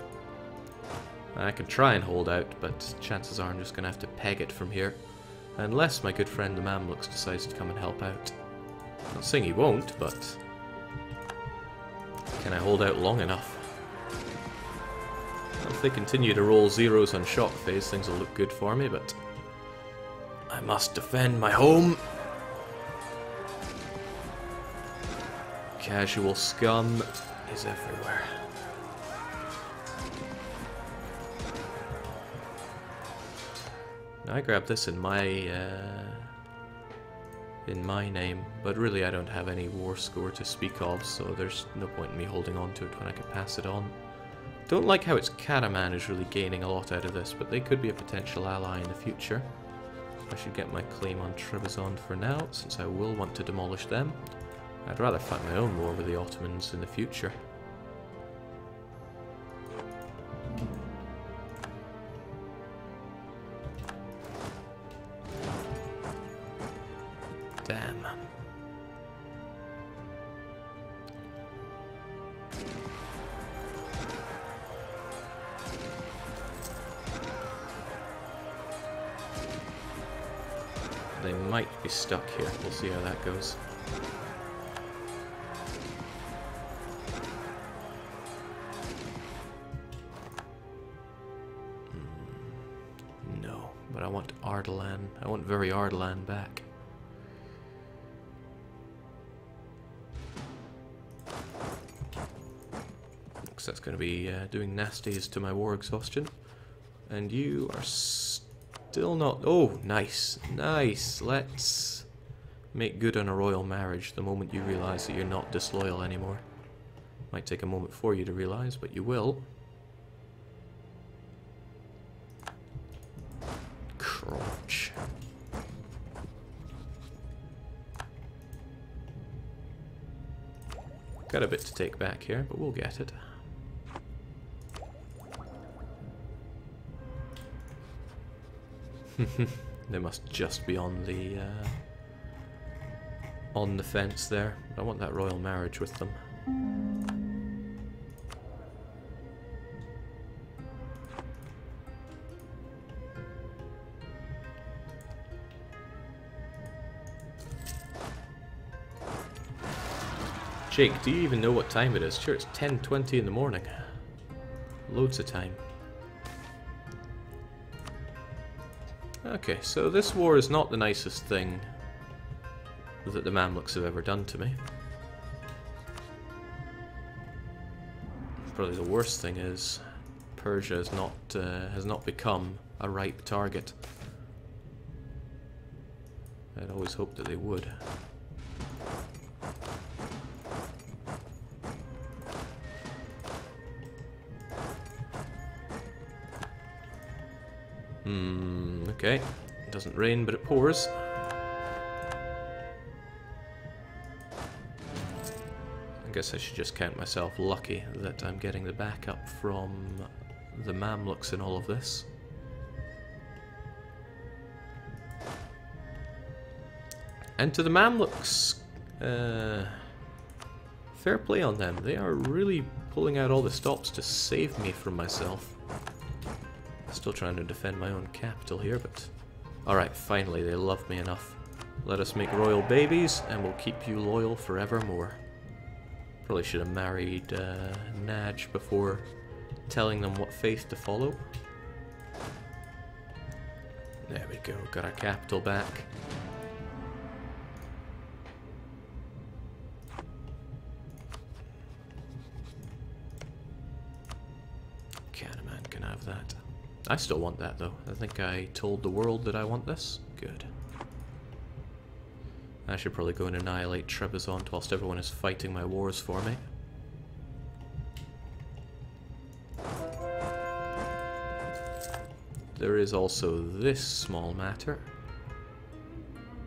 I can try and hold out, but chances are I'm just going to have to peg it from here. Unless my good friend the Mamluks decides to come and help out. Not saying he won't, but can I hold out long enough? If they continue to roll zeros on shock phase, things will look good for me, but I must defend my home. Casual scum is everywhere. Now I grabbed this in my name, but really I don't have any war score to speak of, so there's no point in me holding on to it when I can pass it on. Don't like how it's Karaman is really gaining a lot out of this, but they could be a potential ally in the future. I should get my claim on Trebizond for now, since I will want to demolish them. I'd rather fight my own war with the Ottomans in the future. Damn. They might be stuck here. We'll see how that goes. No, but I want Ardalan. I want very Ardalan back. So that's going to be doing nasties to my war exhaustion. And you are still not... Oh, nice. Nice. Let's make good on a royal marriage the moment you realise that you're not disloyal anymore. Might take a moment for you to realise, but you will. Crunch. Got a bit to take back here, but we'll get it. They must just be on the fence there. I want that royal marriage with them. Jake, do you even know what time it is? Sure, it's 10:20 in the morning. Loads of time. Okay, so this war is not the nicest thing that the Mamluks have ever done to me. Probably the worst thing is Persia is has not become a ripe target. I'd always hoped that they would. Okay. It doesn't rain, but it pours. I guess I should just count myself lucky that I'm getting the backup from the Mamluks in all of this. And to the Mamluks, fair play on them. They are really pulling out all the stops to save me from myself. Still trying to defend my own capital here, but... Alright, finally, they love me enough. Let us make royal babies, and we'll keep you loyal forevermore. Probably should have married Naj before telling them what faith to follow. There we go, got our capital back. Canaman can have that. I still want that though. I think I told the world that I want this. Good. I should probably go and annihilate Trebizond whilst everyone is fighting my wars for me. There is also this small matter.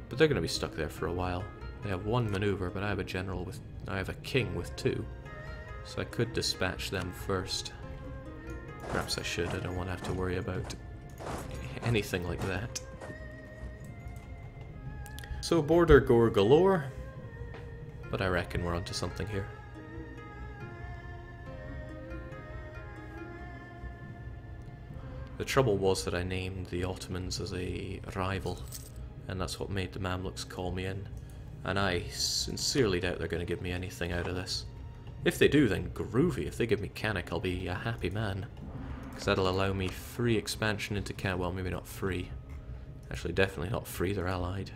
But they're going to be stuck there for a while. They have one maneuver, but I have a general with... I have a king with two. So I could dispatch them first. Perhaps I should. I don't want to have to worry about anything like that. So border gore galore, but I reckon we're onto something here. The trouble was that I named the Ottomans as a rival, and that's what made the Mamluks call me in. And I sincerely doubt they're going to give me anything out of this. If they do, then groovy. If they give me Kanak, I'll be a happy man. Because that'll allow me free expansion into Kanak. Well, maybe not free. Actually, definitely not free, they're allied.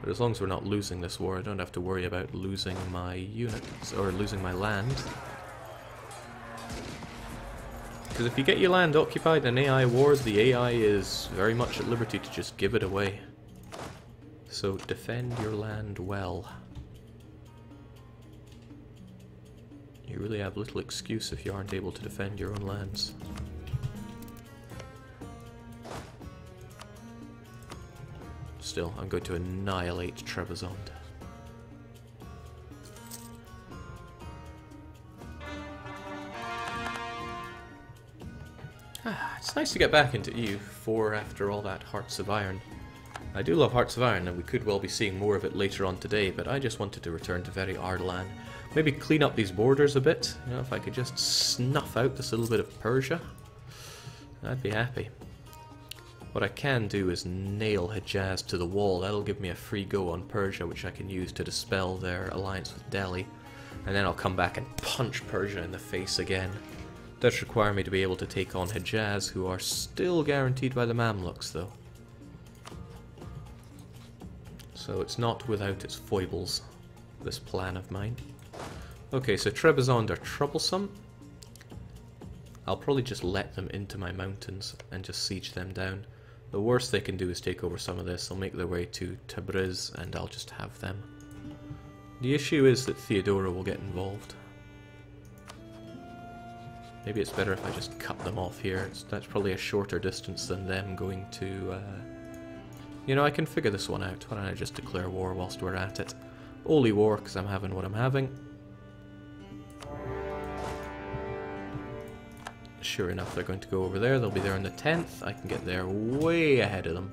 But as long as we're not losing this war, I don't have to worry about losing my units, or losing my land. Because if you get your land occupied in an AI war, the AI is very much at liberty to just give it away. So defend your land well. You really have little excuse if you aren't able to defend your own lands. Still, I'm going to annihilate Trebizond. It's nice to get back into EU4 after all that Hearts of Iron. I do love Hearts of Iron, and we could well be seeing more of it later on today, but I just wanted to return to very Ardalan. Maybe clean up these borders a bit. You know, if I could just snuff out this little bit of Persia, I'd be happy. What I can do is nail Hejaz to the wall. That'll give me a free go on Persia, which I can use to dispel their alliance with Delhi. And then I'll come back and punch Persia in the face again. It does require me to be able to take on Hejaz, who are still guaranteed by the Mamluks, though. So it's not without its foibles, this plan of mine. Okay, so Trebizond are troublesome. I'll probably just let them into my mountains and just siege them down. The worst they can do is take over some of this. They'll make their way to Tabriz and I'll just have them. The issue is that Theodora will get involved. Maybe it's better if I just cut them off here. That's probably a shorter distance than them going to... You know, I can figure this one out. Why don't I just declare war whilst we're at it? Only war, because I'm having what I'm having. Sure enough, they're going to go over there. They'll be there on the 10th. I can get there way ahead of them.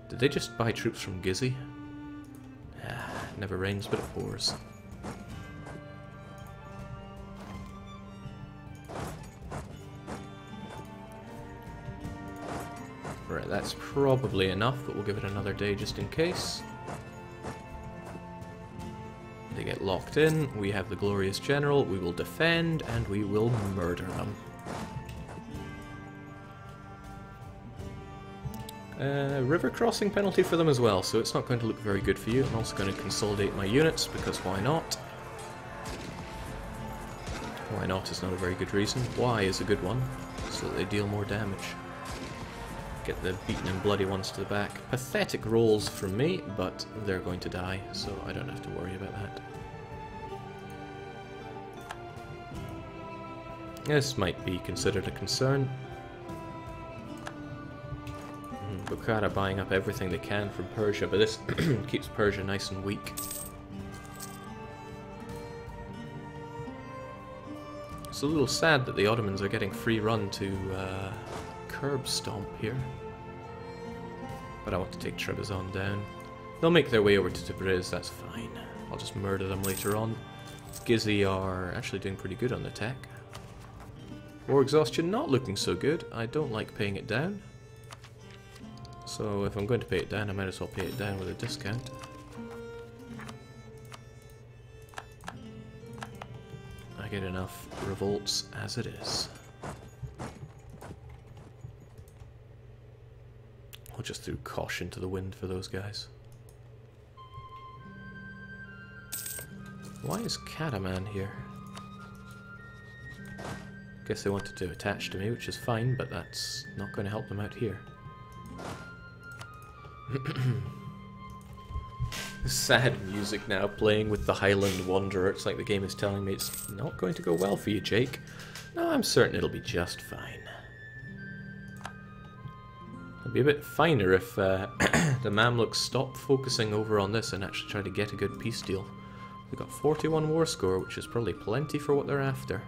Did they just buy troops from Gizzy? Never rains, but it pours. Right, that's probably enough, but we'll give it another day just in case. They get locked in, we have the glorious general, we will defend, and we will murder them. River crossing penalty for them as well, so it's not going to look very good for you. I'm also going to consolidate my units, because why not? Why not is not a very good reason. Why is a good one, so that they deal more damage. Get the beaten and bloody ones to the back. Pathetic rolls from me, but they're going to die, so I don't have to worry about that. This might be considered a concern. Bukhara buying up everything they can from Persia, but this keeps Persia nice and weak. It's a little sad that the Ottomans are getting free run to curb stomp here. But I want to take Trebizond down. They'll make their way over to Tabriz, that's fine. I'll just murder them later on. Gizzy are actually doing pretty good on the tech. War exhaustion not looking so good. I don't like paying it down. So if I'm going to pay it down, I might as well pay it down with a discount. I get enough revolts as it is. I'll just throw caution to the wind for those guys. Why is Cataman here? Guess they wanted to attach to me, which is fine, but that's not going to help them out here. Sad music now playing with the Highland Wanderer. It's like the game is telling me it's not going to go well for you, Jake. No, I'm certain it'll be just fine. It'd be a bit finer if the Mamluks stopped focusing over on this and actually tried to get a good peace deal. We've got 41 war score, which is probably plenty for what they're after.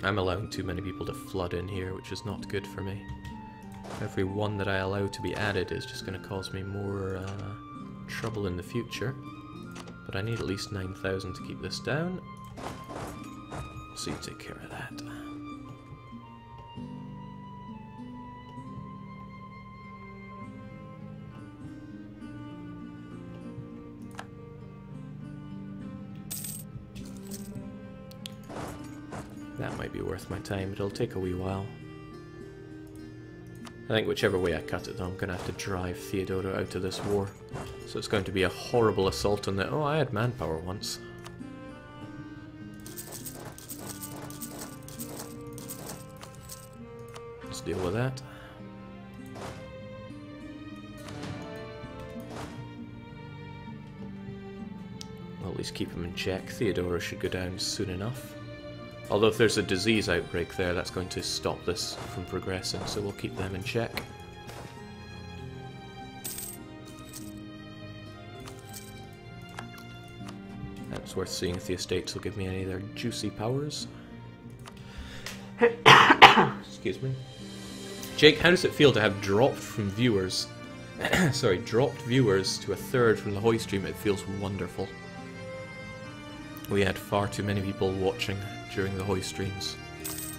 I'm allowing too many people to flood in here, which is not good for me. Every one that I allow to be added is just going to cause me more trouble in the future. But I need at least 9,000 to keep this down. So you take care of that. That might be worth my time, but it'll take a wee while. I think whichever way I cut it though, I'm going to have to drive Theodora out of this war. So it's going to be a horrible assault on the... Oh, I had manpower once. Let's deal with that. Well, at least keep him in check. Theodora should go down soon enough. Although if there's a disease outbreak there, that's going to stop this from progressing, so we'll keep them in check. That's worth seeing if the estates will give me any of their juicy powers. Excuse me. Jake, how does it feel to have dropped from viewers... Sorry, dropped viewers to a third from the Hoy stream? It feels wonderful. We had far too many people watching during the Hoy streams. Let's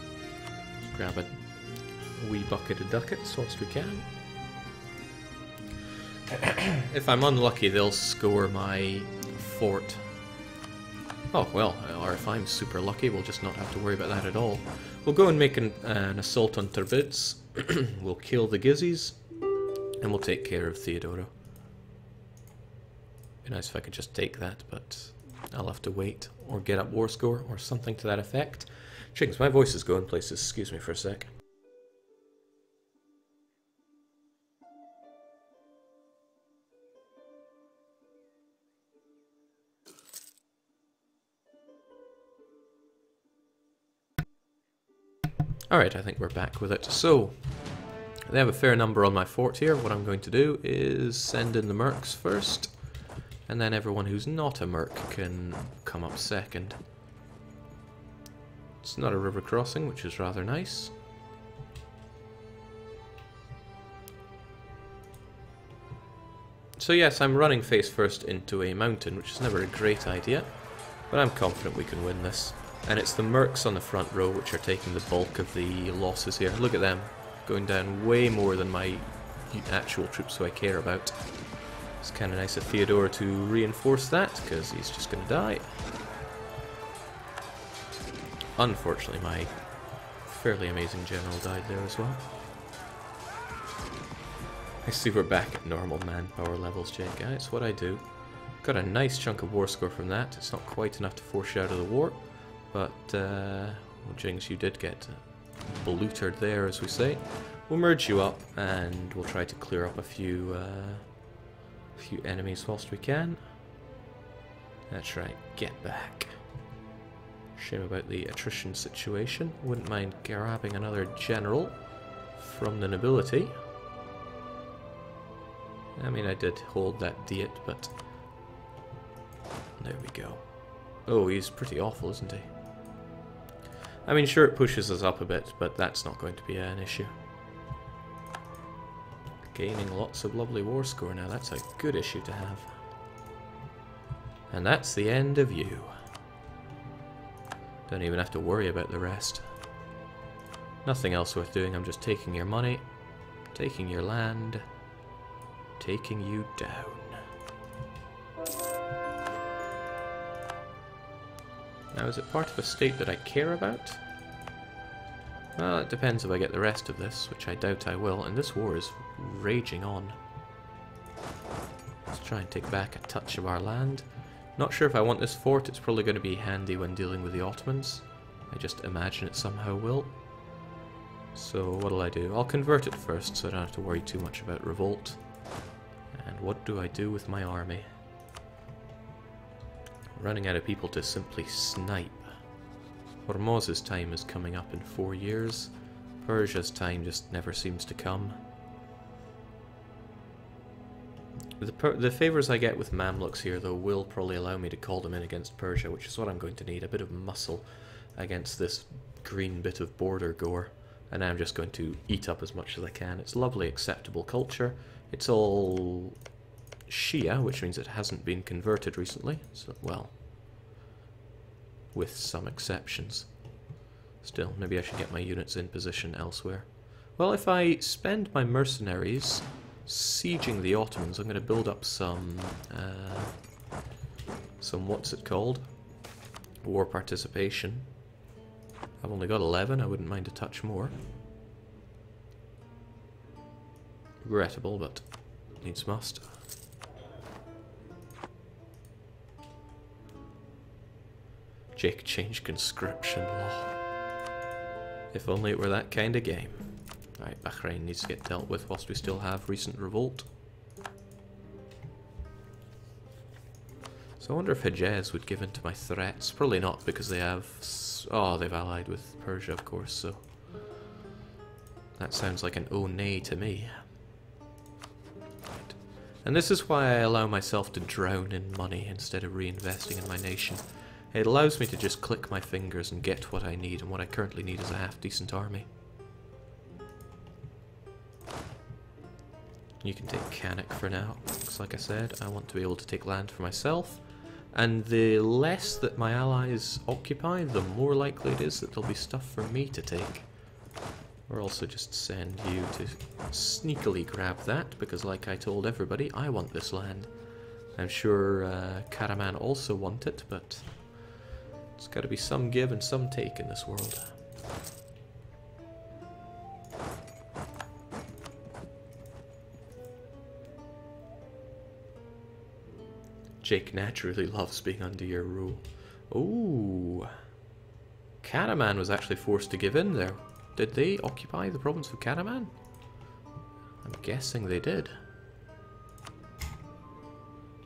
grab a wee bucket of ducats whilst we can. If I'm unlucky, they'll score my fort. Oh, well, or if I'm super lucky, we'll just not have to worry about that at all. We'll go and make an assault on Terbids. We'll kill the Gizzies, and we'll take care of Theodora. Be nice if I could just take that, but I'll have to wait, or get up war score, or something to that effect. Chickens, my voice is going places. Excuse me for a sec. Alright, I think we're back with it. So, they have a fair number on my fort here. What I'm going to do is send in the mercs first, and then everyone who's not a merc can come up second. It's not a river crossing, which is rather nice. So yes, I'm running face first into a mountain, which is never a great idea, but I'm confident we can win this. And it's the mercs on the front row which are taking the bulk of the losses here. Look at them, going down way more than my actual troops who I care about. It's kind of nice of Theodore to reinforce that, because he's just going to die. Unfortunately, my fairly amazing general died there as well. I see we're back at normal manpower levels, Jake. It's what I do. Got a nice chunk of war score from that. It's not quite enough to force you out of the war. But, well, Jings, you did get blutered there, as we say. We'll merge you up, and we'll try to clear up a few enemies whilst we can. That's right, get back. Shame about the attrition situation. Wouldn't mind grabbing another general from the nobility. I mean, I did hold that diet, but there we go. Oh, he's pretty awful, isn't he? I mean, sure, it pushes us up a bit, but that's not going to be an issue. Gaining lots of lovely war score now, that's a good issue to have. And that's the end of you. Don't even have to worry about the rest. Nothing else worth doing, I'm just taking your money, taking your land, taking you down. Now, is it part of a state that I care about? Well, it depends if I get the rest of this, which I doubt I will, and this war is raging on. Let's try and take back a touch of our land. Not sure if I want this fort, it's probably going to be handy when dealing with the Ottomans. I just imagine it somehow will. So what'll I do? I'll convert it first so I don't have to worry too much about revolt. And what do I do with my army? Running out of people to simply snipe. Hormoz's time is coming up in 4 years. Persia's time just never seems to come. The favours I get with Mamluks here, though, will probably allow me to call them in against Persia, which is what I'm going to need. A bit of muscle against this green bit of border gore. And I'm just going to eat up as much as I can. It's lovely, acceptable culture. It's all Shia, which means it hasn't been converted recently. So, well, with some exceptions. Still, maybe I should get my units in position elsewhere. Well, if I spend my mercenaries sieging the Ottomans, I'm going to build up some what's it called? War participation. I've only got 11, I wouldn't mind a touch more. Regrettable, but needs must. Jake changed conscription law. If only it were that kind of game. Right, Bahrain needs to get dealt with whilst we still have recent revolt. So I wonder if Hejaz would give in to my threats. Probably not, because they have... Oh, they've allied with Persia, of course, so... That sounds like an oh nay to me. Right. And this is why I allow myself to drown in money instead of reinvesting in my nation. It allows me to just click my fingers and get what I need, and what I currently need is a half-decent army. You can take Canuck for now, because like I said, I want to be able to take land for myself, and the less that my allies occupy, the more likely it is that there'll be stuff for me to take. Or also just send you to sneakily grab that, because like I told everybody, I want this land. I'm sure Karaman also want it, but it's got to be some give and some take in this world. Jake naturally loves being under your rule. Ooh. Karaman was actually forced to give in there. Did they occupy the province of Karaman? I'm guessing they did.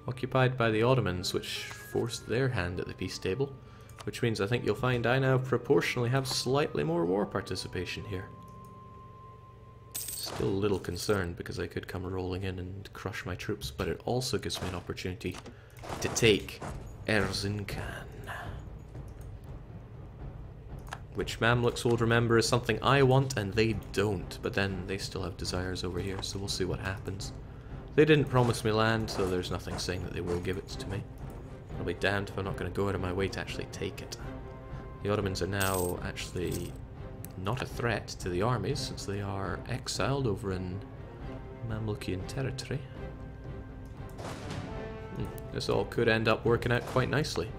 Occupied by the Ottomans, which forced their hand at the peace table. Which means I think you'll find I now proportionally have slightly more war participation here. Still a little concerned because I could come rolling in and crush my troops, but it also gives me an opportunity to take Erzincan. Which Mamluks will remember is something I want and they don't, but then they still have desires over here, so we'll see what happens. They didn't promise me land, so there's nothing saying that they will give it to me. I'll be damned if I'm not going to go out of my way to actually take it. The Ottomans are now actually not a threat to the armies, since they are exiled over in Mamlukian territory. This all could end up working out quite nicely.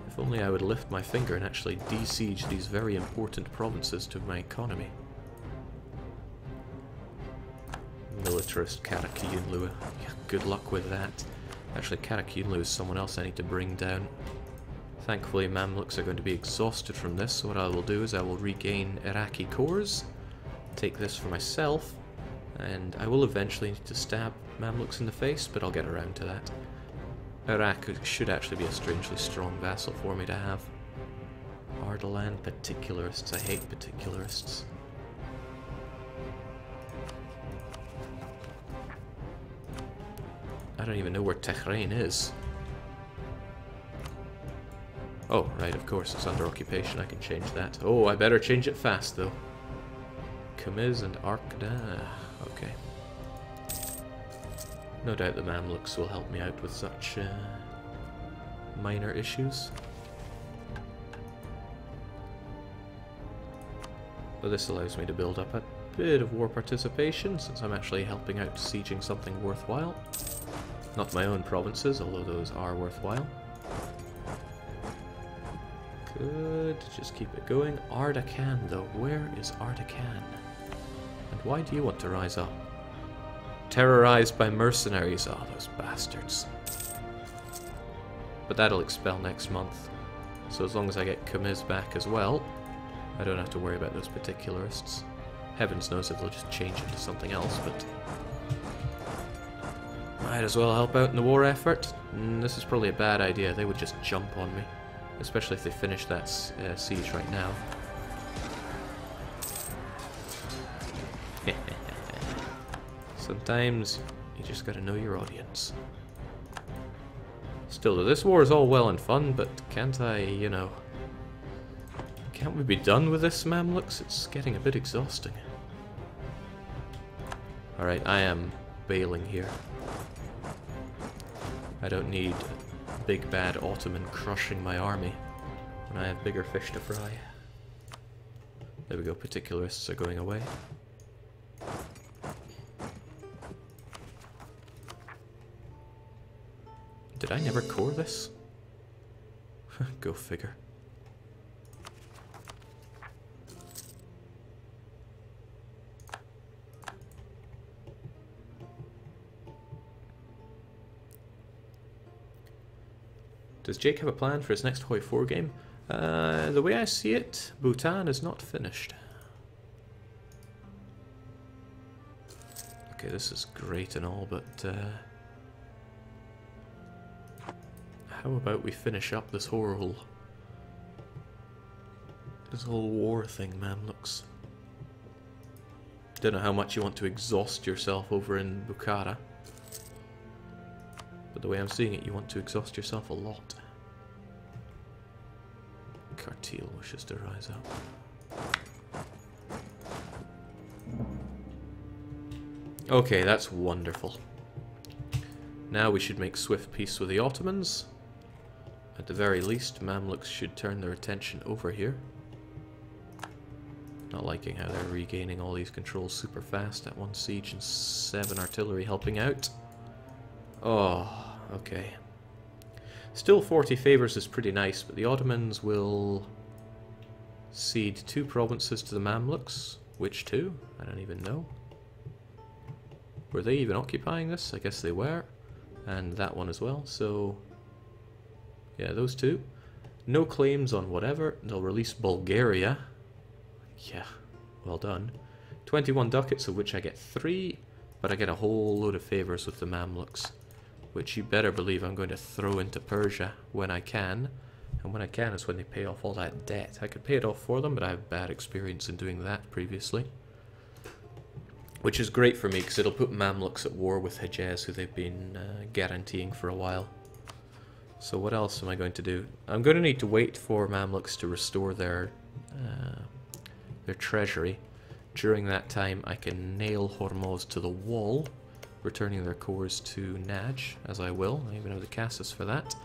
If only I would lift my finger and actually de-siege these very important provinces to my economy. Militarist Karakiunlu. Yeah, good luck with that. Actually, Karakiunlu is someone else I need to bring down. Thankfully, Mamluks are going to be exhausted from this, so what I will do is I will regain Iraqi cores, take this for myself, and I will eventually need to stab Mamluks in the face, but I'll get around to that. Iraq should actually be a strangely strong vassal for me to have. Ardalan particularists. I hate particularists. I don't even know where Tehran is. Oh, right, of course, it's under occupation. I can change that. Oh, I better change it fast, though. Kamiz and Arkda. Okay. No doubt the Mamluks will help me out with such minor issues. But this allows me to build up a bit of war participation, since I'm actually helping out sieging something worthwhile. Not my own provinces, although those are worthwhile. Good, just keep it going. Ardalan, though. Where is Ardalan? And why do you want to rise up? Terrorized by mercenaries. Oh, those bastards. But that'll expel next month. So as long as I get Kumiz back as well, I don't have to worry about those particularists. Heavens knows if they'll just change into something else, but might as well help out in the war effort. This is probably a bad idea. They would just jump on me, especially if they finish that siege right now. Sometimes you just gotta know your audience. Still, this war is all well and fun, but can't I, you know... Can't we be done with this, Mamluks? It's getting a bit exhausting. Alright, I am bailing here. I don't need big bad Ottoman crushing my army when I have bigger fish to fry. There we go, particularists are going away. Did I never core this? Go figure. Does Jake have a plan for his next Hoi 4 game? The way I see it, Bhutan is not finished. Okay, this is great and all, but how about we finish up this whole war thing, Mamluks? Don't know how much you want to exhaust yourself over in Bukhara, but the way I'm seeing it, you want to exhaust yourself a lot. Kartil wishes to rise up. Okay, that's wonderful. Now we should make swift peace with the Ottomans. At the very least, Mamluks should turn their attention over here. Not liking how they're regaining all these controls super fast at one siege and 7 artillery helping out. Oh, okay. Still 40 favours is pretty nice, but the Ottomans will cede 2 provinces to the Mamluks. Which 2? I don't even know. Were they even occupying this? I guess they were. And that one as well, so... yeah, those 2. No claims on whatever. They'll release Bulgaria. Yeah, well done. 21 ducats, of which I get 3, but I get a whole load of favours with the Mamluks, which you better believe I'm going to throw into Persia when I can. And when I can is when they pay off all that debt. I could pay it off for them, but I have bad experience in doing that previously. Which is great for me, because it'll put Mamluks at war with Hejaz, who they've been guaranteeing for a while. So what else am I going to do? I'm going to need to wait for Mamluks to restore their treasury. During that time, I can nail Hormuz to the wall, returning their cores to Naj, as I will. I even have the Cassis for that.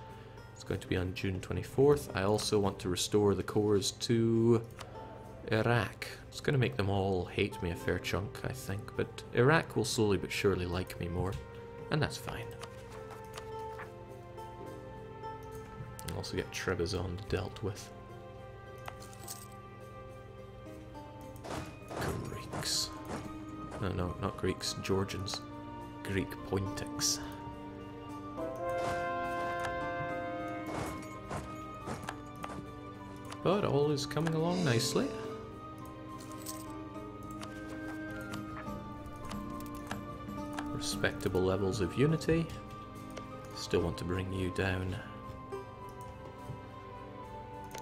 It's going to be on June 24th. I also want to restore the cores to Iraq. It's going to make them all hate me a fair chunk, I think, but Iraq will slowly but surely like me more, and that's fine. I'll also get Trebizond dealt with. Greeks. No, not Greeks, Georgians. Greek Pointics. But all is coming along nicely. Respectable levels of unity. Still want to bring you down.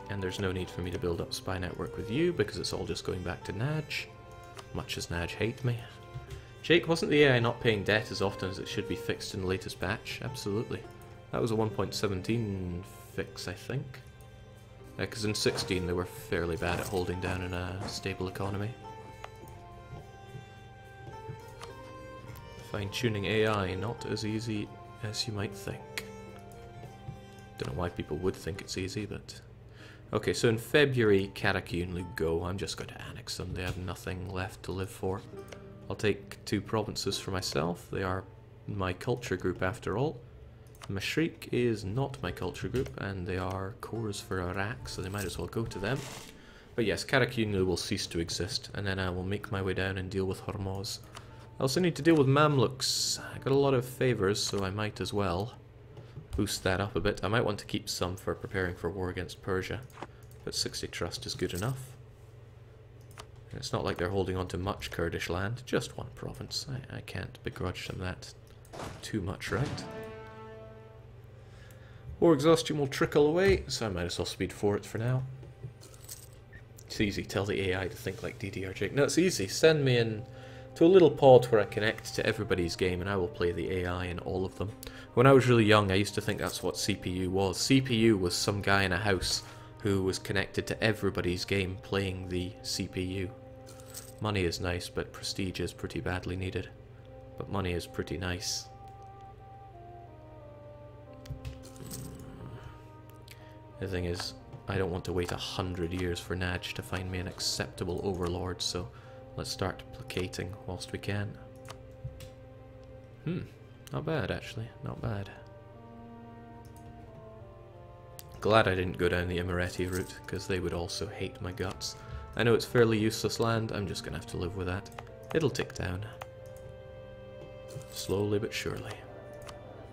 And there's no need for me to build up spy network with you, because it's all just going back to Naj. Much as Naj hate me. Jake, wasn't the AI not paying debt as often as it should be fixed in the latest patch? Absolutely. That was a 1.17 fix, I think. Because in 16 they were fairly bad at holding down in a stable economy. Fine-tuning AI, not as easy as you might think. Don't know why people would think it's easy, but... Okay, so in February, Karakyunlu go. I'm just going to annex them. They have nothing left to live for. I'll take 2 provinces for myself. They are my culture group after all. Mashriq is not my culture group, and they are cores for Iraq, so they might as well go to them. But yes, Karakyunlu will cease to exist, and then I will make my way down and deal with Hormuz. I also need to deal with Mamluks. I got a lot of favours, so I might as well boost that up a bit. I might want to keep some for preparing for war against Persia, but 60 trust is good enough. And it's not like they're holding on to much Kurdish land, just 1 province. I can't begrudge them that too much, right? War exhaustion will trickle away, so I might as well speed forward for now. It's easy, tell the AI to think like DDRJ. No, it's easy, send me in to a little pod where I connect to everybody's game and I will play the AI in all of them. When I was really young, I used to think that's what CPU was. CPU was some guy in a house who was connected to everybody's game playing the CPU. Money is nice, but prestige is pretty badly needed. But money is pretty nice. The thing is, I don't want to wait 100 years for Naj to find me an acceptable overlord, so let's start placating whilst we can. Not bad actually, not bad. Glad I didn't go down the Imereti route, because they would also hate my guts. I know it's fairly useless land, I'm just gonna have to live with that. It'll tick down. Slowly but surely.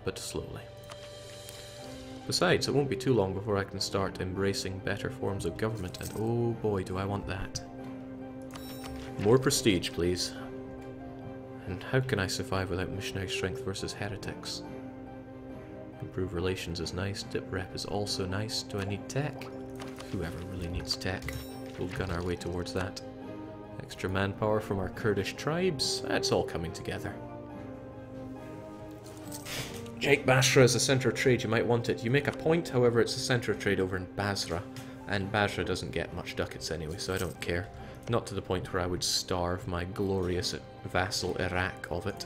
But slowly. Besides, it won't be too long before I can start embracing better forms of government, and oh boy do I want that. More prestige, please. And how can I survive without missionary strength versus heretics? Improve relations is nice, dip rep is also nice. Do I need tech? Whoever really needs tech. We'll gun our way towards that. Extra manpower from our Kurdish tribes. It's all coming together. Jake Basra is a centre of trade, you might want it. You make a point, however, it's a centre of trade over in Basra. And Basra doesn't get much ducats anyway, so I don't care. Not to the point where I would starve my glorious vassal Iraq of it.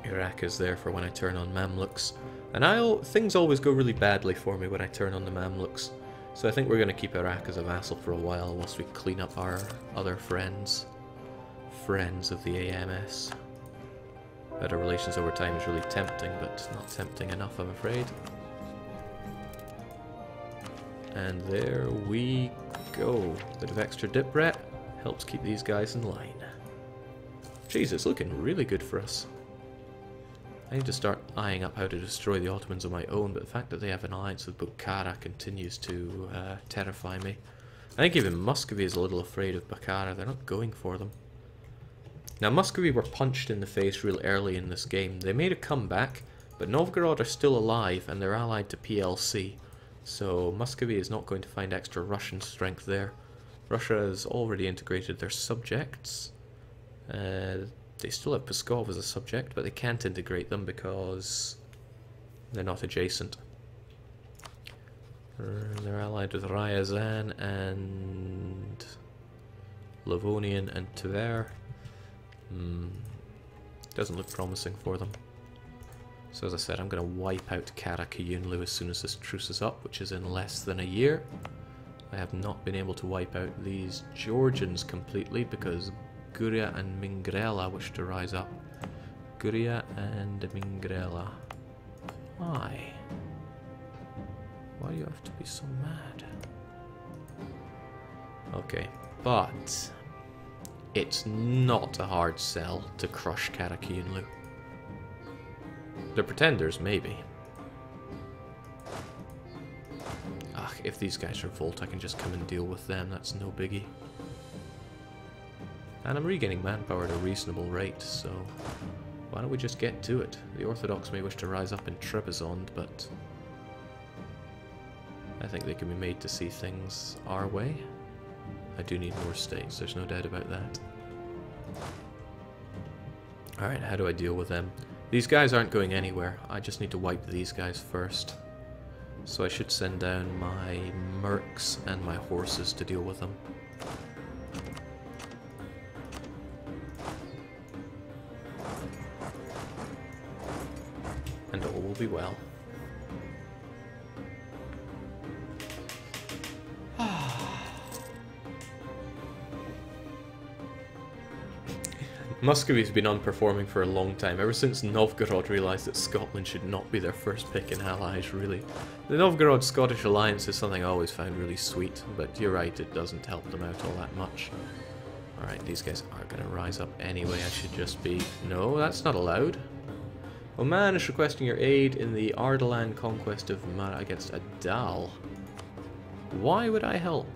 Iraq is there for when I turn on Mamluks. And things always go really badly for me when I turn on the Mamluks. So I think we're going to keep Iraq as a vassal for a while whilst we clean up our other friends. Friends of the AMS. Better relations over time is really tempting, but not tempting enough, I'm afraid. And there we go. Bit of extra dip rep helps keep these guys in line. Jeez, it's looking really good for us. I need to start eyeing up how to destroy the Ottomans on my own, but the fact that they have an alliance with Bukhara continues to terrify me. I think even Muscovy is a little afraid of Bukhara. They're not going for them. Now, Muscovy were punched in the face real early in this game. They made a comeback, but Novgorod are still alive and they're allied to PLC. So Muscovy is not going to find extra Russian strength there. Russia has already integrated their subjects. They still have Pskov as a subject, but they can't integrate them because they're not adjacent. They're allied with Ryazan and Livonian and Tver. Doesn't look promising for them. So as I said, I'm going to wipe out Karakyunlu as soon as this truce is up, which is in less than a year. I have not been able to wipe out these Georgians completely because Guria and Mingrela wish to rise up. Guria and Mingrela. Why? Why do you have to be so mad? Okay, but it's not a hard sell to crush Karakyunlu. The pretenders, maybe. Ugh, if these guys revolt, I can just come and deal with them. That's no biggie. And I'm regaining manpower at a reasonable rate, so why don't we just get to it? The Orthodox may wish to rise up in Trebizond, but I think they can be made to see things our way. I do need more states, there's no doubt about that. Alright, how do I deal with them? These guys aren't going anywhere, I just need to wipe these guys first. So I should send down my mercs and my horses to deal with them. And all will be well. Muscovy's been unperforming for a long time, ever since Novgorod realised that Scotland should not be their first pick in allies, really. The Novgorod-Scottish alliance is something I always found really sweet, but you're right, it doesn't help them out all that much. Alright, these guys are going to rise up anyway, I should just be... No, that's not allowed. Oman is requesting your aid in the Ardalan conquest of Mara against Adal. Why would I help?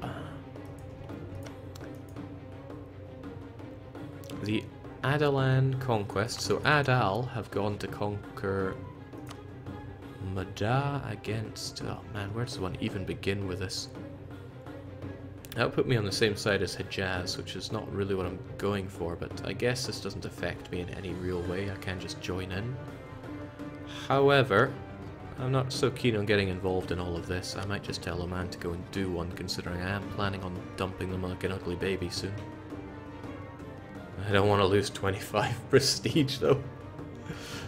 The Ardalan conquest, so Adal have gone to conquer Mada against... Oh man, where does one even begin with this? That would put me on the same side as Hejaz, which is not really what I'm going for, but I guess this doesn't affect me in any real way, I can just join in. However, I'm not so keen on getting involved in all of this. I might just tell Oman to go and do one, considering I am planning on dumping them like an ugly baby soon. I don't want to lose 25 prestige though.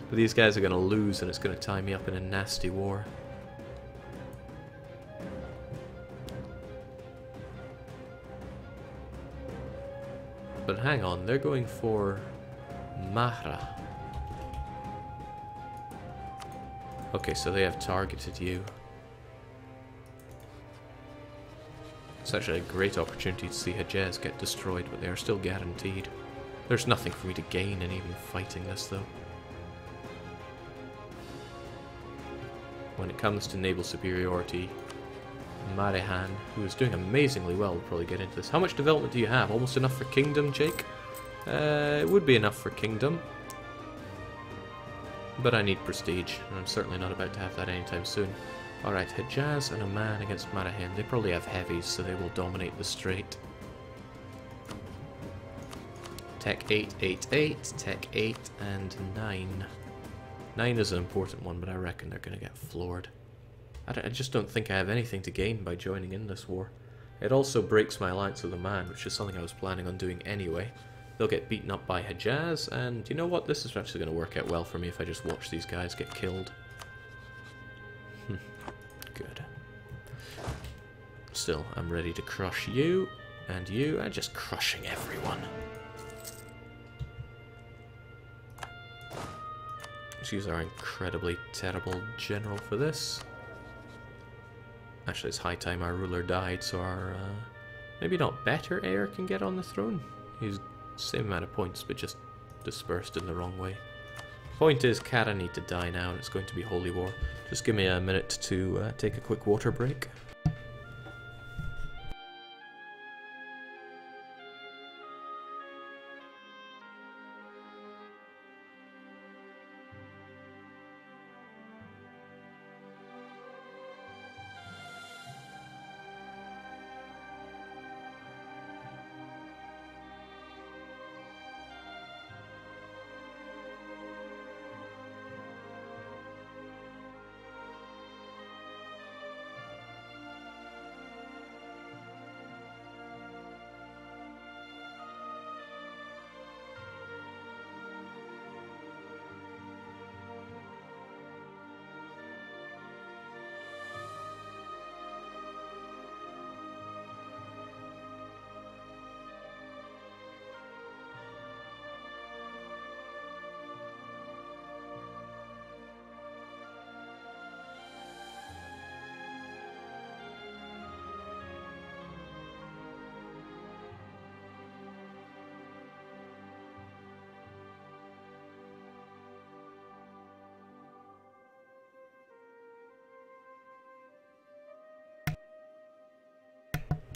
But these guys are going to lose and it's going to tie me up in a nasty war. But hang on, they're going for Mahra. Okay, so they have targeted you. It's actually a great opportunity to see Hejaz get destroyed, but they are still guaranteed. There's nothing for me to gain in even fighting this, though. When it comes to naval superiority, Marehan, who is doing amazingly well, will probably get into this. How much development do you have? Almost enough for Kingdom, Jake? It would be enough for Kingdom. But I need prestige, and I'm certainly not about to have that anytime soon. Alright, Hejaz and Oman against Marahan. They probably have heavies, so they will dominate the strait. Tech 8, 8, 8, Tech 8, and 9. 9 is an important one, but I reckon they're going to get floored. I just don't think I have anything to gain by joining in this war. It also breaks my alliance with Oman, which is something I was planning on doing anyway. They'll get beaten up by Hejaz, and you know what? This is actually going to work out well for me if I just watch these guys get killed. Good. Still, I'm ready to crush you, and just crushing everyone. Let's use our incredibly terrible general for this. Actually, it's high time our ruler died, so our, maybe not better heir can get on the throne. He's the same amount of points, but just dispersed in the wrong way. Point is, Kara need to die now, and it's going to be Holy War. Just give me a minute to take a quick water break.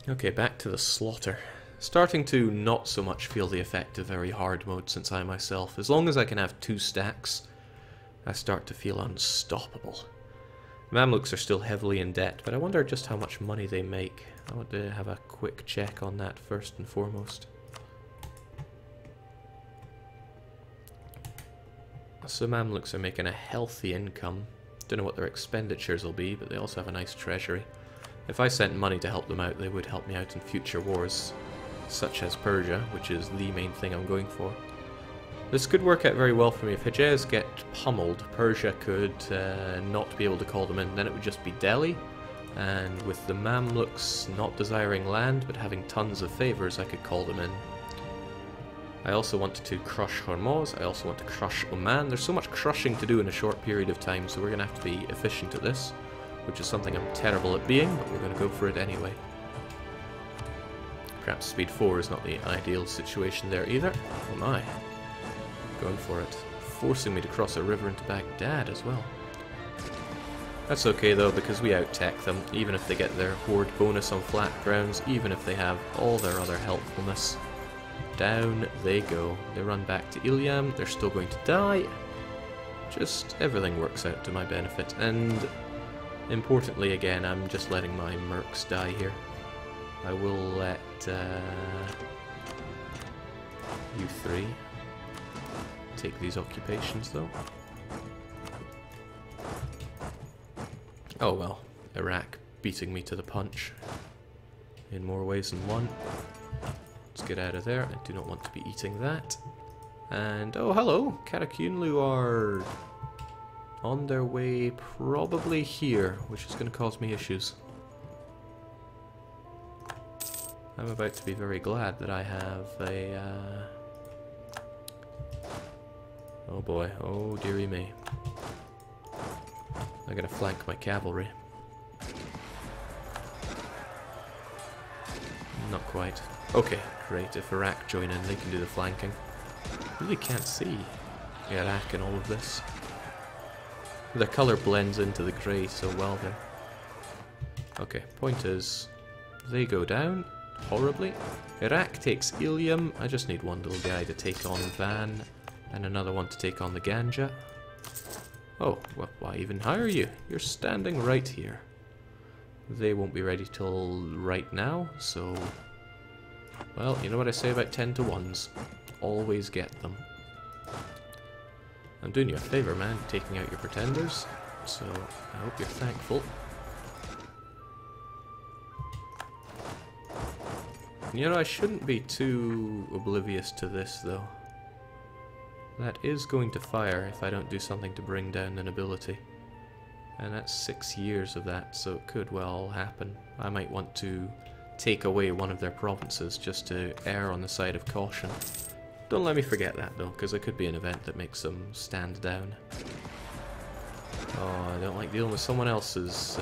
Okay, back to the slaughter. Starting to not so much feel the effect of very hard mode since I myself, as long as I can have 2 stacks, I start to feel unstoppable. Mamluks are still heavily in debt, but I wonder just how much money they make. I want to have a quick check on that first and foremost. So Mamluks are making a healthy income. Don't know what their expenditures will be, but they also have a nice treasury. If I sent money to help them out, they would help me out in future wars, such as Persia, which is the main thing I'm going for. This could work out very well for me. If Hejaz get pummeled, Persia could not be able to call them in. Then it would just be Delhi, and with the Mamluks not desiring land but having tons of favours, I could call them in. I also want to crush Hormuz, I also want to crush Oman. There's so much crushing to do in a short period of time, so we're going to have to be efficient at this, which is something I'm terrible at being, but we're going to go for it anyway. Perhaps speed 4 is not the ideal situation there either. Oh my. Going for it. Forcing me to cross a river into Baghdad as well. That's okay though, because we out-tech them, even if they get their horde bonus on flat grounds, even if they have all their other helpfulness. Down they go. They run back to Iliam, they're still going to die. Just everything works out to my benefit, and importantly again, I'm just letting my mercs die here. I will let you three take these occupations though. Oh well, Iraq beating me to the punch in more ways than one. Let's get out of there. I do not want to be eating that. And oh hello, Karakunlu are on their way probably here, which is going to cause me issues. I'm about to be very glad that I have a oh boy, oh dearie me. I gotta flank my cavalry. Not quite. Okay, great. If Iraq join in, they can do the flanking. Really can't see Iraq in all of this. The colour blends into the grey so well there. Okay, point is, they go down horribly. Iraq takes Ilium. I just need one little guy to take on Van, and another one to take on the Ganja. Oh, well, why even hire you? You're standing right here. They won't be ready till right now, so... Well, you know what I say about 10 to 1s. Always get them. I'm doing you a favour, man, taking out your pretenders, so I hope you're thankful. You know, I shouldn't be too oblivious to this, though. That is going to fire if I don't do something to bring down the nobility. And that's 6 years of that, so it could well happen. I might want to take away one of their provinces just to err on the side of caution. Don't let me forget that though, because it could be an event that makes them stand down. Oh, I don't like dealing with someone else's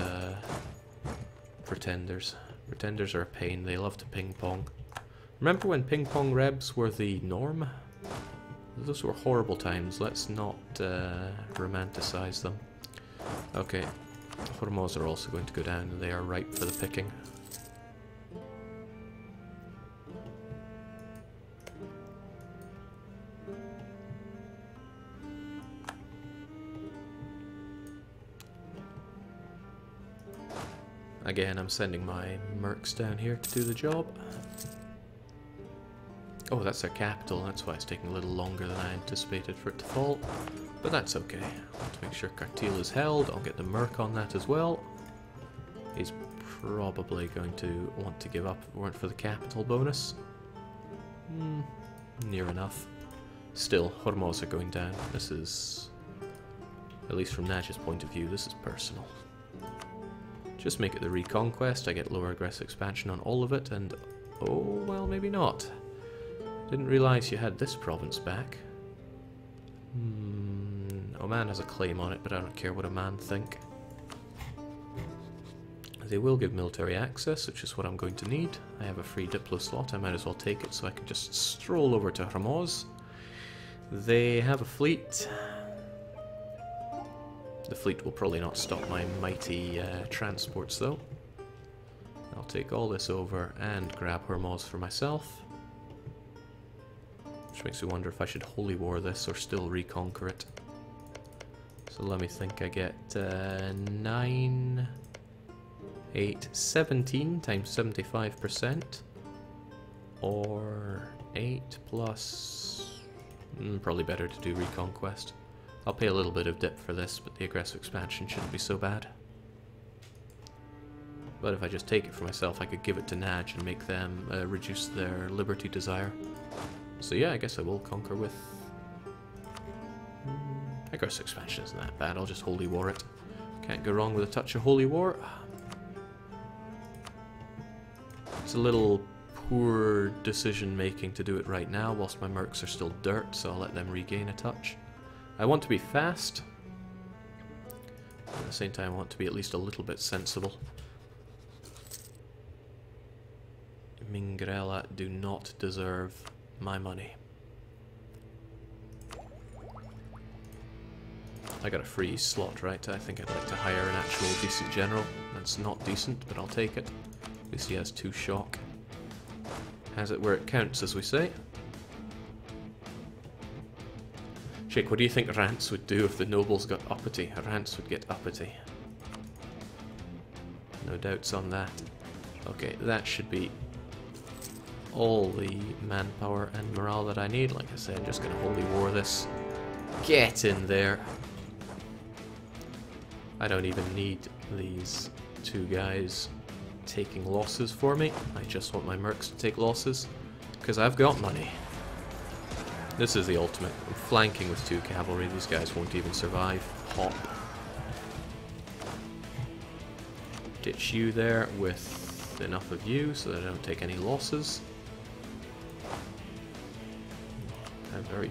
pretenders. Pretenders are a pain, they love to ping-pong. Remember when ping-pong rebs were the norm? Those were horrible times, let's not romanticize them. Okay, Hormuz are also going to go down, and they are ripe for the picking. Again, I'm sending my mercs down here to do the job. Oh, that's their capital, that's why it's taking a little longer than I anticipated for it to fall. But that's okay. I want to make sure Kartil is held. I'll get the merc on that as well. He's probably going to want to give up if it weren't for the capital bonus. Near enough. Still, Hormuz are going down. This is, at least from Naj's point of view, this is personal. Just make it the reconquest. I get lower aggressive expansion on all of it, and oh, well, maybe not. Didn't realize you had this province back. Oman has a claim on it, but I don't care what Oman think. They will give military access, which is what I'm going to need. I have a free Diplo slot, I might as well take it so I can just stroll over to Hormuz. They have a fleet. The fleet will probably not stop my mighty transports though. I'll take all this over and grab Hormuz for myself. Which makes me wonder if I should holy war this or still reconquer it. So let me think, I get 9, 8, 17 times 75%. Or 8 plus... probably better to do reconquest. I'll pay a little bit of dip for this, but the aggressive expansion shouldn't be so bad. But if I just take it for myself, I could give it to Naj and make them reduce their liberty desire. So yeah, I guess I will conquer with... aggressive expansion isn't that bad, I'll just holy war it. Can't go wrong with a touch of holy war. It's a little poor decision making to do it right now whilst my mercs are still dirt, so I'll let them regain a touch. I want to be fast. At the same time I want to be at least a little bit sensible. Mingrella do not deserve my money. I got a free slot, right? I think I'd like to hire an actual decent general. That's not decent, but I'll take it. At least he has 2 shock. Has it where it counts, as we say. Jake, what do you think Rance would do if the nobles got uppity? Rance would get uppity. No doubts on that. Okay, that should be all the manpower and morale that I need. Like I said, I'm just going to holy war this. Get in there. I don't even need these 2 guys taking losses for me. I just want my mercs to take losses, because I've got money. This is the ultimate. I'm flanking with 2 cavalry. These guys won't even survive. Hop. Ditch you there with enough of you so that I don't take any losses. I'm very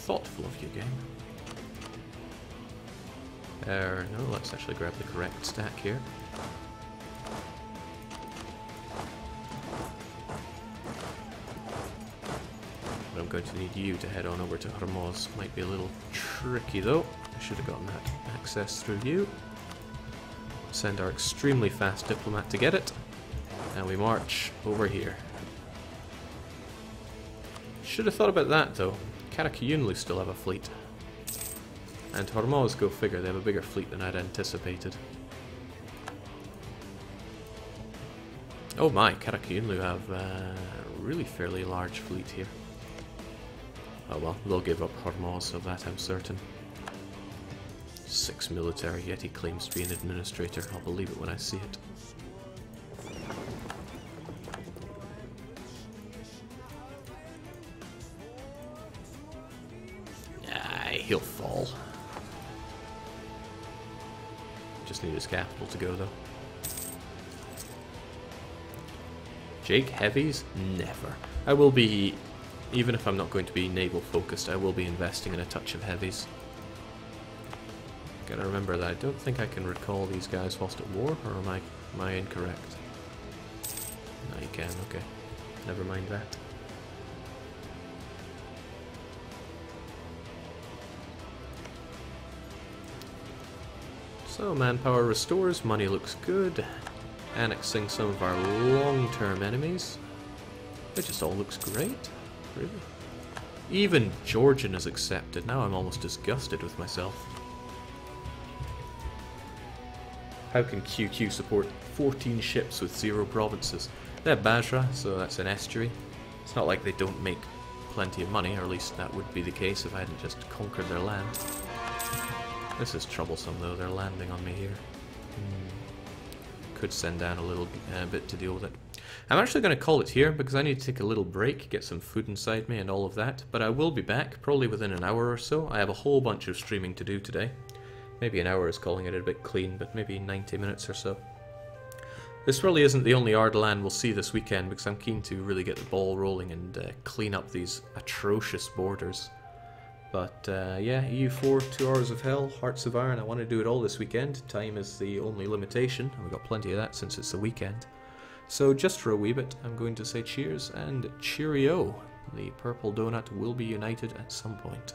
thoughtful of you, game. No, let's actually grab the correct stack here. But I'm going to need you to head on over to Hormuz. Might be a little tricky though. I should have gotten that access through you. Send our extremely fast diplomat to get it. And we march over here. Should have thought about that though. Karakayunlu still have a fleet. And Hormuz, go figure, they have a bigger fleet than I'd anticipated. Oh my, Karakayunlu have a really fairly large fleet here. Oh well, they'll give up Hormuz, of that I'm certain. 6 military, yet he claims to be an administrator. I'll believe it when I see it. He'll fall. Just need his capital to go though. Jake, heavies? Never. I will be, even if I'm not going to be naval focused, I will be investing in a touch of heavies. Gotta remember that I don't think I can recall these guys whilst at war, or am I incorrect? No, you can, okay. Never mind that. So, manpower restores, money looks good. Annexing some of our long-term enemies. It just all looks great, really. Even Georgian is accepted. Now I'm almost disgusted with myself. How can QQ support 14 ships with 0 provinces? They have Basra, so that's an estuary. It's not like they don't make plenty of money, or at least that would be the case if I hadn't just conquered their land. This is troublesome though, they're landing on me here. Could send down a little bit to deal with it. I'm actually going to call it here because I need to take a little break, get some food inside me and all of that. But I will be back, probably within an hour or so. I have a whole bunch of streaming to do today. Maybe an hour is calling it a bit clean, but maybe 90 minutes or so. This really isn't the only Ardalan we'll see this weekend because I'm keen to really get the ball rolling and clean up these atrocious borders. But yeah, EU4, 2 Hours of Hell, Hearts of Iron, I want to do it all this weekend. Time is the only limitation, and we've got plenty of that since it's the weekend. So just for a wee bit, I'm going to say cheers and cheerio. The purple donut will be united at some point.